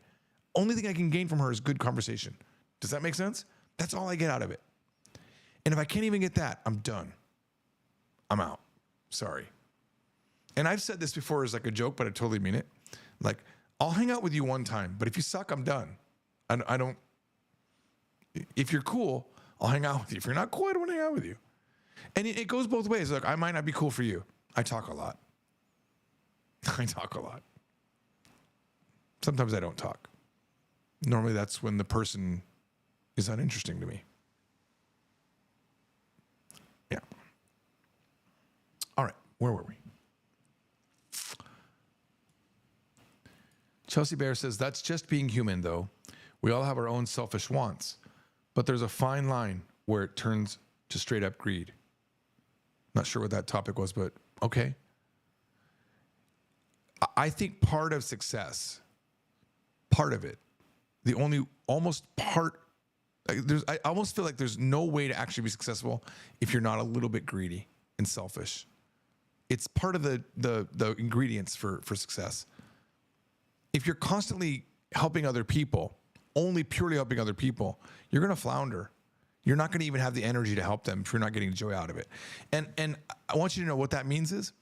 Only thing I can gain from her is good conversation. Does that make sense? That's all I get out of it. And if I can't even get that, I'm done. I'm out. Sorry. And I've said this before as like a joke, but I totally mean it. Like, I'll hang out with you one time, but if you suck, I'm done. I don't, if you're cool, I'll hang out with you. If you're not cool, I don't want to hang out with you. And it goes both ways. Like, I might not be cool for you. I talk a lot. I talk a lot. Sometimes I don't talk. Normally that's when the person is uninteresting to me. Yeah. All right, where were we? Chelsea Bear says, that's just being human, though. We all have our own selfish wants, but there's a fine line where it turns to straight up greed. Not sure what that topic was, but okay. I think part of success, part of it, the only almost part, I almost feel like there's no way to actually be successful if you're not a little bit greedy and selfish. It's part of the ingredients for success. If you're constantly helping other people, only purely helping other people, you're going to flounder. You're not going to even have the energy to help them if you're not getting joy out of it. And I want you to know what that means is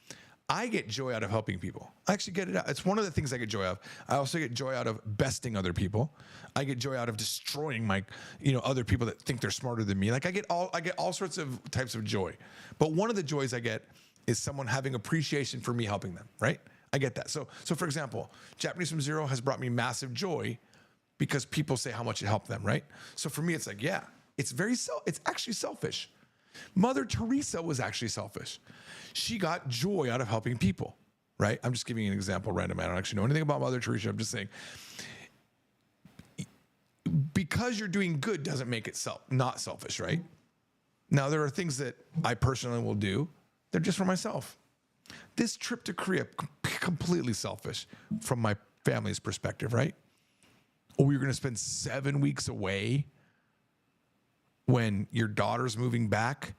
I get joy out of helping people. I actually get it out. It's one of the things I get joy out of. I also get joy out of besting other people. I get joy out of destroying my, other people that think they're smarter than me. Like I get all sorts of types of joy. But one of the joys I get is someone having appreciation for me helping them, right? I get that. So for example, Japanese from Zero has brought me massive joy because people say how much it helped them, right? So for me, it's like, yeah, it's actually selfish. Mother Teresa was actually selfish. She got joy out of helping people, right? I'm just giving you an example random. I don't actually know anything about Mother Teresa. I'm just saying, because you're doing good doesn't make it not selfish, right? Now, there are things that I personally will do. They're just for myself. This trip to Korea, completely selfish from my family's perspective, right? Oh, you're going to spend 7 weeks away when your daughter's moving back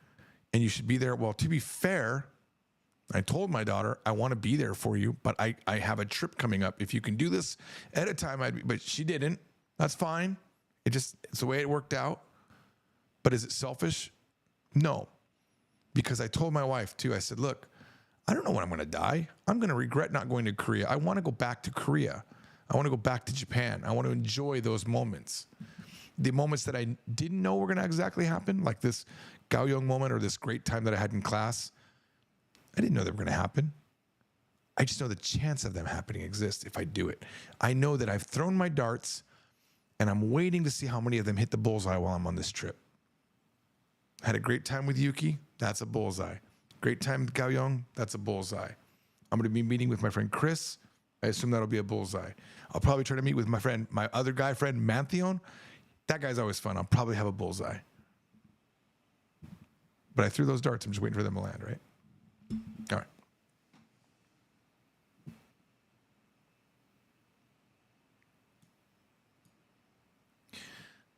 and you should be there. Well, to be fair, I told my daughter, I want to be there for you, but I have a trip coming up. If you can do this at a time, but she didn't. That's fine. It's the way it worked out. But is it selfish? No. Because I told my wife too, I said, look, I don't know when I'm going to die. I'm going to regret not going to Korea. I want to go back to Korea. I want to go back to Japan. I want to enjoy those moments. The moments that I didn't know were going to exactly happen, like this Gaoyong moment or this great time that I had in class. I didn't know they were going to happen. I just know the chance of them happening exists if I do it. I know that I've thrown my darts and I'm waiting to see how many of them hit the bullseye while I'm on this trip. Had a great time with Yuki. That's a bullseye. Great time with Gaoyong. That's a bullseye. I'm going to be meeting with my friend Chris. I assume that'll be a bullseye. I'll probably try to meet with my other guy friend, Mantheon. That guy's always fun. I'll probably have a bullseye. But I threw those darts. I'm just waiting for them to land, right? All right.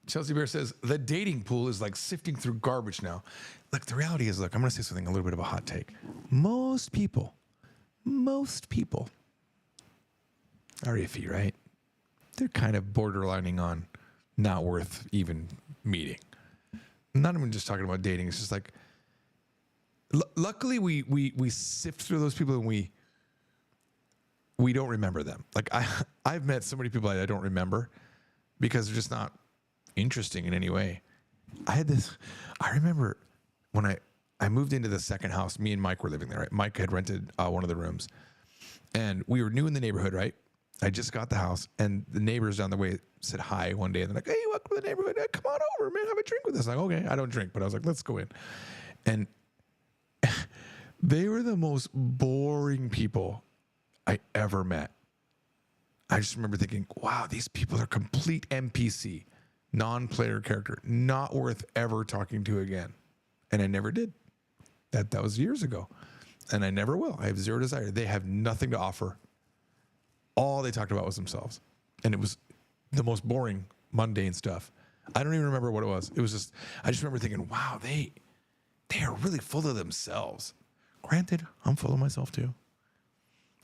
Chelsea Bear says, the dating pool is like sifting through garbage now. Look, the reality is, look, I'm going to say something, a little bit of a hot take. Most people are iffy, right? They're kind of borderlining on not worth even meeting. Not even just talking about dating. It's just like, luckily we sift through those people and we don't remember them. Like I've met so many people I don't remember because they're just not interesting in any way. I remember when I moved into the second house, me and Mike were living there, right? Mike had rented one of the rooms and we were new in the neighborhood, right? I just got the house and the neighbors down the way said hi one day and they're like, hey, welcome to the neighborhood. Hey, come on over, man, have a drink with us. I'm like, okay, I don't drink, but I was like, let's go in. And they were the most boring people I ever met. I just remember thinking, wow, these people are complete NPC, non-player character, not worth ever talking to again. And I never did. That was years ago. And I never will. I have zero desire. They have nothing to offer. All they talked about was themselves. And it was the most boring, mundane stuff. I don't even remember what it was. It was just, I just remember thinking, wow, they are really full of themselves. Granted, I'm full of myself too.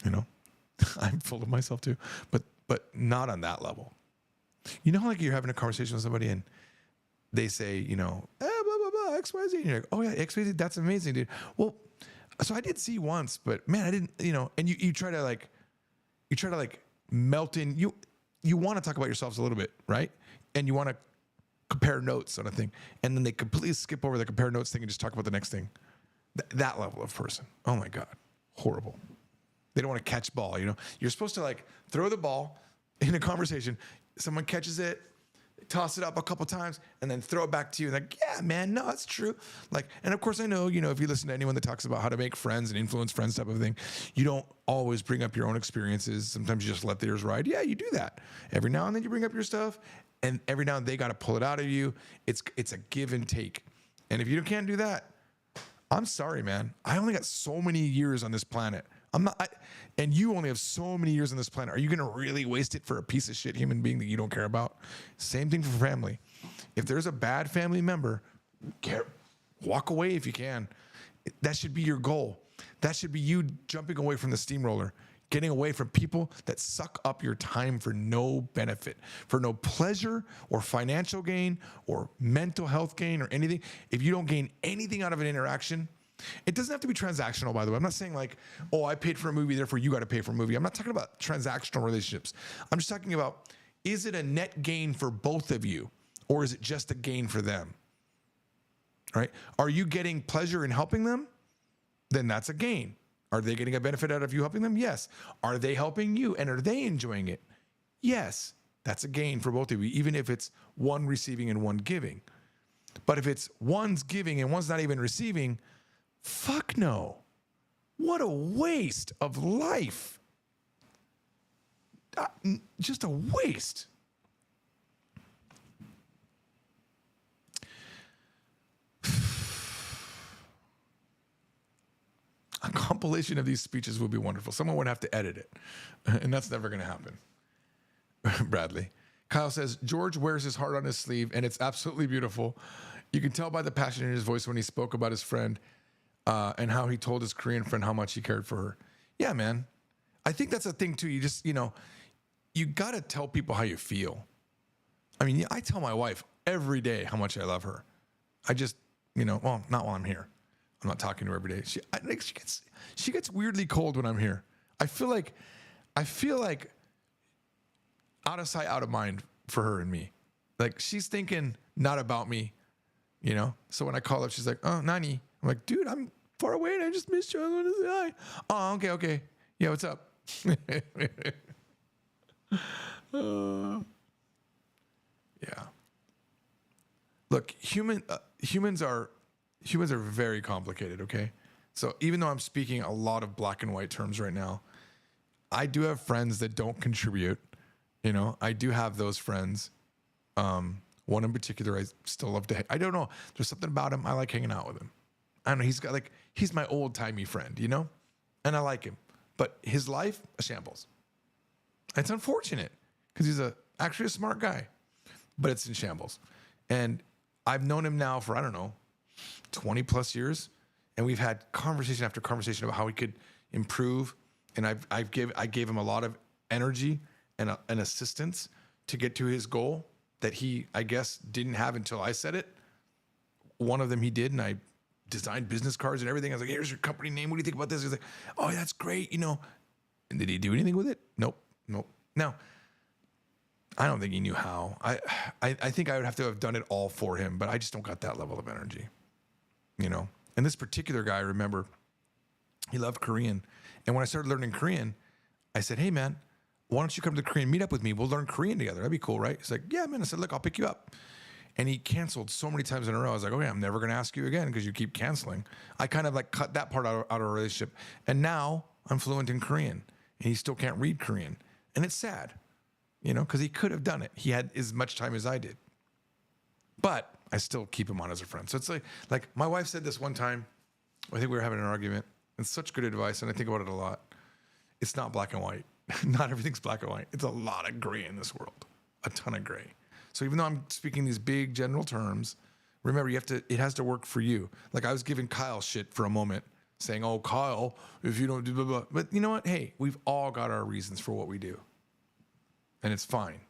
I'm full of myself too. But not on that level. You know how like you're having a conversation with somebody and they say, blah, blah, blah, XYZ. And you're like, oh yeah, XYZ, that's amazing, dude. Well, So I did see once, but man, I didn't, and you try to like melt in. You want to talk about yourselves a little bit, right? And you want to compare notes on a thing, and then they completely skip over the compare notes thing and just talk about the next thing. That level of person. Oh my God, horrible. They don't want to catch ball. You're supposed to like throw the ball in a conversation. Someone catches it, toss it up a couple times, and then throw it back to you. Like, yeah, man, no, that's true. Like, and of course I know, if you listen to anyone that talks about how to make friends and influence friends type of thing, you don't always bring up your own experiences. Sometimes you just let theirs ride. Yeah, you do that. Every now and then you bring up your stuff, and every now and then they got to pull it out of you. It's a give and take. And if you can't do that, I'm sorry, man. I only got so many years on this planet. And you only have so many years on this planet. Are you going to really waste it for a piece of shit human being that you don't care about? Same thing for family. If there's a bad family member, walk away if you can. That should be your goal. That should be you jumping away from the steamroller, getting away from people that suck up your time for no benefit, for no pleasure or financial gain or mental health gain or anything. If you don't gain anything out of an interaction, it doesn't have to be transactional, by the way. I'm not saying like, oh, I paid for a movie, therefore you got to pay for a movie. I'm not talking about transactional relationships. I'm just talking about, is it a net gain for both of you, or is it just a gain for them? Right? Are you getting pleasure in helping them? Then that's a gain. Are they getting a benefit out of you helping them? Yes. Are they helping you, and are they enjoying it? Yes. That's a gain for both of you, even if it's one receiving and one giving. But if it's one's giving and one's not even receiving, fuck no. What a waste of life. Just a waste. A compilation of these speeches would be wonderful. Someone would have to edit it, and that's never going to happen. Bradley. Kyle says, George wears his heart on his sleeve, and it's absolutely beautiful. You can tell by the passion in his voice when he spoke about his friend and how he told his Korean friend how much he cared for her. Yeah, man. I think that's a thing, too. You just, you got to tell people how you feel. I mean, I tell my wife every day how much I love her. I just, well, not while I'm here. I'm not talking to her every day. She gets weirdly cold when I'm here. I feel like out of sight, out of mind for her and me. Like, she's thinking not about me, So when I call her, she's like, "Oh, Nani." I'm like, "Dude, I'm far away and I just missed you. I want to say hi." "Oh, okay. Yeah, what's up?" Yeah. Look, humans are very complicated, okay? So even though I'm speaking a lot of black and white terms right now, I do have friends that don't contribute. I do have those friends. One in particular, I still love to. I don't know. There's something about him. I like hanging out with him. I don't know. He's my old timey friend, and I like him. But his life, a shambles. It's unfortunate because he's actually a smart guy, but it's in shambles. And I've known him now for, I don't know, 20 plus years. And we've had conversation after conversation about how he could improve. And I gave him a lot of energy and assistance to get to his goal that he, I guess, didn't have until I said it. One of them he did, and I designed business cards and everything. I was like, "Here's your company name. What do you think about this?" He was like, "Oh, that's great, And did he do anything with it? Nope. Now, I don't think he knew how. I think I would have to have done it all for him, but I just don't got that level of energy, And this particular guy, I remember, he loved Korean. And when I started learning Korean, I said, "Hey, man, why don't you come to the Korean meetup with me? We'll learn Korean together. That'd be cool, right?" He's like, "Yeah, man." I said, "Look, I'll pick you up." And he canceled so many times in a row. I was like, "Okay, I'm never going to ask you again because you keep canceling." I kind of cut that part out of our relationship. And now I'm fluent in Korean, and he still can't read Korean. And it's sad, because he could have done it. He had as much time as I did. But I still keep him on as a friend. So it's like my wife said this one time. I think we were having an argument. It's such good advice, and I think about it a lot. It's not black and white. Not everything's black and white. It's a lot of gray in this world. A ton of gray. So even though I'm speaking these big general terms, remember, it has to work for you. Like, I was giving Kyle shit for a moment, saying, "Oh, Kyle, if you don't do blah, blah." But you know what? Hey, we've all got our reasons for what we do. And it's fine.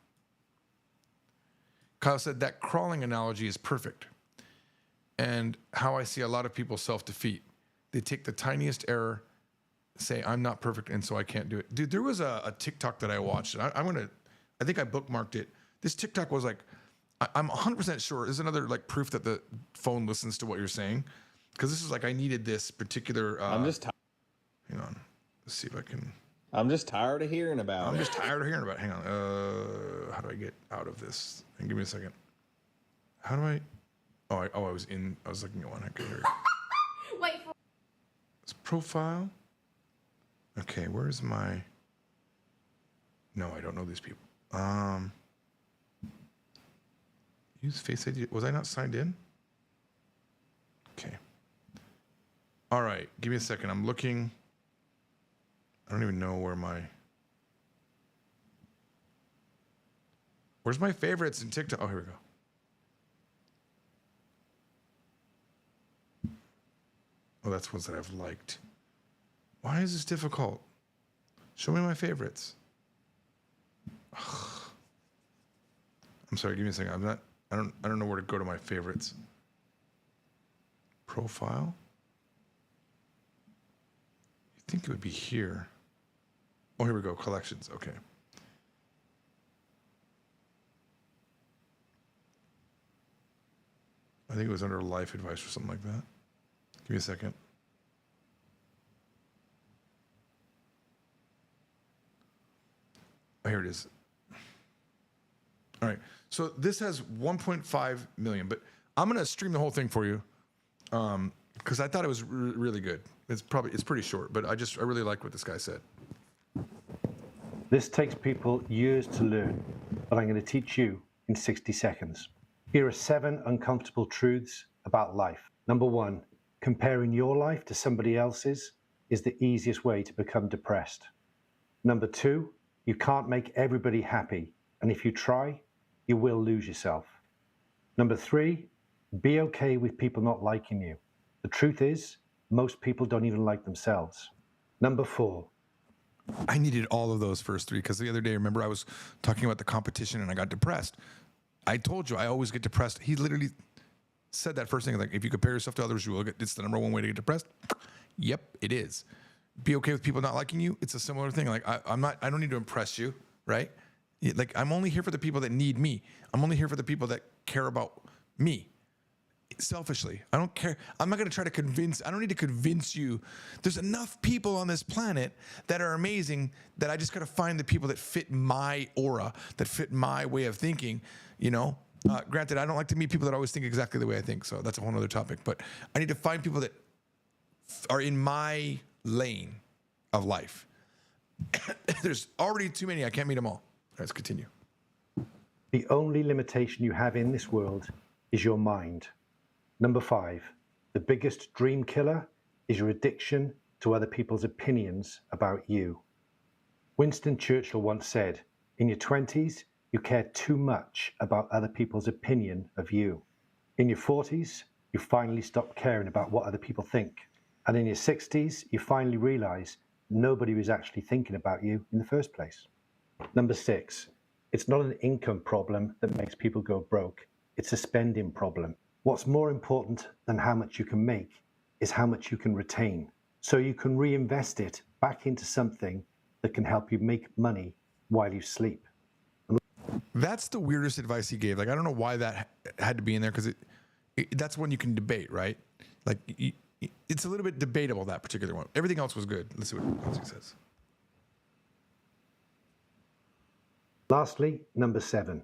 Kyle said that crawling analogy is perfect. And how I see a lot of people self-defeat. they take the tiniest error, say I'm not perfect, and so I can't do it. Dude, there was a TikTok that I watched, and I think I bookmarked it. This TikTok was like, I'm 100% sure. This is another like proof that the phone listens to what you're saying, because this is like I needed this particular. I'm just tired. Hang on, let's see if I can. I'm just tired of hearing about I'm it. just tired of hearing about it. Hang on, how do I get out of this? And give me a second. How do I? I was looking at one. I could hear it. Wait for It's profile. Okay, where's my? No, I don't know these people. Use Face ID. Was I not signed in? Okay. All right, give me a second. I'm looking. I don't even know where my. Where's my favorites in TikTok? Oh, here we go. Oh, that's ones that I've liked. Why is this difficult? Show me my favorites. Ugh. I'm sorry, give me a second. I don't know where to go to my favorites. Profile? You think it would be here. Oh, here we go. Collections. Okay. I think it was under life advice or something like that. Give me a second. Oh, here it is. All right. So this has 1.5 million, but I'm going to stream the whole thing for you because I thought it was really good. It's pretty short, but I really like what this guy said. This takes people years to learn, but I'm going to teach you in 60 seconds. Here are 7 uncomfortable truths about life. Number 1, comparing your life to somebody else's is the easiest way to become depressed. Number 2, you can't make everybody happy, and if you try, you will lose yourself. Number 3, be okay with people not liking you. The truth is, most people don't even like themselves. Number 4, I needed all of those first 3 because the other day, remember, I was talking about the competition and I got depressed. I told you I always get depressed. He literally said that first thing, like, if you compare yourself to others, you will get. It's the number 1 way to get depressed. Yep, it is. Be okay with people not liking you. It's a similar thing. Like I don't need to impress you, right? Like I'm only here for the people that need me. I'm only here for the people that care about me. Selfishly, I don't care. I'm not going to try to convince. I don't need to convince you. There's enough people on this planet that are amazing that I just got to find the people that fit my aura, that fit my way of thinking. You know, granted, I don't like to meet people that always think exactly the way I think. So that's a whole other topic. But I need to find people that are in my lane of life. There's already too many. I can't meet them all. Let's continue. the only limitation you have in this world is your mind. Number 5, the biggest dream killer is your addiction to other people's opinions about you. Winston Churchill once said, in your 20s, you care too much about other people's opinion of you. In your 40s, you finally stop caring about what other people think. And in your 60s, you finally realize nobody was actually thinking about you in the first place. Number 6, it's not an income problem that makes people go broke. It's a spending problem. What's more important than how much you can make is how much you can retain. So you can reinvest it back into something that can help you make money while you sleep. That's the weirdest advice he gave. Like, I don't know why that had to be in there, because that's one you can debate, right? Like, it's a little bit debatable, that particular one. Everything else was good. Let's see what else he says. Lastly, number 7,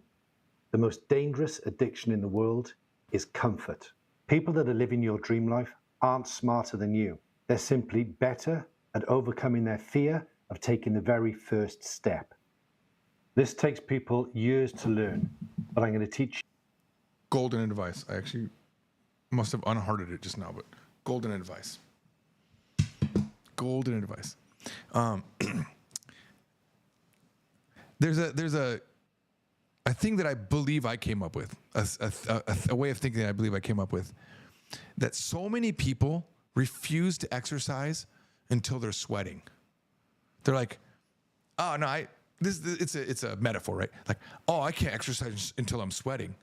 the most dangerous addiction in the world is comfort. People that are living your dream life aren't smarter than you. They're simply better at overcoming their fear of taking the very first step. This takes people years to learn, but I'm going to teach you. Golden advice. I actually must have unhearted it just now, but golden advice. Golden advice. There's a thing that I believe I came up with, a way of thinking that I believe I came up with, that so many people refuse to exercise until they're sweating. They're like, oh no, it's a metaphor, right? Like, oh, I can't exercise until I'm sweating.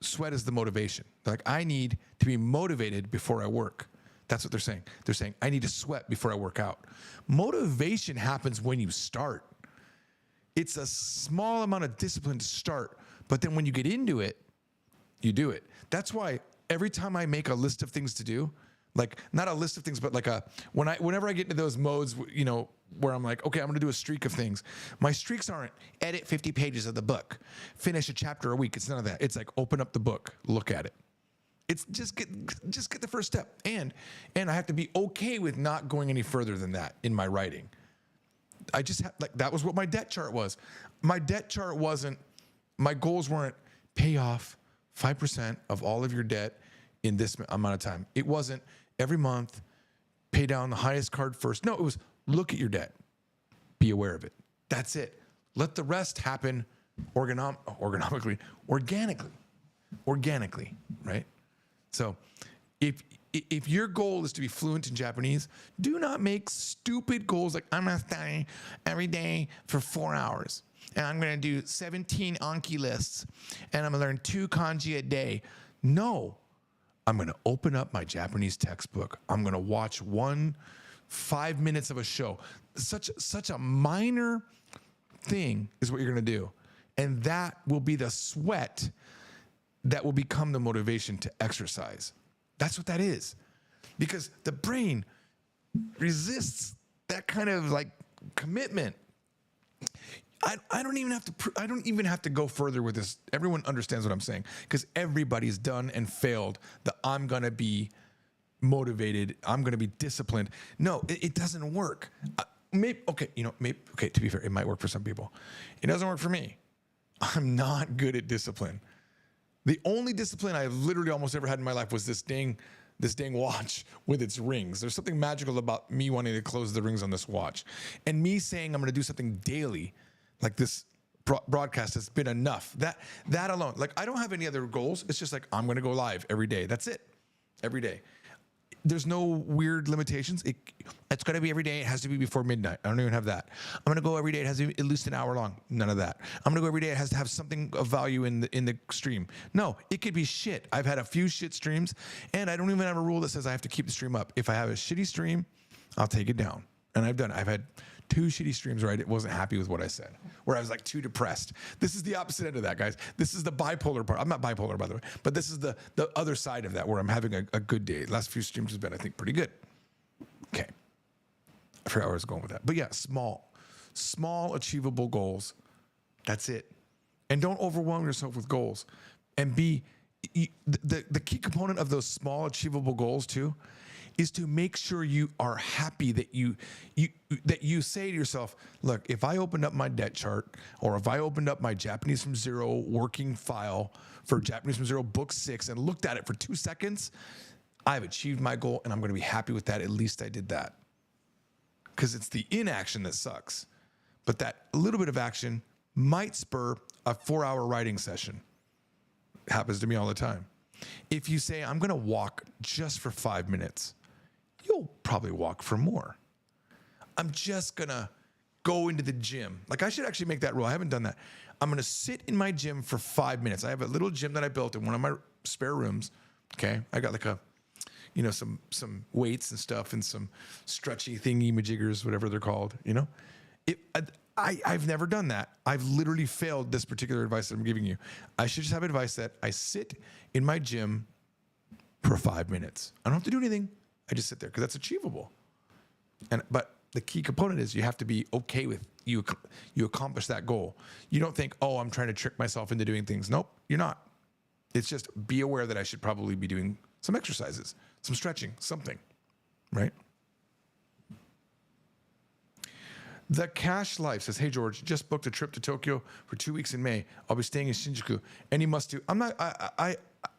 Sweat is the motivation. They're like, I need to be motivated before I work. That's what they're saying. They're saying, I need to sweat before I work out. Motivation happens when you start. It's a small amount of discipline to start, but then when you get into it, you do it. That's why every time I make a list of things to do, like not a list of things, but like whenever I get into those modes, you know, where I'm like, okay, I'm gonna do a streak of things. My streaks aren't edit 50 pages of the book, finish a chapter a week. It's none of that. It's like open up the book, look at it. It's just get the first step. And I have to be okay with not going any further than that in my writing. I just like, that was what my debt chart was. My debt chart wasn't, my goals weren't pay off 5% of all of your debt in this amount of time. It wasn't every month, pay down the highest card first. No, it was look at your debt, be aware of it. That's it. Let the rest happen organically, right? So if your goal is to be fluent in Japanese, do not make stupid goals like I'm going to study every day for 4 hours. And I'm going to do 17 Anki lists. And I'm going to learn 2 kanji a day. No. I'm going to open up my Japanese textbook. I'm going to watch 5 minutes of a show. Such a minor thing is what you're going to do. And that will be the sweat that will become the motivation to exercise. That's what that is. Because the brain resists that kind of like commitment. I don't even have to go further with this. Everyone understands what I'm saying because everybody's done and failed the I'm going to be motivated, I'm going to be disciplined. No, it doesn't work. To be fair, it might work for some people. It doesn't work for me. I'm not good at discipline. The only discipline I've literally almost ever had in my life was this dang watch with its rings. There's something magical about me wanting to close the rings on this watch. And me saying I'm going to do something daily, like this broadcast, has been enough. That alone. Like, I don't have any other goals. It's just like, I'm going to go live every day. That's it. Every day. There's no weird limitations. It's got to be every day. It has to be before midnight. I don't even have that. I'm going to go every day. It has to be at least an hour long. None of that. I'm going to go every day. It has to have something of value in the stream. No, it could be shit. I've had a few shit streams, and I don't even have a rule that says I have to keep the stream up. If I have a shitty stream, I'll take it down. And I've done it. I've had 2 shitty streams where I wasn't happy with what I said, where I was like too depressed. This is the opposite end of that, guys. This is the bipolar part. I'm not bipolar, by the way, but this is the other side of that, where I'm having a good day. The last few streams has been, I think, pretty good. Okay. I forgot where I was going with that. But yeah, small achievable goals. That's it. And don't overwhelm yourself with goals. And the key component of those small achievable goals too is to make sure you are happy that you say to yourself, look, if I opened up my debt chart, or if I opened up my Japanese from Zero working file for Japanese from Zero book 6 and looked at it for 2 seconds, I've achieved my goal and I'm going to be happy with that. At least I did that. Because it's the inaction that sucks. But that little bit of action might spur a 4-hour writing session. It happens to me all the time. If you say, I'm going to walk just for 5 minutes, you'll probably walk for more. I'm just going to go into the gym. Like, I should actually make that rule. I haven't done that. I'm going to sit in my gym for 5 minutes. I have a little gym that I built in one of my spare rooms. Okay. I got like some weights and stuff and some stretchy thingy majiggers, whatever they're called, I've never done that. I've literally failed this particular advice that I'm giving you. I should just have advice that I sit in my gym for 5 minutes. I don't have to do anything. I just sit there because that's achievable. But the key component is you have to be okay with you accomplish that goal. You don't think, oh, I'm trying to trick myself into doing things. Nope, you're not. It's just be aware that I should probably be doing some exercises, some stretching, something, right? The Cash Life says, hey, George, just booked a trip to Tokyo for 2 weeks in May. I'll be staying in Shinjuku. Any must-do?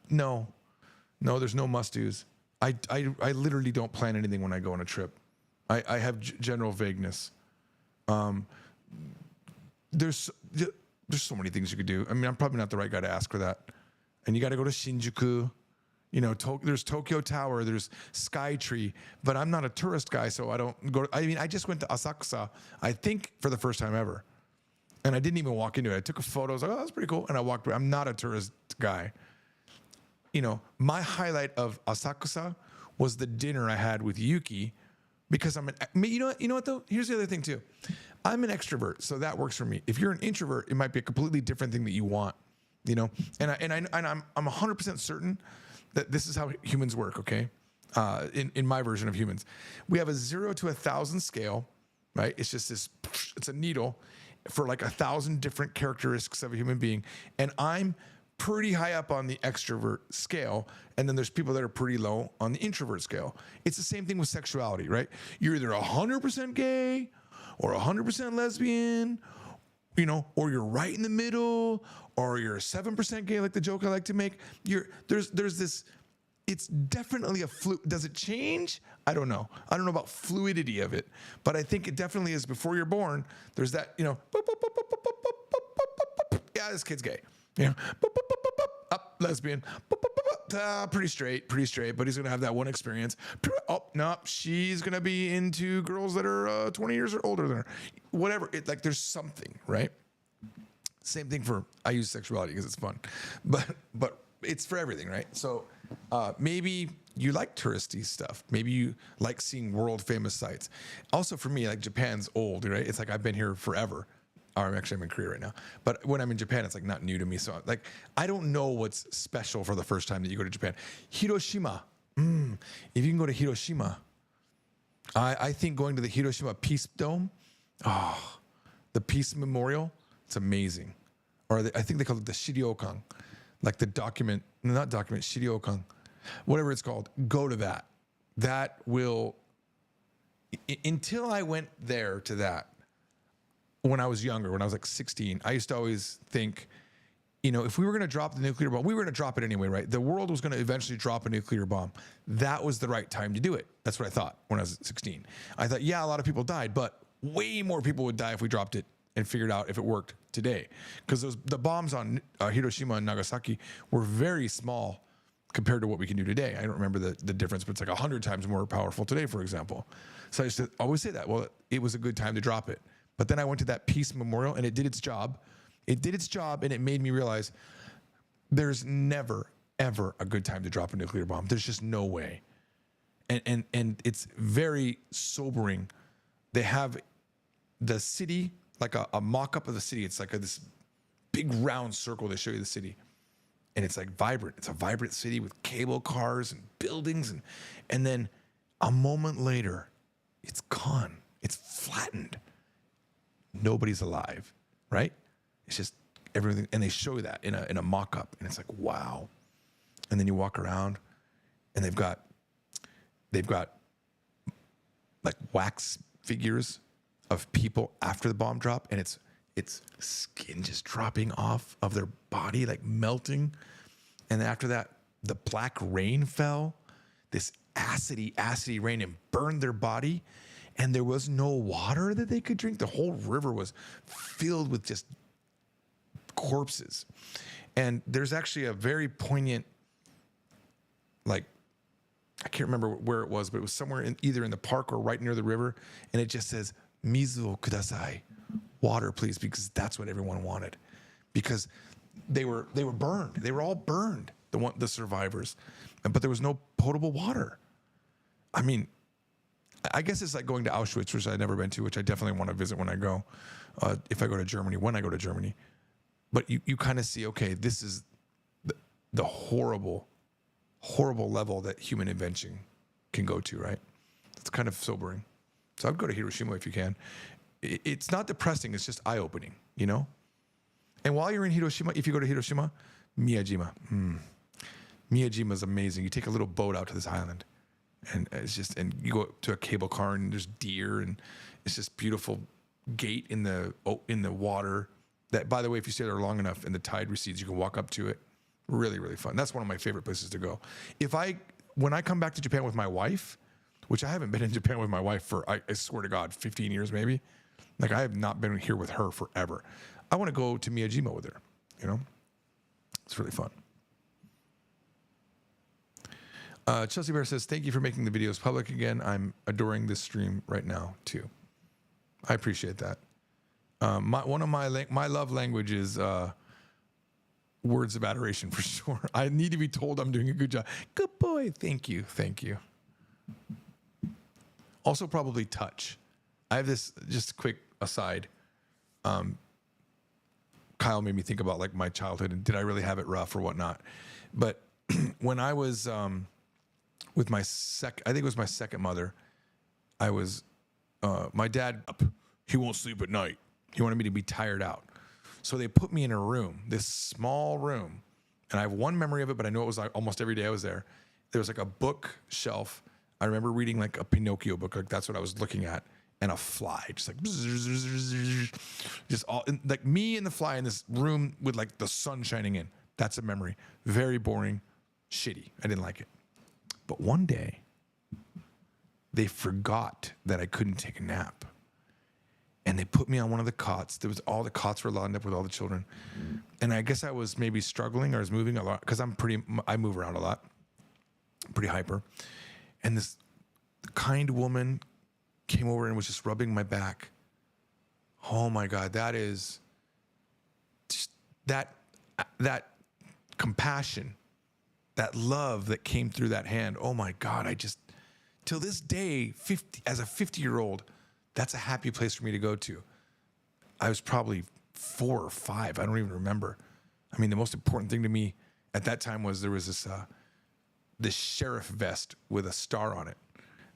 No, there's no must-dos. I literally don't plan anything when I go on a trip. I have general vagueness. There's so many things you could do. I mean, I'm probably not the right guy to ask for that. And you got to go to Shinjuku. There's Tokyo Tower, there's Skytree, but I'm not a tourist guy, so I don't go. I just went to Asakusa, I think, for the first time ever. And I didn't even walk into it. I took a photo. I was like, oh, that's pretty cool. And I walked away. I'm not a tourist guy. My highlight of Asakusa was the dinner I had with Yuki, because you know what though? Here's the other thing too. I'm an extrovert, so that works for me. If you're an introvert, it might be a completely different thing that you want, you know? And I'm 100% certain that this is how humans work, okay? In my version of humans. We have a 0 to 1,000 scale, right? It's just it's a needle for like 1,000 different characteristics of a human being. And I'm pretty high up on the extrovert scale. And then there's people that are pretty low on the introvert scale. It's the same thing with sexuality, right? You're either 100% gay or 100% lesbian, you know, or you're right in the middle, or you're 7% gay, like the joke I like to make. There's this, it's definitely does it change? I don't know. I don't know about fluidity of it, but I think it definitely is. Before you're born, there's that, you know, yeah, this kid's gay. You know, up, lesbian, pretty straight, but he's gonna have that one experience. Oh, no, she's gonna be into girls that are 20 years or older than her. Whatever, like there's something, right? Same thing I use sexuality because it's fun, but it's for everything, right? So maybe you like touristy stuff. Maybe you like seeing world famous sites. Also for me, like Japan's old, right? It's like I've been here forever. I'm in Korea right now. But when I'm in Japan, it's like not new to me. So like, I don't know what's special for the first time that you go to Japan. Hiroshima. If you can go to Hiroshima, I think going to the Hiroshima Peace Dome, the Peace Memorial, it's amazing. Or I think they call it the Shiryokan, like the Shiryokan, whatever it's called. Go to that. That will, until I went there to that, when I was younger, when I was like 16, I used to always think, you know, if we were going to drop the nuclear bomb, we were going to drop it anyway, right? The world was going to eventually drop a nuclear bomb. That was the right time to do it. That's what I thought when I was 16. I thought, yeah, a lot of people died, but way more people would die if we dropped it and figured out if it worked today. Because the bombs on Hiroshima and Nagasaki were very small compared to what we can do today. I don't remember the difference, but it's like 100 times more powerful today, for example. So I used to always say that, well, it was a good time to drop it. But then I went to that Peace Memorial and it did its job. It did its job and it made me realize there's never, ever a good time to drop a nuclear bomb. There's just no way. And it's very sobering. They have the city, like a mock-up of the city. It's like this big round circle. They show you the city. And it's like vibrant. It's a vibrant city with cable cars and buildings. And then a moment later, it's gone. It's flattened. Nobody's alive, right? It's just everything, and they show you that in a mock-up, and it's like, wow. And then you walk around, and they've got like wax figures of people after the bomb drop, and it's skin just dropping off of their body, like melting. And then after that, the black rain fell, this acidy rain, and burned their body. And there was no water that they could drink. The whole river was filled with just corpses. And there's actually a very poignant, like, I can't remember where it was, but it was somewhere either in the park or right near the river. And it just says, Mizu o kudasai, water, please, because that's what everyone wanted. Because they were burned. They were all burned, the survivors. But there was no potable water. I mean, I guess it's like going to Auschwitz, which I've never been to, which I definitely want to visit when I go, if I go to Germany, when I go to Germany. But you kind of see, okay, this is the horrible, horrible level that human invention can go to, right? It's kind of sobering. So I'd go to Hiroshima if you can. It's not depressing, it's just eye-opening, you know? And while you're in Hiroshima, if you go to Hiroshima, Miyajima. Miyajima is amazing. You take a little boat out to this island. And it's just, and you go to a cable car and there's deer and it's just beautiful gate in the water that, by the way, if you stay there long enough and the tide recedes, you can walk up to it. Really, really fun. That's one of my favorite places to go. When I come back to Japan with my wife, which I haven't been in Japan with my wife for, I swear to God, 15 years maybe. Like I have not been here with her forever. I want to go to Miyajima with her, you know? It's really fun. Chelsea Bear says, thank you for making the videos public again. I'm adoring this stream right now, too. I appreciate that. One of my love language is words of adoration, for sure. I need to be told I'm doing a good job. Good boy. Thank you. Thank you. Also, probably touch. I have this just quick aside. Kyle made me think about like my childhood and did I really have it rough or whatnot. But when I was with my I think it was my second mother, I was, my dad, he won't sleep at night. He wanted me to be tired out. So they put me in a room, this small room. And I have one memory of it, but I know it was like almost every day I was there. There was like a bookshelf. I remember reading like a Pinocchio book, like that's what I was looking at, and a fly, just like, just all, like me and the fly in this room with like the sun shining in. That's a memory. Very boring, shitty. I didn't like it. But one day, they forgot that I couldn't take a nap. And they put me on one of the cots. There was all the cots were lined up with all the children. And I guess I was maybe struggling or I was moving a lot because I move around a lot, pretty hyper. And this kind woman came over and was just rubbing my back. Oh my God, that is just that compassion, that love that came through that hand. Oh my God, till this day, as a 50-year-old, that's a happy place for me to go to. I was probably 4 or 5. I don't even remember. I mean, the most important thing to me at that time was there was this sheriff vest with a star on it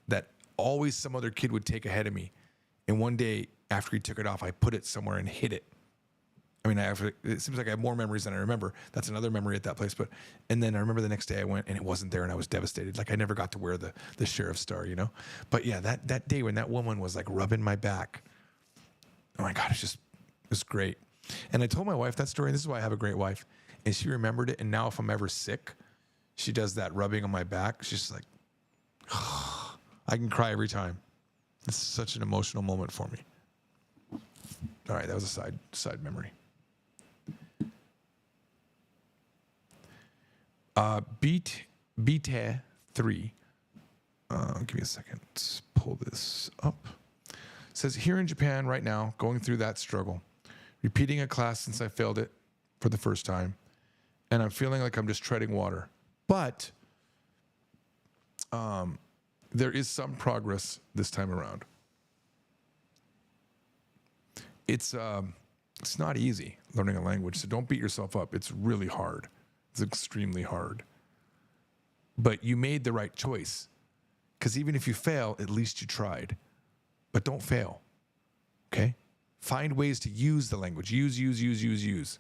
that always some other kid would take ahead of me. And one day after he took it off, I put it somewhere and hid it. I mean, it seems like I have more memories than I remember. That's another memory at that place. And then I remember the next day I went and it wasn't there and I was devastated. Like I never got to wear the sheriff's star, you know? But yeah, that day when that woman was like rubbing my back, oh my God, it was great. And I told my wife that story, and this is why I have a great wife. And she remembered it. And now if I'm ever sick, she does that rubbing on my back. She's just like, oh, I can cry every time. It's such an emotional moment for me. All right, that was a side memory. Beat 3. Give me a second. Let's pull this up. It says, here in Japan right now, going through that struggle, repeating a class since I failed it for the first time, and I'm feeling like I'm just treading water. But there is some progress this time around. It's not easy learning a language, so don't beat yourself up. It's really hard. It's extremely hard. But you made the right choice. Because even if you fail, at least you tried. But don't fail. Okay? Find ways to use the language. Use.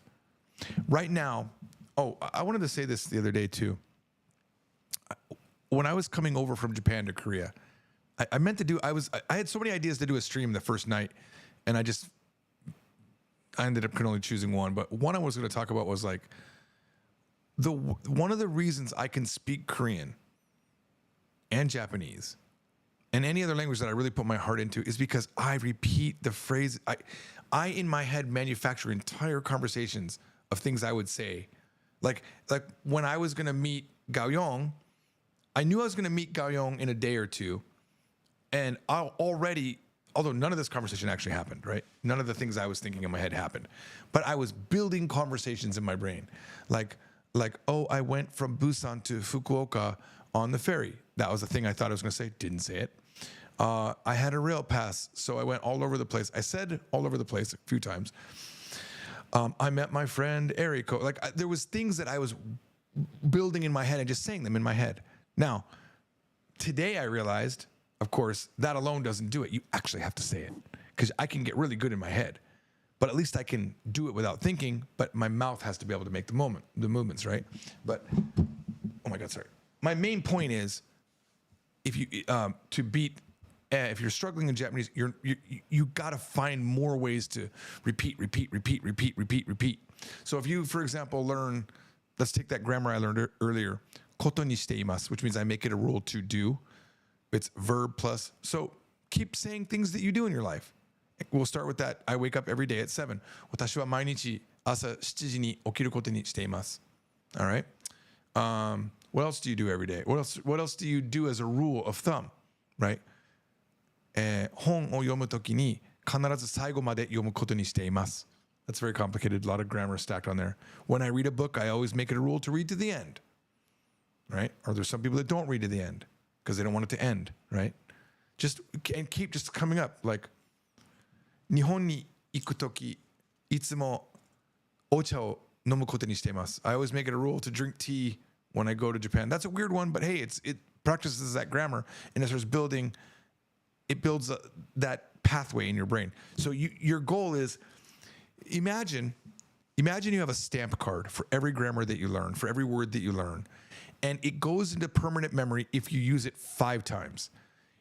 Right now, I wanted to say this the other day too. When I was coming over from Japan to Korea, I meant to I had so many ideas to do a stream the first night, and I ended up only choosing one. But one I was going to talk about was like, one of the reasons I can speak Korean and Japanese and any other language that I really put my heart into is because I repeat the phrase. I in my head manufacture entire conversations of things I would say. Like when I was going to meet Gao Yong, I knew I was going to meet Gao Yong in a day or two. And although none of this conversation actually happened, right? None of the things I was thinking in my head happened. But I was building conversations in my brain. Like, I went from Busan to Fukuoka on the ferry. That was the thing I thought I was going to say. Didn't say it. I had a rail pass, so I went all over the place. I said all over the place a few times. I met my friend Eriko. There was things that I was building in my head and just saying them in my head. Now, today I realized, of course, that alone doesn't do it. You actually have to say it because I can get really good in my head. But at least I can do it without thinking, but my mouth has to be able to make the movements, right? But, oh my God, sorry. My main point is, if you're struggling in Japanese, you gotta find more ways to repeat. So if you, for example, learn, let's take that grammar I learned earlier, koto ni shiteimasu, which means I make it a rule to do. It's verb plus. So keep saying things that you do in your life. We'll start with that. I wake up every day at 7. 私は毎日朝7時に起きることにしています. All right. What else do you do every day? What else do you do as a rule of thumb, right? 本を読むときに必ず最後まで読むことにしています. That's very complicated. A lot of grammar stacked on there. When I read a book, I always make it a rule to read to the end, right? Or there's some people that don't read to the end. because they don't want it to end, right? And keep just coming up. Like, 日本に行くとき、いつもお茶を飲むことにしています。I always make it a rule to drink tea when I go to Japan. That's a weird one, but hey, it practices that grammar, and it starts building, it builds that pathway in your brain. So your goal is, imagine you have a stamp card for every grammar that you learn, for every word that you learn, and it goes into permanent memory if you use it 5 times.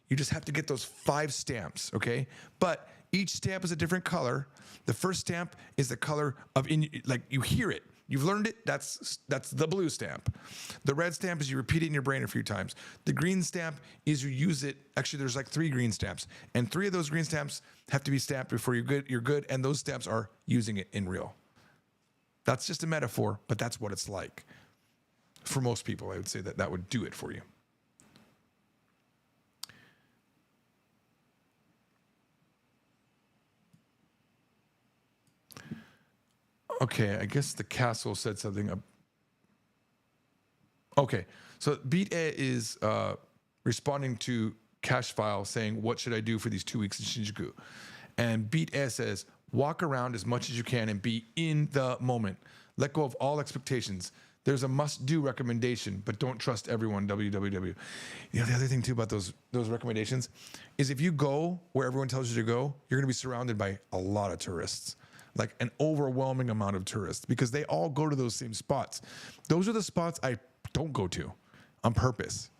You just have to get those 5 stamps, okay? But each stamp is a different color. The first stamp is the color of, like, you hear it. You've learned it, that's the blue stamp. The red stamp is you repeat it in your brain a few times. The green stamp is you use it, actually there's like 3 green stamps. And 3 of those green stamps have to be stamped before you're good, and those stamps are using it in real. That's just a metaphor, but that's what it's like. For most people, I would say that would do it for you. Okay, I guess the castle said something. Okay, so Beat A is responding to Cash File saying, what should I do for these 2 weeks in Shinjuku? And Beat A says, walk around as much as you can and be in the moment. Let go of all expectations. There's a must-do recommendation, but don't trust everyone, www. You know, the other thing, too, about those recommendations is if you go where everyone tells you to go, you're going to be surrounded by a lot of tourists, like an overwhelming amount of tourists, because they all go to those same spots. Those are the spots I don't go to on purpose.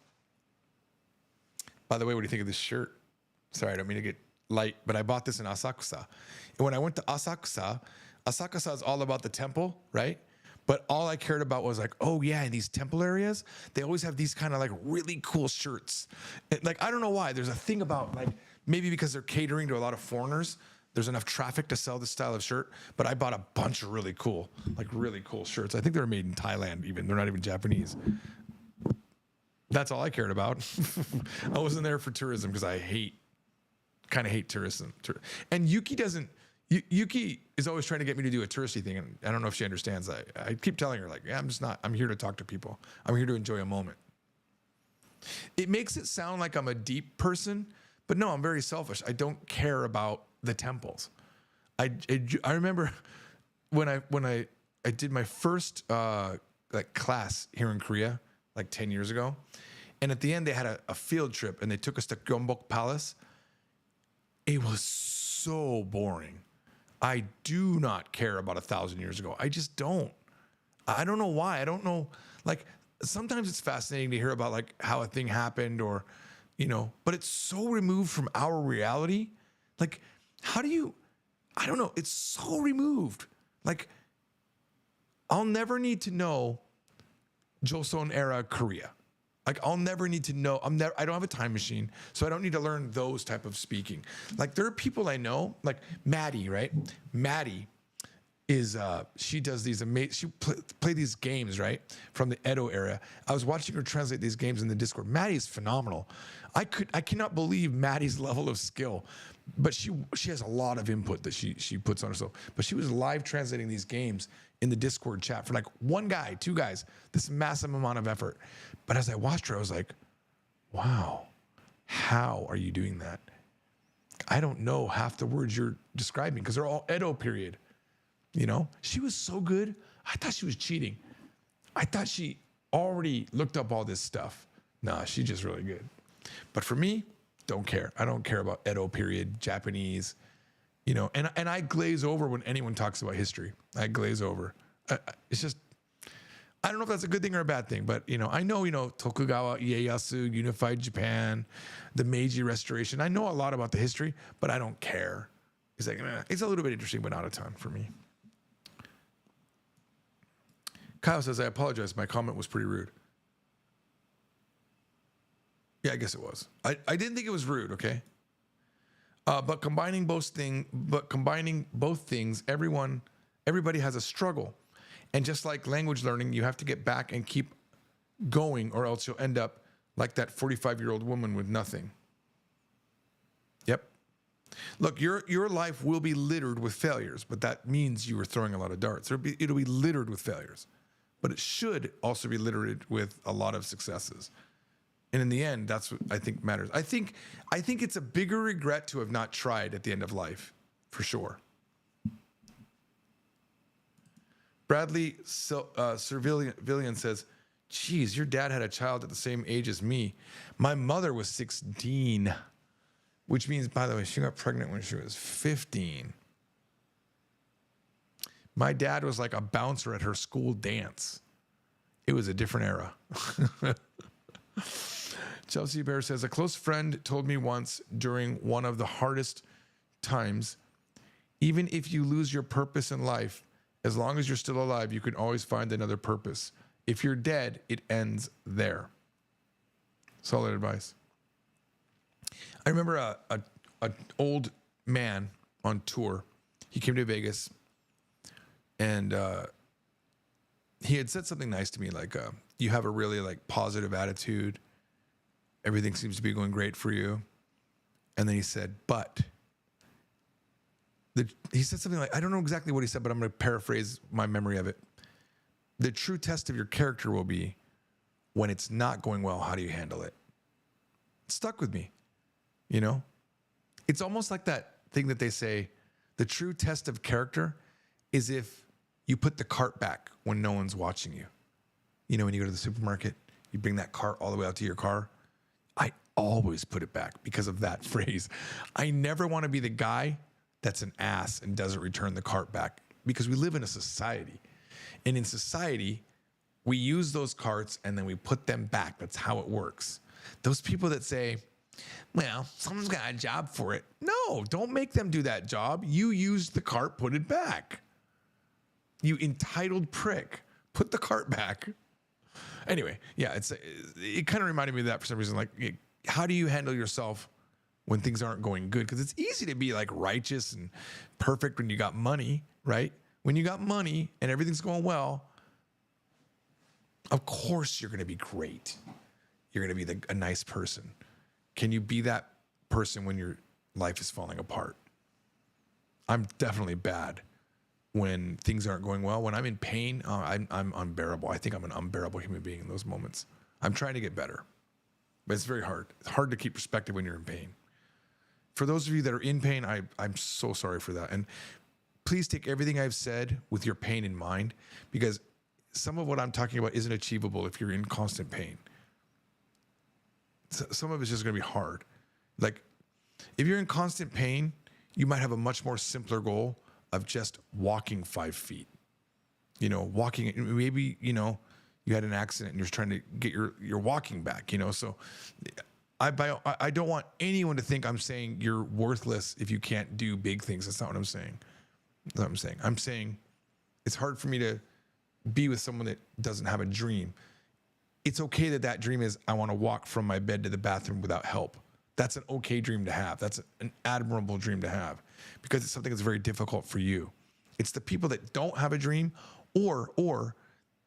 By the way, what do you think of this shirt? Sorry, I don't mean to get light, but I bought this in Asakusa. And when I went to Asakusa is all about the temple, right? But all I cared about was like, oh yeah, in these temple areas, they always have these kind of like really cool shirts. Like, I don't know why. There's a thing about, like, maybe because they're catering to a lot of foreigners, there's enough traffic to sell this style of shirt. But I bought a bunch of really cool shirts. I think they were made in Thailand even. They're not even Japanese. That's all I cared about. I wasn't there for tourism because I kind of hate tourism. And Yuki is always trying to get me to do a touristy thing, and I don't know if she understands that. I keep telling her, like, yeah, I'm here to talk to people. I'm here to enjoy a moment. It makes it sound like I'm a deep person, but no, I'm very selfish. I don't care about the temples. I remember when I did my first like class here in Korea, like 10 years ago, and at the end they had a field trip, and they took us to Gyeongbok Palace. It was so boring. I do not care about 1,000 years ago. I just don't. I don't know why. I don't know. Like, sometimes it's fascinating to hear about like how a thing happened, or, you know, but it's so removed from our reality. Like, how do you, I don't know. It's so removed. Like, I'll never need to know Joseon era Korea. Like, I'll never need to know. I don't have a time machine, so I don't need to learn those type of speaking. Like, there are people I know, like Maddie, right? Maddie is, she does these amazing, she play these games, right? From the Edo era. I was watching her translate these games in the Discord. Maddie is phenomenal. I cannot believe Maddie's level of skill, but she has a lot of input that she puts on herself. But she was live translating these games in the Discord chat for like 1 guy, 2 guys, this massive amount of effort. But as I watched her, I was like, wow, how are you doing that? I don't know half the words you're describing because they're all Edo period. You know, she was so good. I thought she was cheating. I thought she already looked up all this stuff. Nah, she's just really good. But for me, don't care. I don't care about Edo period, Japanese, you know, and I glaze over when anyone talks about history. I glaze over. It's just, I don't know if that's a good thing or a bad thing, but, you know, I know, Tokugawa Ieyasu, unified Japan, the Meiji Restoration. I know a lot about the history, but I don't care. It's like, it's a little bit interesting, but not a ton for me. Kyle says, I apologize. My comment was pretty rude. Yeah, I guess it was. I didn't think it was rude, okay? But combining both things, everybody has a struggle. And just like language learning, you have to get back and keep going, or else you'll end up like that 45-year-old woman with nothing. Yep. Look, your life will be littered with failures, but that means you were throwing a lot of darts. It'll be littered with failures, but it should also be littered with a lot of successes. And in the end, that's what I think matters. I think it's a bigger regret to have not tried at the end of life, for sure. Bradley Servilian says, geez, your dad had a child at the same age as me. My mother was 16, which means, by the way, she got pregnant when she was 15. My dad was like a bouncer at her school dance. It was a different era. Chelsea Bear says, a close friend told me once during one of the hardest times, even if you lose your purpose in life, as long as you're still alive, you can always find another purpose. If you're dead, it ends there. Solid advice. I remember a old man on tour. He came to Vegas, and he had said something nice to me, like, you have a really like positive attitude. Everything seems to be going great for you. And then he said, but he said something like, I don't know exactly what he said, but I'm going to paraphrase my memory of it. The true test of your character will be when it's not going well, how do you handle it? It stuck with me, you know? It's almost like that thing that they say, the true test of character is if you put the cart back when no one's watching you. You know, when you go to the supermarket, you bring that cart all the way out to your car. I always put it back because of that phrase. I never want to be the guy that's an ass and doesn't return the cart back, because we live in a society. And in society, we use those carts and then we put them back. That's how it works. Those people that say, well, someone's got a job for it. No, don't make them do that job. You used the cart, put it back. You entitled prick, put the cart back. Anyway, yeah, it kind of reminded me of that for some reason. Like, how do you handle yourself when things aren't going good? Because it's easy to be like righteous and perfect when you got money, right? When you got money and everything's going well, of course you're going to be great. You're going to be a nice person. Can you be that person when your life is falling apart? I'm definitely bad when things aren't going well. When I'm in pain, I'm unbearable. I think I'm an unbearable human being in those moments. I'm trying to get better, but it's very hard. It's hard to keep perspective when you're in pain. For those of you that are in pain, I'm so sorry for that. And please take everything I've said with your pain in mind, because some of what I'm talking about isn't achievable if you're in constant pain. Some of it's just going to be hard. Like, if you're in constant pain, you might have a much more simpler goal of just walking 5 feet. You know, walking, maybe, you know, you had an accident and you're trying to get your walking back, you know. So I don't want anyone to think I'm saying you're worthless if you can't do big things. That's not what I'm saying. That's not what I'm saying. I'm saying it's hard for me to be with someone that doesn't have a dream. It's okay that dream is, I want to walk from my bed to the bathroom without help. That's an okay dream to have. That's an admirable dream to have, because it's something that's very difficult for you. It's the people that don't have a dream or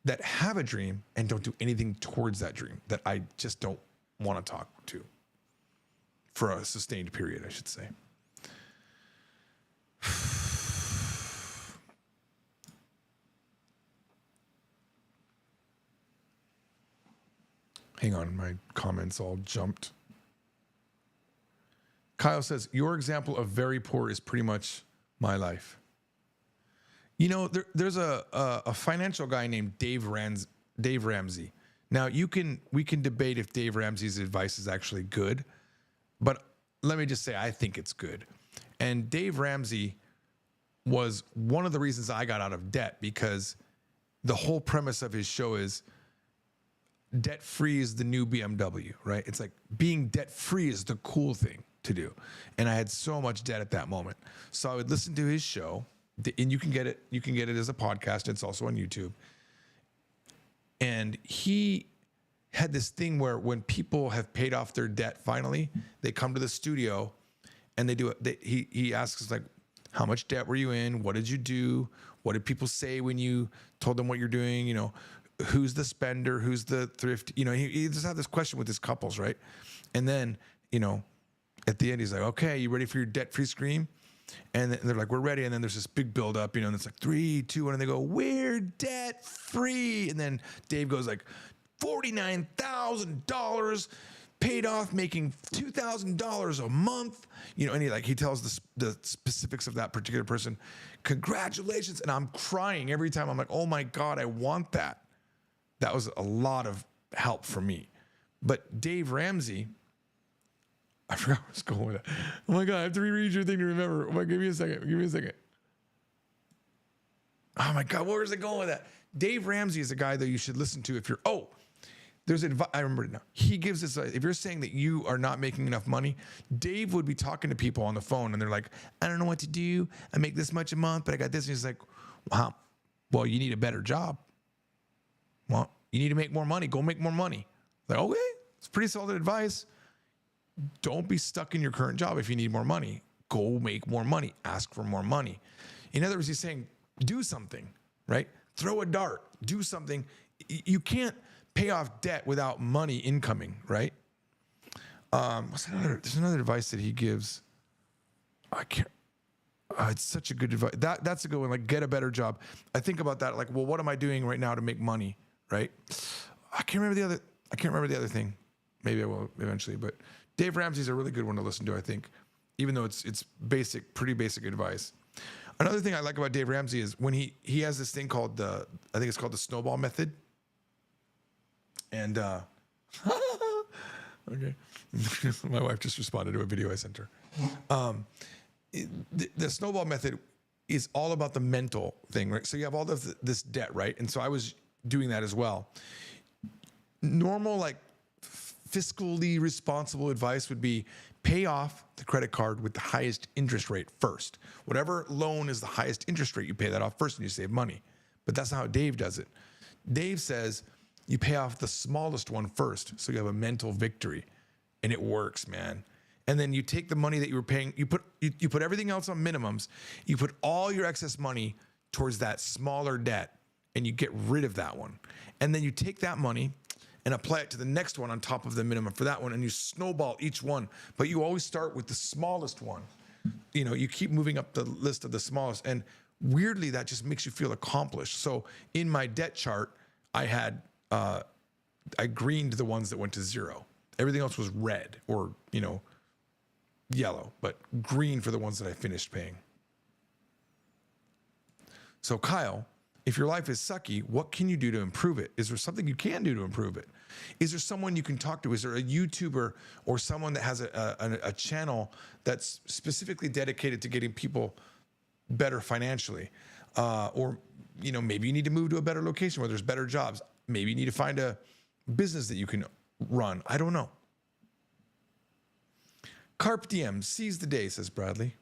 that have a dream and don't do anything towards that dream that I just don't want to talk to for a sustained period, I should say. Hang on, my comments all jumped. Kyle says, your example of very poor is pretty much my life. You know, there's a financial guy named Dave Ramsey. Now, we can debate if Dave Ramsey's advice is actually good, but let me just say, I think it's good. And Dave Ramsey was one of the reasons I got out of debt, because the whole premise of his show is debt-free is the new BMW, right? It's like being debt-free is the cool thing to do. And I had so much debt at that moment. So I would listen to his show, and you can get it as a podcast. It's also on YouTube. And he had this thing where when people have paid off their debt, finally, they come to the studio and they do it. He asks us, like, how much debt were you in? What did you do? What did people say when you told them what you're doing? You know, who's the spender? Who's the thrift? You know, he just had this question with his couples, right? And then, you know, at the end, he's like, okay, you ready for your debt-free scream? And they're like, we're ready. And then there's this big build-up, you know, and it's like 3, 2, 1, and they go, we're debt-free. And then Dave goes like, $49,000. paid off making $2,000 a month, you know, and he tells the specifics of that particular person. Congratulations. And I'm crying every time. I'm like, oh my God, I want that. That was a lot of help for me. But Dave Ramsey, I forgot where I was going with that. Oh my God, I have to reread your thing to remember. Oh my, give me a second. Oh my God, where is it going with that? Dave Ramsey is a guy that you should listen to if you're, there's advice. I remember it now. He gives this, if you're saying that you are not making enough money, Dave would be talking to people on the phone and they're like, I don't know what to do. I make this much a month, but I got this. And he's like, wow, well, you need a better job. Well, you need to make more money. Go make more money. Like, okay, it's pretty solid advice. Don't be stuck in your current job if you need more money. Go make more money. Ask for more money. In other words, he's saying, do something, right? Throw a dart. Do something. You can't pay off debt without money incoming, right? There's another advice that he gives. I can't. It's such a good advice. That's a good one. Like, get a better job. I think about that. Like, well, what am I doing right now to make money, right? I can't remember the other thing. Maybe I will eventually. But Dave Ramsey's a really good one to listen to, I think, even though it's basic, pretty basic advice. Another thing I like about Dave Ramsey is when he has this thing called I think it's called the snowball method. And okay, my wife just responded to a video I sent her. The snowball method is all about the mental thing, right? So you have all this debt, right? And so I was doing that as well. Normal, like fiscally responsible advice would be pay off the credit card with the highest interest rate first. Whatever loan is the highest interest rate, you pay that off first and you save money. But that's not how Dave does it. Dave says you pay off the smallest one first, so you have a mental victory, and it works, man. And then you take the money that you were paying, you put everything else on minimums, you put all your excess money towards that smaller debt, and you get rid of that one. And then you take that money and apply it to the next one on top of the minimum for that one, and you snowball each one. But you always start with the smallest one. You know, you keep moving up the list of the smallest, and weirdly, that just makes you feel accomplished. So in my debt chart, I greened the ones that went to zero. Everything else was red or, yellow, but green for the ones that I finished paying. So Kyle, if your life is sucky, what can you do to improve it? Is there something you can do to improve it? Is there someone you can talk to? Is there a YouTuber or someone that has a channel that's specifically dedicated to getting people better financially? Or, maybe you need to move to a better location where there's better jobs. Maybe you need to find a business that you can run. I don't know. Carpe diem, seize the day, says Bradley.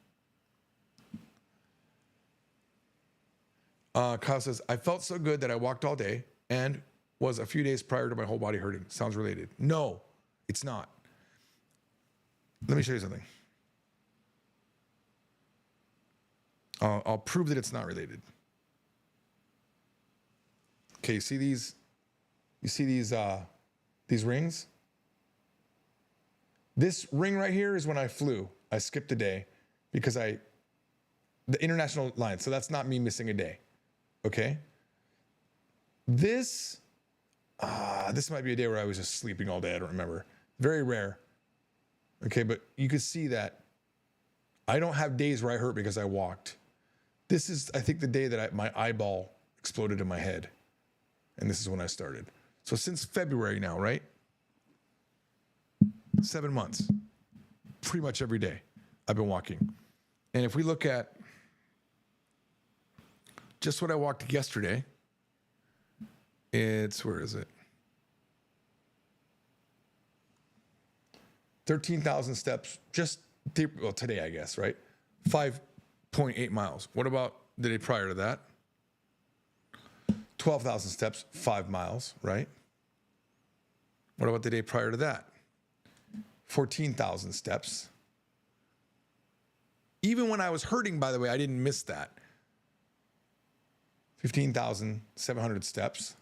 Kyle says, I felt so good that I walked all day and was a few days prior to my whole body hurting. Sounds related. No, it's not. Let me show you something. I'll prove that it's not related. Okay, you see these? You see these rings? This ring right here is when I flew. I skipped a day because the international line. So that's not me missing a day. Okay. This might be a day where I was just sleeping all day. I don't remember. Very rare. Okay, but you could see that I don't have days where I hurt because I walked. This is, I think, the day that my eyeball exploded in my head. And this is when I started. So since February now, right? 7 months. Pretty much every day I've been walking. And if we look at just what I walked yesterday, where is it? 13,000 steps today, I guess, right? 5.8 miles. What about the day prior to that? 12,000 steps, 5 miles, right? What about the day prior to that? 14,000 steps. Even when I was hurting, by the way, I didn't miss that. 15,700 steps.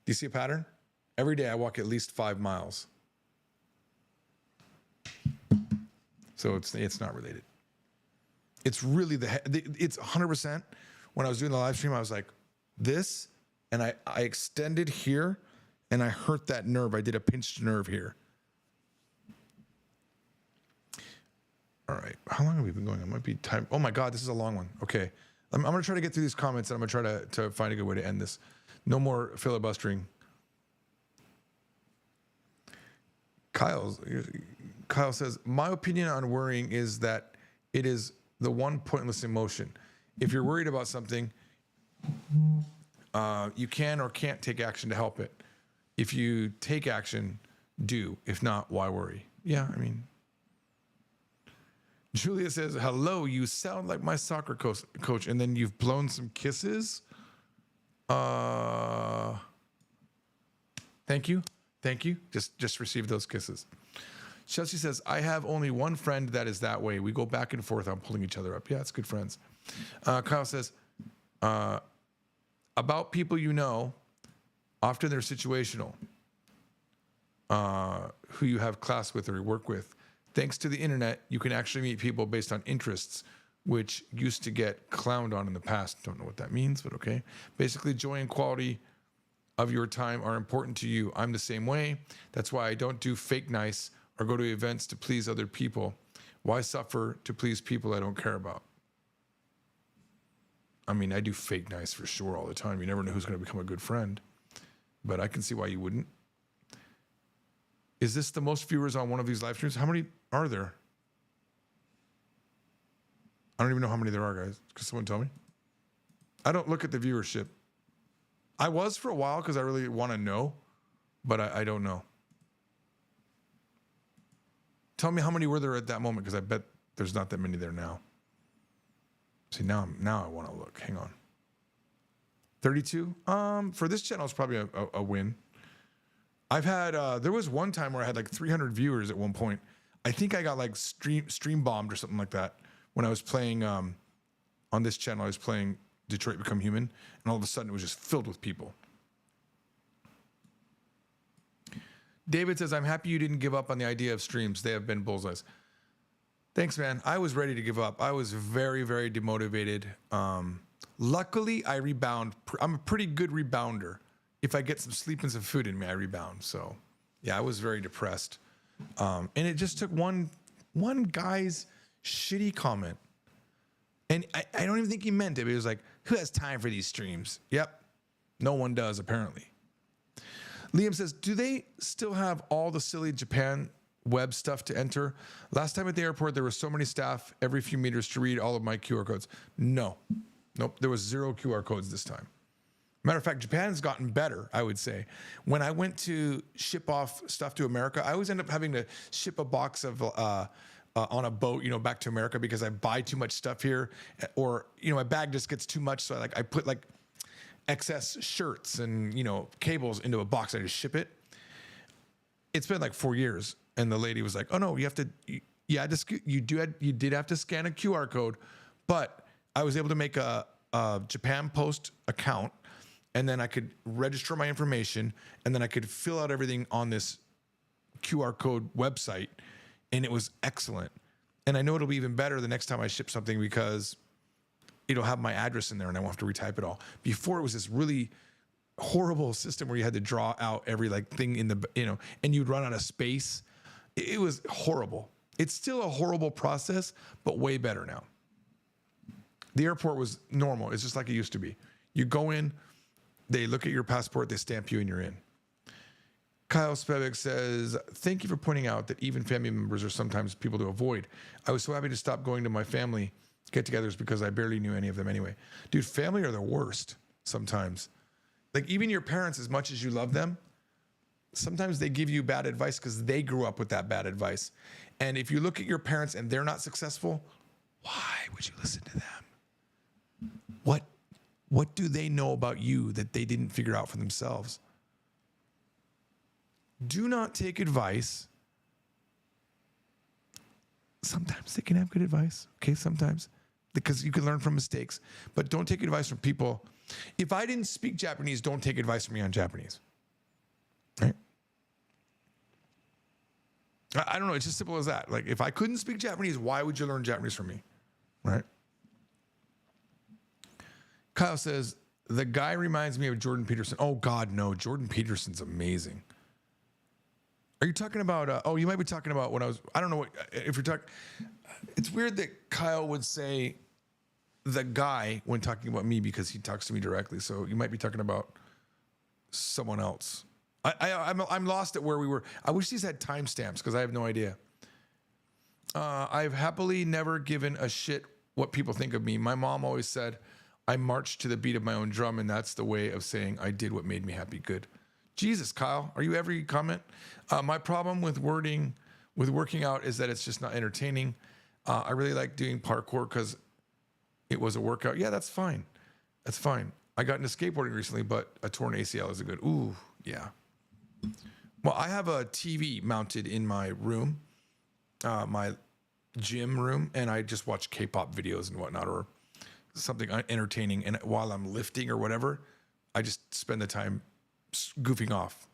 Do you see a pattern? Every day I walk at least 5 miles. So it's not related. It's really it's 100%. When I was doing the live stream, I was like, this, and I extended here, and I hurt that nerve. I did a pinched nerve here. All right. How long have we been going? It might be time. Oh my God, this is a long one. Okay. I'm going to try to get through these comments, and I'm going to try to find a good way to end this. No more filibustering. Kyle says, my opinion on worrying is that it is the one pointless emotion. If you're worried about something, you can or can't take action to help it. If you take action, do. If not, why worry? Yeah, I mean. Julia says, hello, you sound like my soccer coach, and then you've blown some kisses. Thank you. Just received those kisses. Chelsea says, I have only one friend that is that way. We go back and forth on pulling each other up. Yeah, it's good friends. Kyle says, about people you know, often they're situational, who you have class with or you work with. Thanks to the internet, you can actually meet people based on interests, which used to get clowned on in the past. Don't know what that means, but okay. Basically, joy and quality of your time are important to you. I'm the same way. That's why I don't do fake nice or go to events to please other people. Why suffer to please people I don't care about? I mean, I do fake nice for sure all the time. You never know who's going to become a good friend, but I can see why you wouldn't. Is this the most viewers on one of these live streams? How many are there? I don't even know how many there are, guys. Could someone tell me? I don't look at the viewership. I was for a while because I really want to know, but I don't know. Tell me how many were there at that moment, because I bet there's not that many there now. See, now I want to look. Hang on. 32? For this channel, it's probably a win. I've had, there was one time where I had like 300 viewers at one point. I think I got like stream bombed or something like that when I was playing, on this channel, I was playing Detroit Become Human, and all of a sudden it was just filled with people. David says, I'm happy you didn't give up on the idea of streams. They have been bullseyes. Thanks, man. I was ready to give up. I was very, very demotivated. Luckily, I rebound. I'm a pretty good rebounder. If I get some sleep and some food in me, I rebound. So, yeah, I was very depressed. And it just took one guy's shitty comment. And I don't even think he meant it. He was like, who has time for these streams? Yep. No one does, apparently. Liam says, do they still have all the silly Japan web stuff to enter? Last time at the airport, there were so many staff every few meters to read all of my QR codes. No. Nope. There was 0 QR codes this time. Matter of fact, Japan's gotten better, I would say. When I went to ship off stuff to America, I always end up having to ship a box of on a boat, back to America because I buy too much stuff here, or my bag just gets too much. So I put like excess shirts and cables into a box. I just ship it. It's been like 4 years, and the lady was like, "Oh no, you have to. You did have to scan a QR code, but I was able to make a Japan Post account." And then I could register my information, and then I could fill out everything on this QR code website, and it was excellent. And I know it'll be even better the next time I ship something because it'll have my address in there, and I won't have to retype it all. Before, it was this really horrible system where you had to draw out every thing in the and you'd run out of space. It was horrible. It's still a horrible process, but way better now. The airport was normal. It's just like it used to be. You go in. They look at your passport, they stamp you, and you're in. Kyle Spevik says, thank you for pointing out that even family members are sometimes people to avoid. I was so happy to stop going to my family get-togethers because I barely knew any of them anyway. Dude, family are the worst sometimes. Like, even your parents, as much as you love them, sometimes they give you bad advice because they grew up with that bad advice. And if you look at your parents and they're not successful, why would you listen to them? What do they know about you that they didn't figure out for themselves? Do not take advice. Sometimes they can have good advice, okay? Sometimes, because you can learn from mistakes. But don't take advice from people. If I didn't speak Japanese, don't take advice from me on Japanese. Right? I don't know. It's just simple as that. Like, if I couldn't speak Japanese, why would you learn Japanese from me? Right? Kyle says, The guy reminds me of Jordan Peterson. Oh God, no. Jordan Peterson's amazing. Are you talking about, you might be talking about when I don't know what, if you're talking, it's weird that Kyle would say the guy when talking about me because he talks to me directly. So you might be talking about someone else. I'm lost at where we were. I wish these had timestamps because I have no idea. I've happily never given a shit what people think of me. My mom always said, I marched to the beat of my own drum, and that's the way of saying I did what made me happy. Good. Jesus, Kyle, are you every comment? My problem with working out is that it's just not entertaining. I really like doing parkour because it was a workout. Yeah, that's fine. That's fine. I got into skateboarding recently, but a torn ACL is a good. Ooh, yeah. Well, I have a TV mounted in my room, my gym room, and I just watch K-pop videos and whatnot, or something entertaining. And while I'm lifting or whatever, I just spend the time goofing off.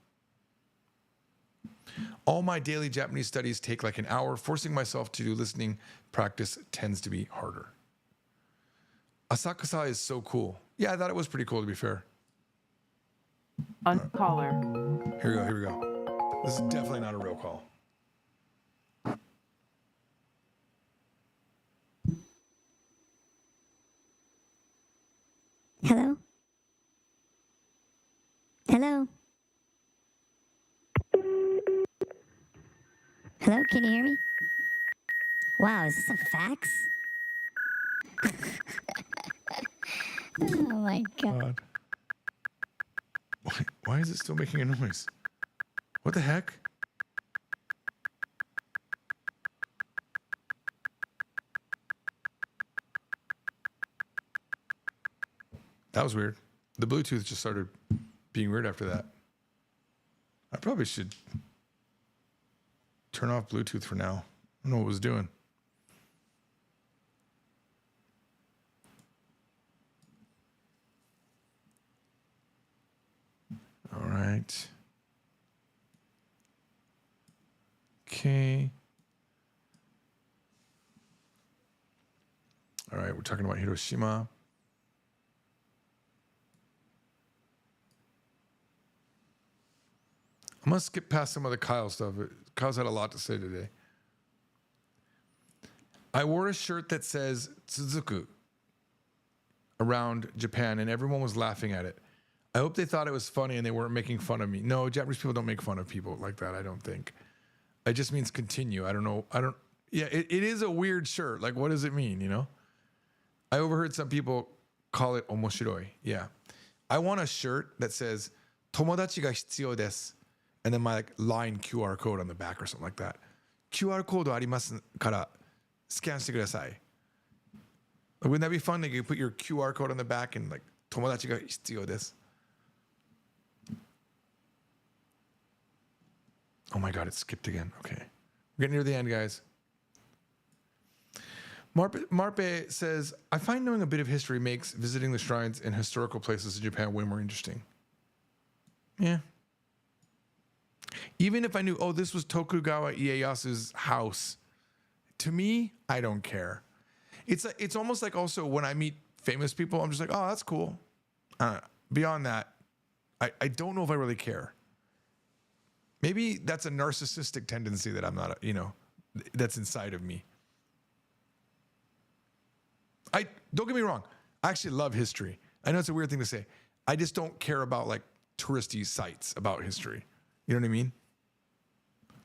All my daily Japanese studies take like an hour. Forcing myself to do listening practice tends to be harder. Asakusa is so cool. Yeah, I thought it was pretty cool, to be fair. Caller. Here we go. This is definitely not a real call. Hello? Hello? Hello, can you hear me? Wow, is this a fax? Oh my God. Why is it still making a noise? What the heck? That was weird. The Bluetooth just started being weird after that. I probably should turn off Bluetooth for now. I don't know what it was doing. All right. Okay. All right, we're talking about Hiroshima. I'm going to skip past some of the Kyle stuff. Kyle's had a lot to say today. I wore a shirt that says Tsuzuku around Japan, and everyone was laughing at it. I hope they thought it was funny and they weren't making fun of me. No, Japanese people don't make fun of people like that, I don't think. It just means continue. I don't know. Yeah, it is a weird shirt. Like, what does it mean, you know? I overheard some people call it omoshiroi. Yeah. I want a shirt that says, Tomodachi ga hitsuyou desu. And then my like line QR code on the back or something like that. QR code arimasu kara scan shite kudasai. Wouldn't that be fun? Like you put your QR code on the back and like tomodachi ga hitsuyou desu. Oh my God, it skipped again. Okay. We're getting near the end, guys. Marpe says, I find knowing a bit of history makes visiting the shrines and historical places in Japan way more interesting. Yeah. Even if I knew, this was Tokugawa Ieyasu's house, to me, I don't care. It's almost like also when I meet famous people, I'm just like, oh, that's cool. Beyond that, I don't know if I really care. Maybe that's a narcissistic tendency that I'm not, that's inside of me. Don't get me wrong. I actually love history. I know it's a weird thing to say. I just don't care about like touristy sites about history. You know what I mean?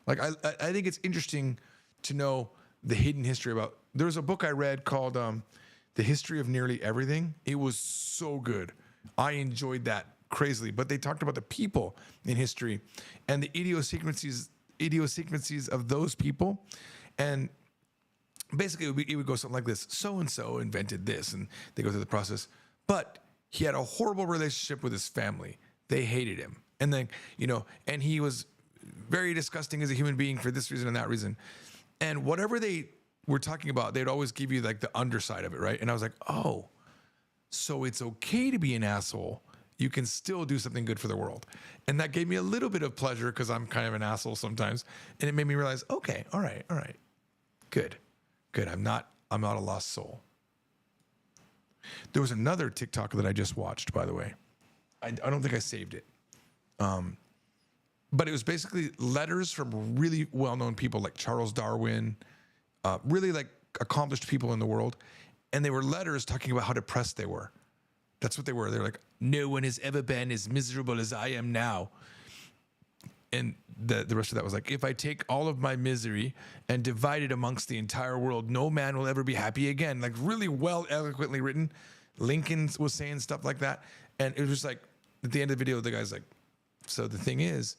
Like, I think it's interesting to know the hidden history about. There's a book I read called The History of Nearly Everything. It was so good. I enjoyed that crazily. But they talked about the people in history and the idiosyncrasies of those people. And basically, it would go something like this. So-and-so invented this, and they go through the process. But he had a horrible relationship with his family. They hated him. And then, and he was very disgusting as a human being for this reason and that reason. And whatever they were talking about, they'd always give you like the underside of it, right? And I was like, oh, so it's okay to be an asshole. You can still do something good for the world. And that gave me a little bit of pleasure because I'm kind of an asshole sometimes. And it made me realize, okay, all right. Good. I'm not a lost soul. There was another TikTok that I just watched, by the way. I don't think I saved it. But it was basically letters from really well-known people like Charles Darwin, really like accomplished people in the world. And they were letters talking about how depressed they were. That's what they were. They're like, no one has ever been as miserable as I am now. And the rest of that was like, if I take all of my misery and divide it amongst the entire world, no man will ever be happy again. Like really well, eloquently written. Lincoln was saying stuff like that. And it was just like, at the end of the video, the guy's like, so the thing is,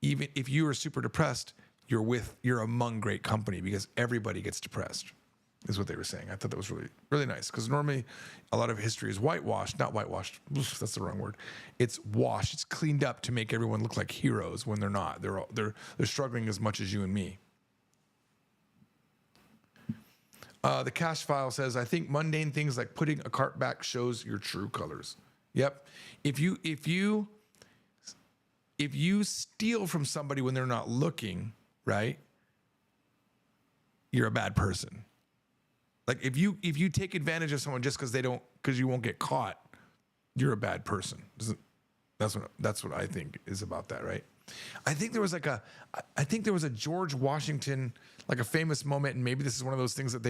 even if you are super depressed, you're among great company because everybody gets depressed, is what they were saying. I thought that was really, really nice because normally a lot of history is whitewashed, not whitewashed. That's the wrong word. It's washed. It's cleaned up to make everyone look like heroes when they're not. They're struggling as much as you and me. The cash file says, I think mundane things like putting a cart back shows your true colors. Yep. If you steal from somebody when they're not looking, right? You're a bad person. Like if you take advantage of someone just because you won't get caught, you're a bad person. That's what I think is about that, right? I think there was a George Washington, like a famous moment, and maybe this is one of those things that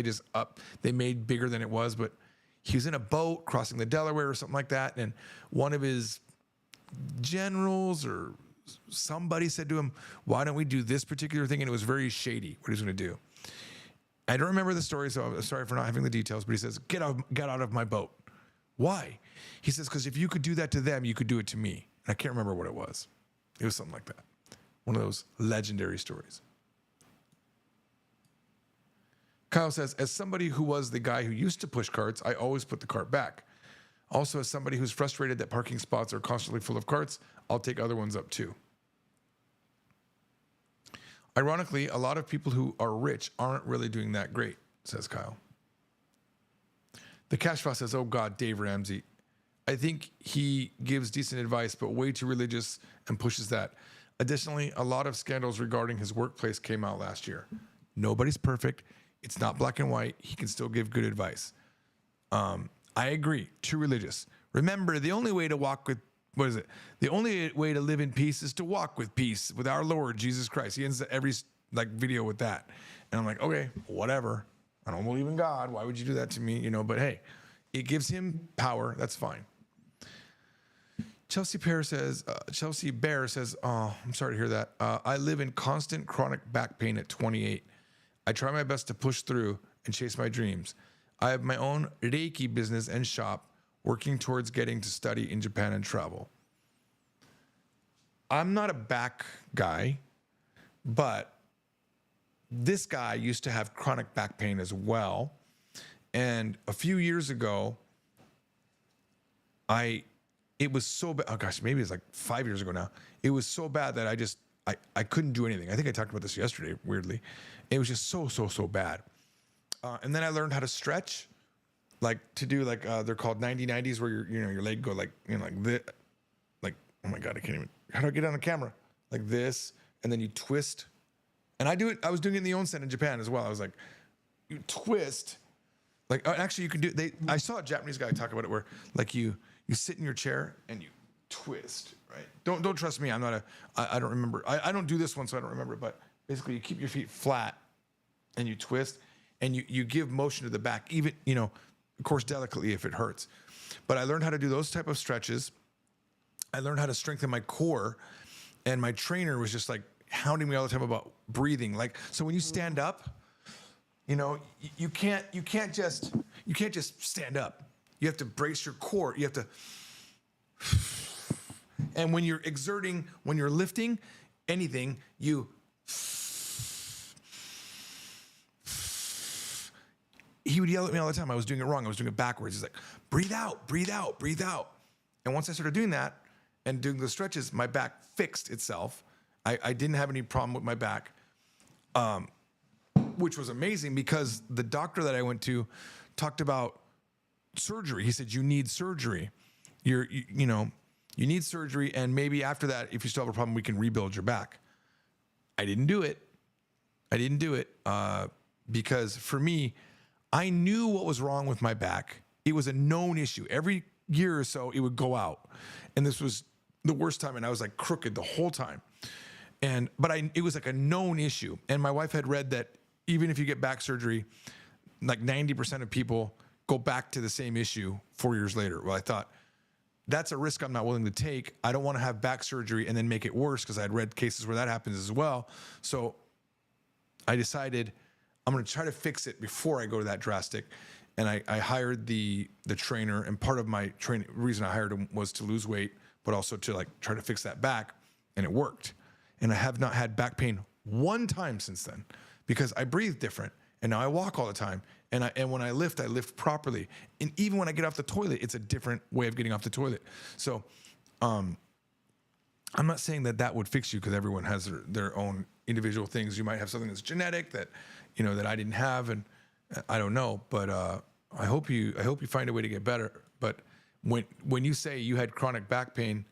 they made bigger than it was, but he was in a boat crossing the Delaware or something like that, and one of his generals or somebody said to him, why don't we do this particular thing? And it was very shady what he was going to do. I don't remember the story, so I'm sorry for not having the details, but he says, get out of my boat. Why? He says, because if you could do that to them, you could do it to me. And I can't remember what it was. It was something like that. One of those legendary stories. Kyle says, as somebody who was the guy who used to push carts, I always put the cart back. Also, as somebody who's frustrated that parking spots are constantly full of carts, I'll take other ones up too. Ironically, a lot of people who are rich aren't really doing that great, says Kyle. The cash file says, oh God, Dave Ramsey. I think he gives decent advice, but way too religious and pushes that. Additionally, a lot of scandals regarding his workplace came out last year. Nobody's perfect. It's not black and white. He can still give good advice. I agree. Too religious. Remember, the only way to walk with, the only way to live in peace is to walk with peace with our Lord Jesus Christ. He ends every video with that. And I'm like, okay, whatever. I don't believe in God. Why would you do that to me? But hey, it gives him power. That's fine. Chelsea Bear says, oh, I'm sorry to hear that. I live in constant chronic back pain at 28. I try my best to push through and chase my dreams. I have my own Reiki business and shop, working towards getting to study in Japan and travel. I'm not a back guy, but this guy used to have chronic back pain as well. And a few years ago, it was so bad. Oh gosh, maybe it's like 5 years ago now. It was so bad that I couldn't do anything. I think I talked about this yesterday, weirdly. It was just so bad. And then I learned how to stretch, like to do they're called 90-90s, where your leg go like this, like, oh my God, I can't even, how do I get on the camera? Like this, and then you twist. And I was doing it in the onsen in Japan as well. I was like, you twist, like, actually you can do, I saw a Japanese guy talk about it where like you sit in your chair and you twist, right? Don't trust me. I don't remember. I don't do this one, so I don't remember, but basically you keep your feet flat and you twist and you give motion to the back, even, of course, delicately if it hurts. But I learned how to do those type of stretches. I learned how to strengthen my core, and my trainer was just like hounding me all the time about breathing. Like, so when you stand up, you can't just stand up. You have to brace your core. You have to, and when you're lifting anything, he would yell at me all the time. I was doing it wrong. I was doing it backwards. He's like, breathe out, breathe out, breathe out. And once I started doing that and doing the stretches, my back fixed itself. I didn't have any problem with my back, which was amazing because the doctor that I went to talked about surgery. He said, you need surgery. You need surgery, and maybe after that, if you still have a problem, we can rebuild your back. I didn't do it. Because for me, I knew what was wrong with my back, it was a known issue. Every year or so, it would go out. And this was the worst time. And I was like crooked the whole time. But it was like a known issue. And my wife had read that even if you get back surgery, like 90% of people go back to the same issue 4 years later. Well, I thought, that's a risk I'm not willing to take. I don't want to have back surgery and then make it worse, because I had read cases where that happens as well. So I decided I'm going to try to fix it before I go to that drastic. And I hired the trainer, and part of my reason I hired him was to lose weight, but also to like try to fix that back, and it worked. And I have not had back pain one time since then, because I breathe different, and now I walk all the time. And when I lift properly. And even when I get off the toilet, it's a different way of getting off the toilet. So I'm not saying that would fix you, because everyone has their own individual things. You might have something that's genetic that, that I didn't have, and I don't know. But I hope you find a way to get better. But when you say you had chronic back pain,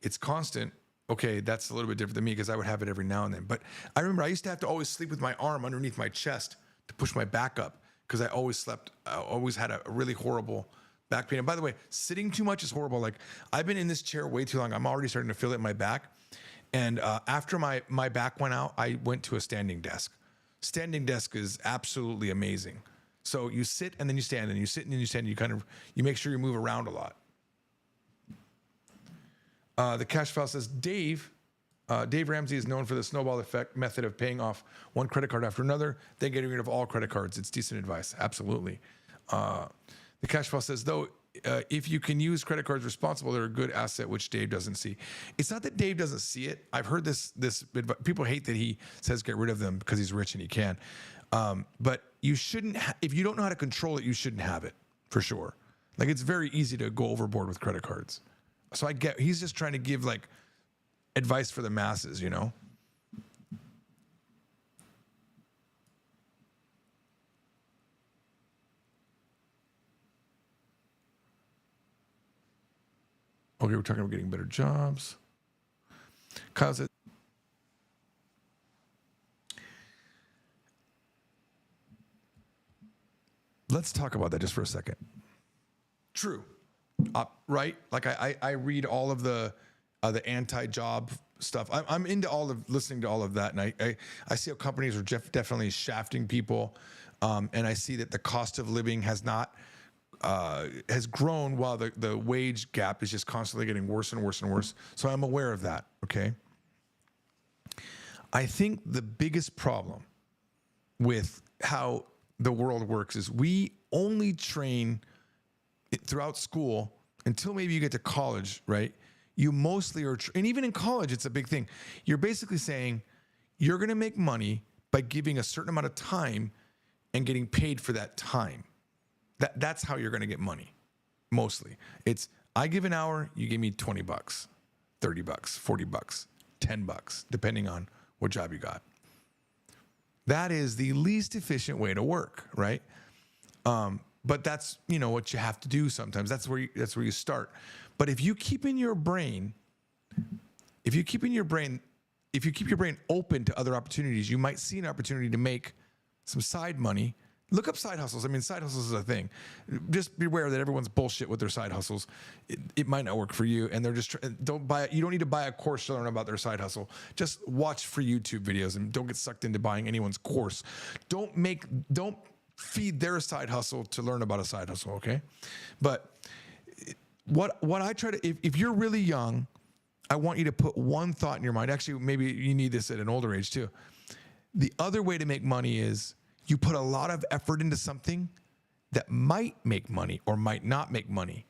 it's constant. Okay, that's a little bit different than me, because I would have it every now and then. But I remember I used to have to always sleep with my arm underneath my chest to push my back up, because I always had a really horrible back pain. And by the way, sitting too much is horrible. Like, I've been in this chair way too long. I'm already starting to feel it in my back. And after my back went out, I went to a standing desk. Standing desk is absolutely amazing. So you sit and then you stand, and you sit and then you stand. You make sure you move around a lot. The cash file says, Dave Ramsey is known for the snowball effect method of paying off one credit card after another, then getting rid of all credit cards. It's decent advice. Absolutely. The cash file says, though, if you can use credit cards responsible, they're a good asset, which Dave doesn't see. It's not that Dave doesn't see it. I've heard this people hate that he says get rid of them because he's rich and he can. But you shouldn't, if you don't know how to control it, you shouldn't have it, for sure. Like, it's very easy to go overboard with credit cards. So he's just trying to give like advice for the masses, Okay, we're talking about getting better jobs. Kyle said, let's talk about that just for a second. True. Right? Like, I read all of the anti-job stuff. I'm into listening to all of that, and I see how companies are definitely shafting people, and I see that the cost of living has grown while the wage gap is just constantly getting worse and worse and worse. So I'm aware of that. Okay. I think the biggest problem with how the world works is we only train throughout school until maybe you get to college, right? You mostly are, and even in college, it's a big thing. You're basically saying you're going to make money by giving a certain amount of time and getting paid for that time. That's how you're going to get money. Mostly. It's, I give an hour, you give me $20, $30, $40, $10, depending on what job you got. That is the least efficient way to work, right? But that's, what you have to do sometimes. That's where you start. But if you keep your brain open to other opportunities, you might see an opportunity to make some side money. Look up side hustles. I mean, side hustles is a thing. Just beware that everyone's bullshit with their side hustles. It might not work for you, and they're just you don't need to buy a course to learn about their side hustle. Just watch free YouTube videos and don't get sucked into buying anyone's course. Don't feed their side hustle to learn about a side hustle, okay? But what I try to, if you're really young, I want you to put one thought in your mind. Actually, maybe you need this at an older age too. The other way to make money is you put a lot of effort into something that might make money or might not make money.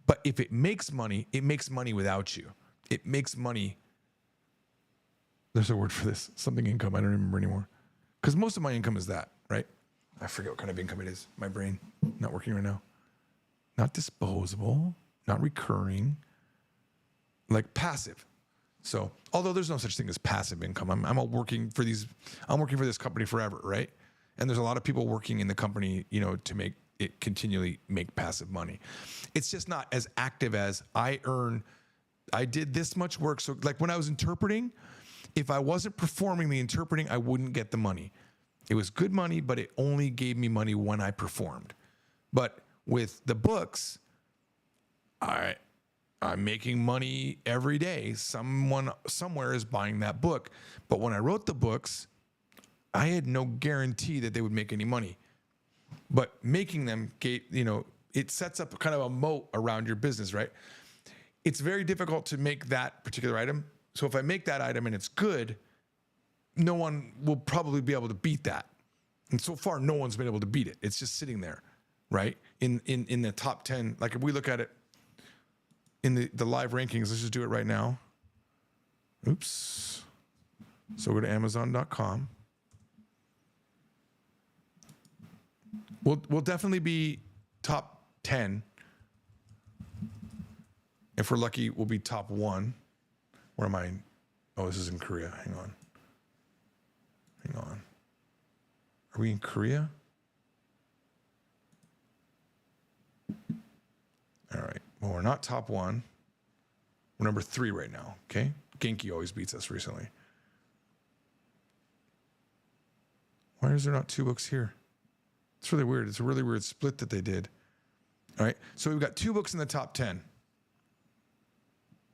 But if it makes money without you. It makes money. There's a word for this, something income. I don't remember anymore. Because most of my income is that, right? I forget what kind of income it is. My brain not working right now. Not disposable, not recurring, like passive. So, although there's no such thing as passive income, I'm working for this company forever, right? And there's a lot of people working in the company, to make it continually make passive money. It's just not as active as I did this much work. So like when I was interpreting, if I wasn't performing the interpreting, I wouldn't get the money. It was good money, but it only gave me money when I performed. But with the books, I'm making money every day. Someone somewhere is buying that book. But when I wrote the books, I had no guarantee that they would make any money. But making them, it sets up kind of a moat around your business, right? It's very difficult to make that particular item. So if I make that item and it's good, no one will probably be able to beat that. And so far, no one's been able to beat it. It's just sitting there, right? In the top 10. Like if we look at it in the live rankings, let's just do it right now. Oops. So go to Amazon.com. We'll definitely be top 10. If we're lucky, we'll be top 1. Where am I? Oh, this is in Korea. Hang on. Are we in Korea? All right. Well, we're not top 1. We're number 3 right now. Okay. Genki always beats us recently. Why is there not 2 books here? It's really weird. It's a really weird split that they did. All right. So we've got 2 books in the top 10.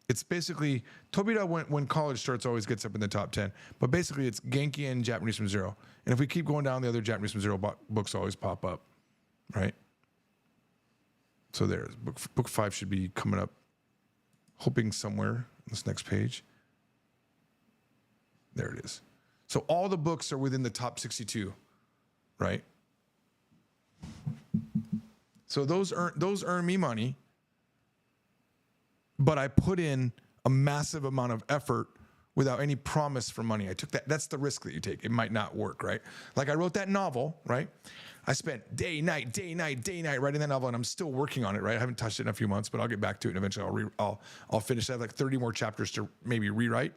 It's basically, Tobita, when college starts, always gets up in the top 10. But basically, it's Genki and Japanese from Zero. And if we keep going down, the other Japanese from Zero books always pop up, right? So there's book 5 should be coming up, hoping somewhere on this next page. There it is. So all the books are within the top 62, right? So those earn me money. But I put in a massive amount of effort without any promise for money. I took that. That's the risk that you take. It might not work, right? Like I wrote that novel, right? I spent day, night writing that novel, and I'm still working on it, right? I haven't touched it in a few months, but I'll get back to it, and eventually I'll finish. I have like 30 more chapters to maybe rewrite,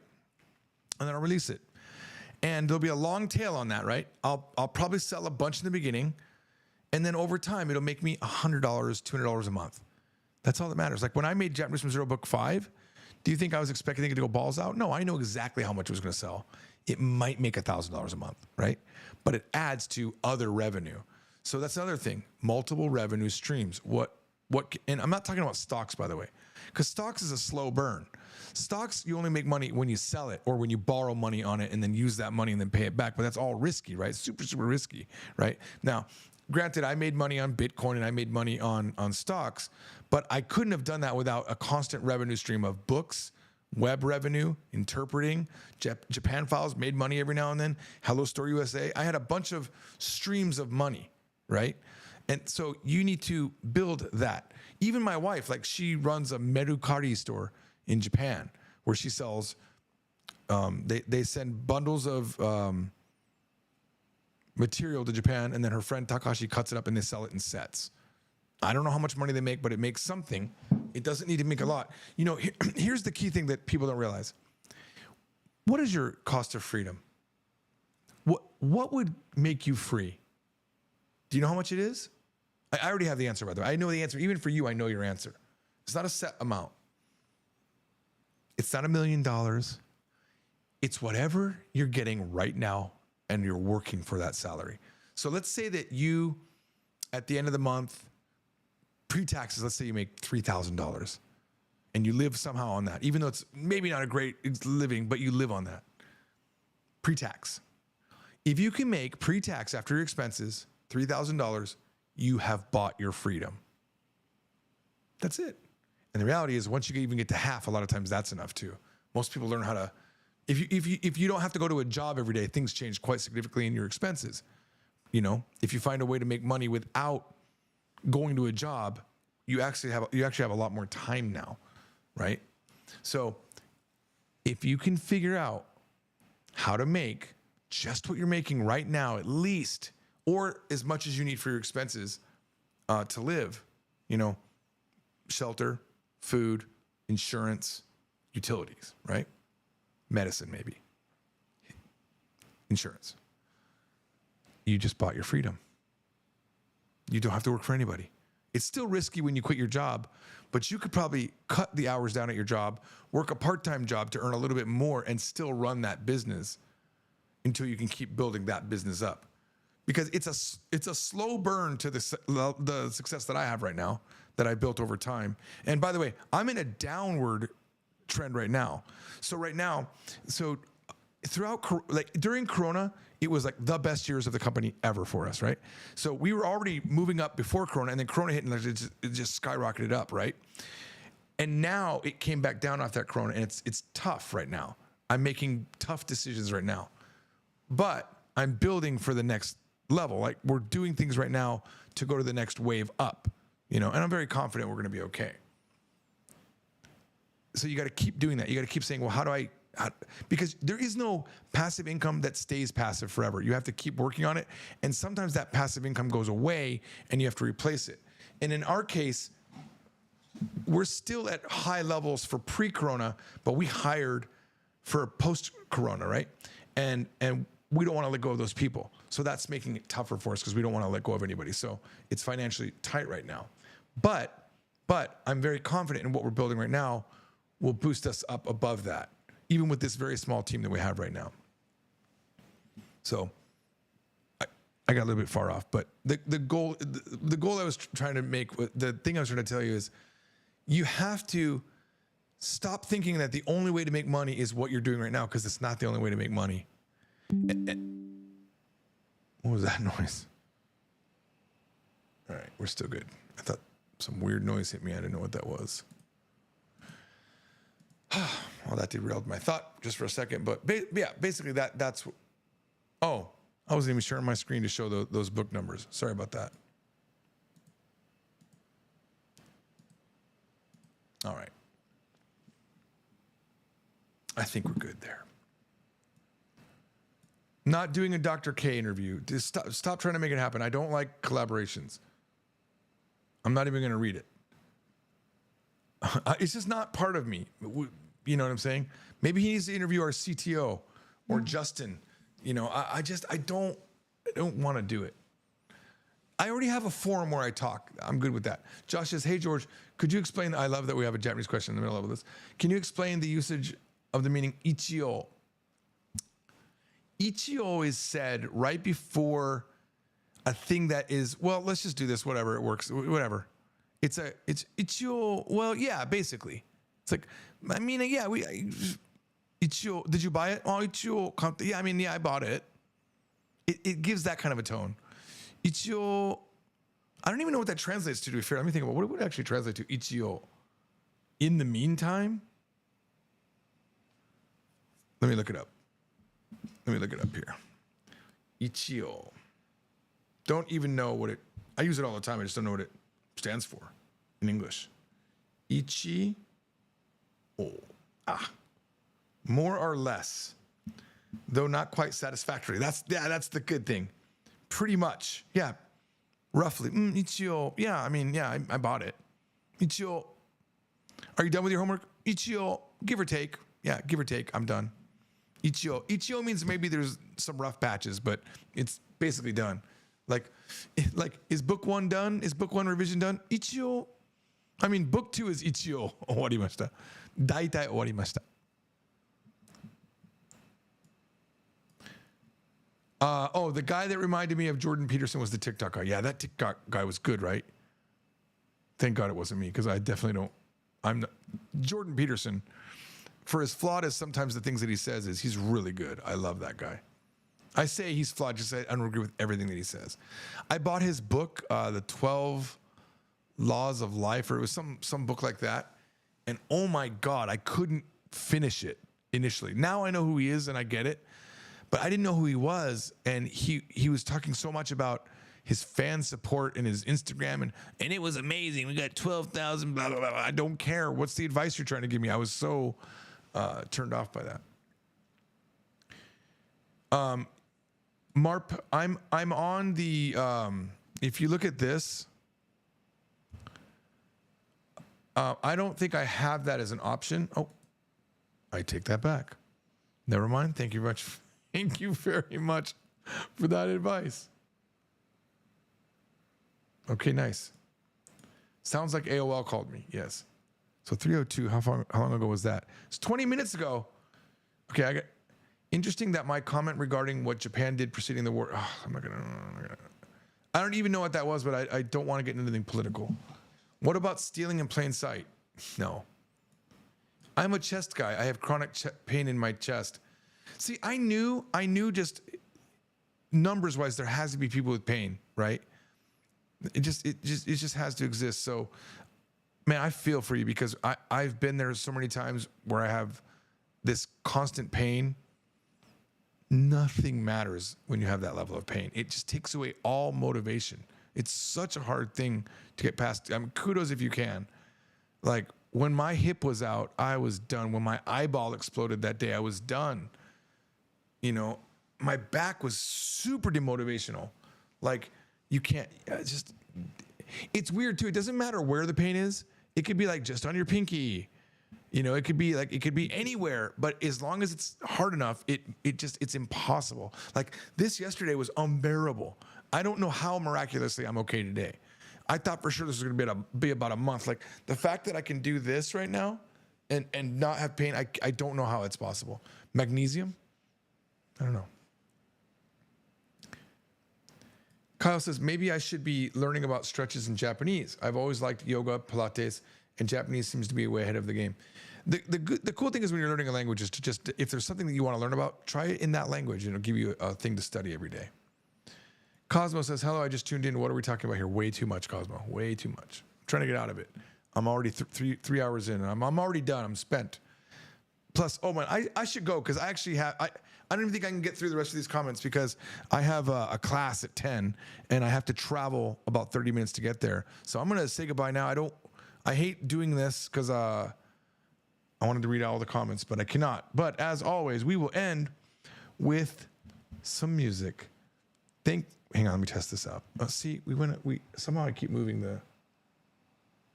and then I'll release it. And there'll be a long tail on that, right? I'll probably sell a bunch in the beginning, and then over time it'll make me $100, $200 a month. That's all that matters. Like when I made Japanese from Zero book 5, do you think I was expecting it to go balls out? No, I know exactly how much it was going to sell. It might make $1,000 a month, right? But it adds to other revenue. So that's another thing. Multiple revenue streams. And I'm not talking about stocks, by the way, because stocks is a slow burn. Stocks, you only make money when you sell it or when you borrow money on it and then use that money and then pay it back. But that's all risky, right? Super, super risky, right? Now, granted, I made money on Bitcoin and I made money on stocks, but I couldn't have done that without a constant revenue stream of books, web revenue, interpreting. Japan Files made money every now and then. Hello Store USA. I had a bunch of streams of money, right? And so you need to build that. Even my wife, like she runs a Mercari store in Japan where she sells, they send bundles of material to Japan, and then her friend Takashi cuts it up and they sell it in sets. I don't know how much money they make, but it makes something. It doesn't need to make a lot. You know, here's the key thing that people don't realize. What is your cost of freedom? What would make you free? Do you know how much it is? I already have the answer, by the way. I know the answer. Even for you, I know your answer. It's not a set amount. It's not $1 million. It's whatever you're getting right now and you're working for that salary. So let's say that you, at the end of the month, pre-taxes, let's say you make $3,000 and you live somehow on that, even though it's maybe not a great living, but you live on that. Pre-tax. If you can make pre-tax after your expenses $3,000, you have bought your freedom. That's it. And the reality is, once you even get to half, a lot of times that's enough too. Most people learn how to, if you don't have to go to a job every day, things change quite significantly in your expenses. You know, if you find a way to make money without going to a job, you actually have a lot more time now, right? So if you can figure out how to make just what you're making right now, at least, or as much as you need for your expenses to live, you know, shelter, food, insurance, utilities, right? Medicine, maybe. Insurance. You just bought your freedom. You don't have to work for anybody. It's still risky when you quit your job, but you could probably cut the hours down at your job, work a part-time job to earn a little bit more and still run that business until you can keep building that business up. because it's a slow burn to the success that I have right now that I built over time. And by the way, I'm in a downward trend right now. So right now, throughout, like during Corona, it was like the best years of the company ever for us, right? So we were already moving up before Corona, and then Corona hit and it just skyrocketed up, right? And now it came back down off that Corona, and it's tough right now. I'm making tough decisions right now, but I'm building for the next level. Like we're doing things right now to go to the next wave up, and I'm very confident we're going to be okay. So you got to keep doing that. You got to keep saying, well, because there is no passive income that stays passive forever. You have to keep working on it. And sometimes that passive income goes away and you have to replace it. And in our case, we're still at high levels for pre-Corona, but we hired for post-Corona, right? And we don't want to let go of those people. So that's making it tougher for us because we don't want to let go of anybody. So it's financially tight right now. But I'm very confident in what we're building right now will boost us up above that, even with this very small team that we have right now. So I got a little bit far off, but the goal I was trying to make, the thing I was trying to tell you is you have to stop thinking that the only way to make money is what you're doing right now, because it's not the only way to make money. What was that noise? All right, we're still good. I thought some weird noise hit me. I didn't know what that was. Well, that derailed my thought just for a second, but yeah, basically that's. Oh, I wasn't even sharing my screen to show those book numbers. Sorry about that. All right. I think we're good there. Not doing a Dr. K interview. Just stop trying to make it happen. I don't like collaborations. I'm not even going to read it. It's just not part of me. You know what I'm saying? Maybe he needs to interview our CTO or Justin. I don't want to do it. I already have a forum where I talk. I'm good with that. Josh says, hey, George, could you explain, I love that we have a Japanese question in the middle of this. Can you explain the usage of the meaning ichio? Ichio is said right before a thing that is, well, let's just do this, whatever, it works, whatever. It's ichio, well, yeah, basically. It's like, I mean, yeah, ichio, did you buy it? Oh, ichio, yeah, I mean, yeah, I bought it. It gives that kind of a tone. Ichio, I don't even know what that translates to be fair. Let me think about what it would actually translate to. Ichio, in the meantime? Let me look it up. Let me look it up here. Ichio. Don't even know what I use it all the time. I just don't know what it stands for in English. Ichi. More or less, though not quite satisfactory. That's the good thing. Pretty much. Yeah. Roughly. Ichio. Yeah, I mean, yeah, I bought it. Ichio. Are you done with your homework? Ichio. Give or take. Yeah, give or take. I'm done. Ichio. Ichio means maybe there's some rough patches, but it's basically done. Like, is book 1 done? Is book 1 revision done? Ichio. I mean, book 2 is ichio. Owarimashita. Daitai owarimashita. The guy that reminded me of Jordan Peterson was the TikTok guy. Yeah, that TikTok guy was good, right? Thank God it wasn't me, because I definitely don't. I'm not. Jordan Peterson, for as flawed as sometimes the things that he says is, he's really good. I love that guy. I say he's flawed, just I don't agree with everything that he says. I bought his book, The 12 Laws of Life, or it was some book like that. And oh my God, I couldn't finish it initially. Now I know who he is and I get it. But I didn't know who he was, and he was talking so much about his fan support and his Instagram, and it was amazing. We got 12,000, blah, blah, blah. I don't care. What's the advice you're trying to give me? I was so turned off by that. Marp, I'm on the, if you look at this, I don't think I have that as an option. Oh, I take that back. Never mind. Thank you very much. Thank you very much for that advice. Okay, nice. Sounds like AOL called me. Yes. So 302, how long ago was that? It's 20 minutes ago. Okay, Interesting that my comment regarding what Japan did preceding the war. I don't even know what that was, but I don't want to get into anything political. What about stealing in plain sight? No. I'm a chest guy. I have chronic pain in my chest. See, I knew just numbers wise, there has to be people with pain, right? It just has to exist. So, man, I feel for you because I've been there so many times where I have this constant pain. Nothing matters when you have that level of pain. It just takes away all motivation. It's such a hard thing to get past. Kudos if you can. Like when my hip was out, I was done. When my eyeball exploded that day, I was done. You know, my back was super demotivational. Like you can't it's weird too. It doesn't matter where the pain is. It could be like just on your pinky. You know, it could be anywhere, but as long as it's hard enough, it's impossible. Like this yesterday was unbearable. I don't know how miraculously I'm okay today. I thought for sure this was going to be about a month. Like the fact that I can do this right now and not have pain, I don't know how it's possible. Magnesium? I don't know. Kyle says, maybe I should be learning about stretches in Japanese. I've always liked yoga, Pilates, and Japanese seems to be way ahead of the game. The cool thing is when you're learning a language is to just, if there's something that you want to learn about, try it in that language and it'll give you a thing to study every day. Cosmo says, hello, I just tuned in. What are we talking about here? Way too much, Cosmo. Way too much. I'm trying to get out of it. I'm already three hours in. And I'm already done. I'm spent. Plus, oh man, I should go because I actually have, I don't even think I can get through the rest of these comments because I have a class at 10 and I have to travel about 30 minutes to get there. So I'm going to say goodbye now. I hate doing this because I wanted to read all the comments, but I cannot. But as always, we will end with some music. Hang on, let me test this out. See, somehow I keep moving the,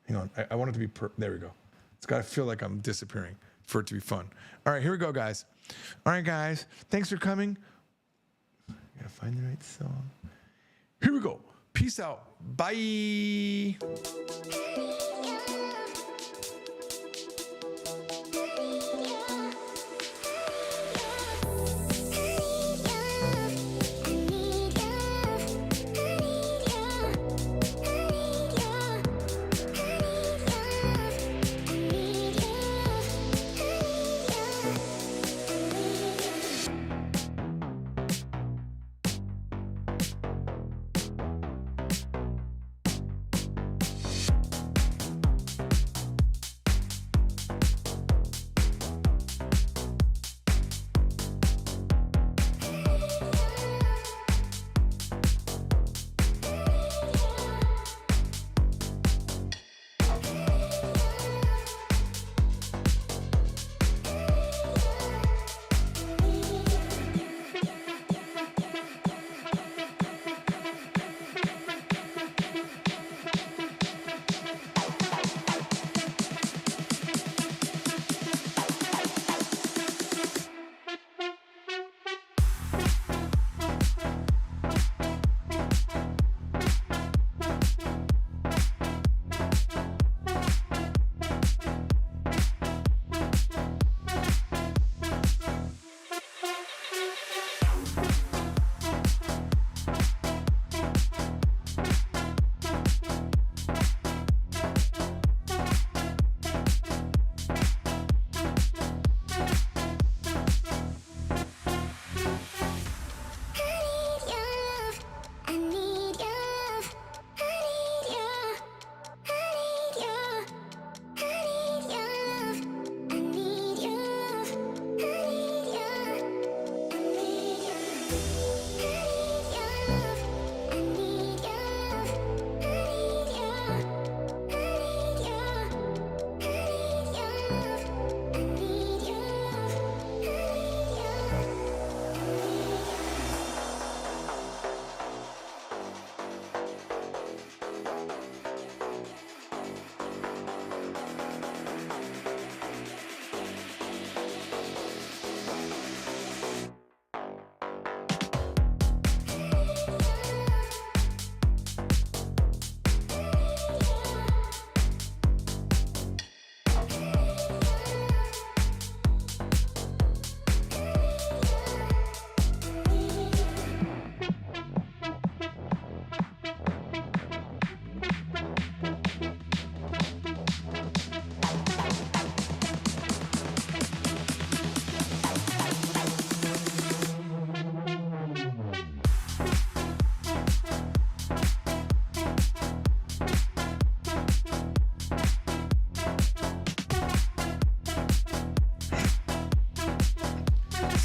hang on. I want it to be, there we go. It's got to feel like I'm disappearing for it to be fun. All right, here we go, guys. All right, guys, thanks for coming. I gotta find the right song. Here we go. Peace out. Bye.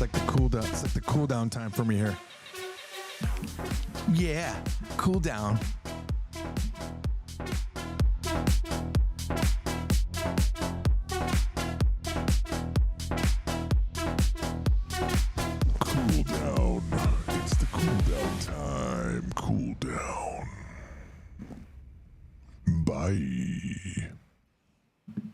like the cool down. It's like the cool down time for me here. Yeah, cool down. Cool down. It's the cool down time. Cool down. Bye.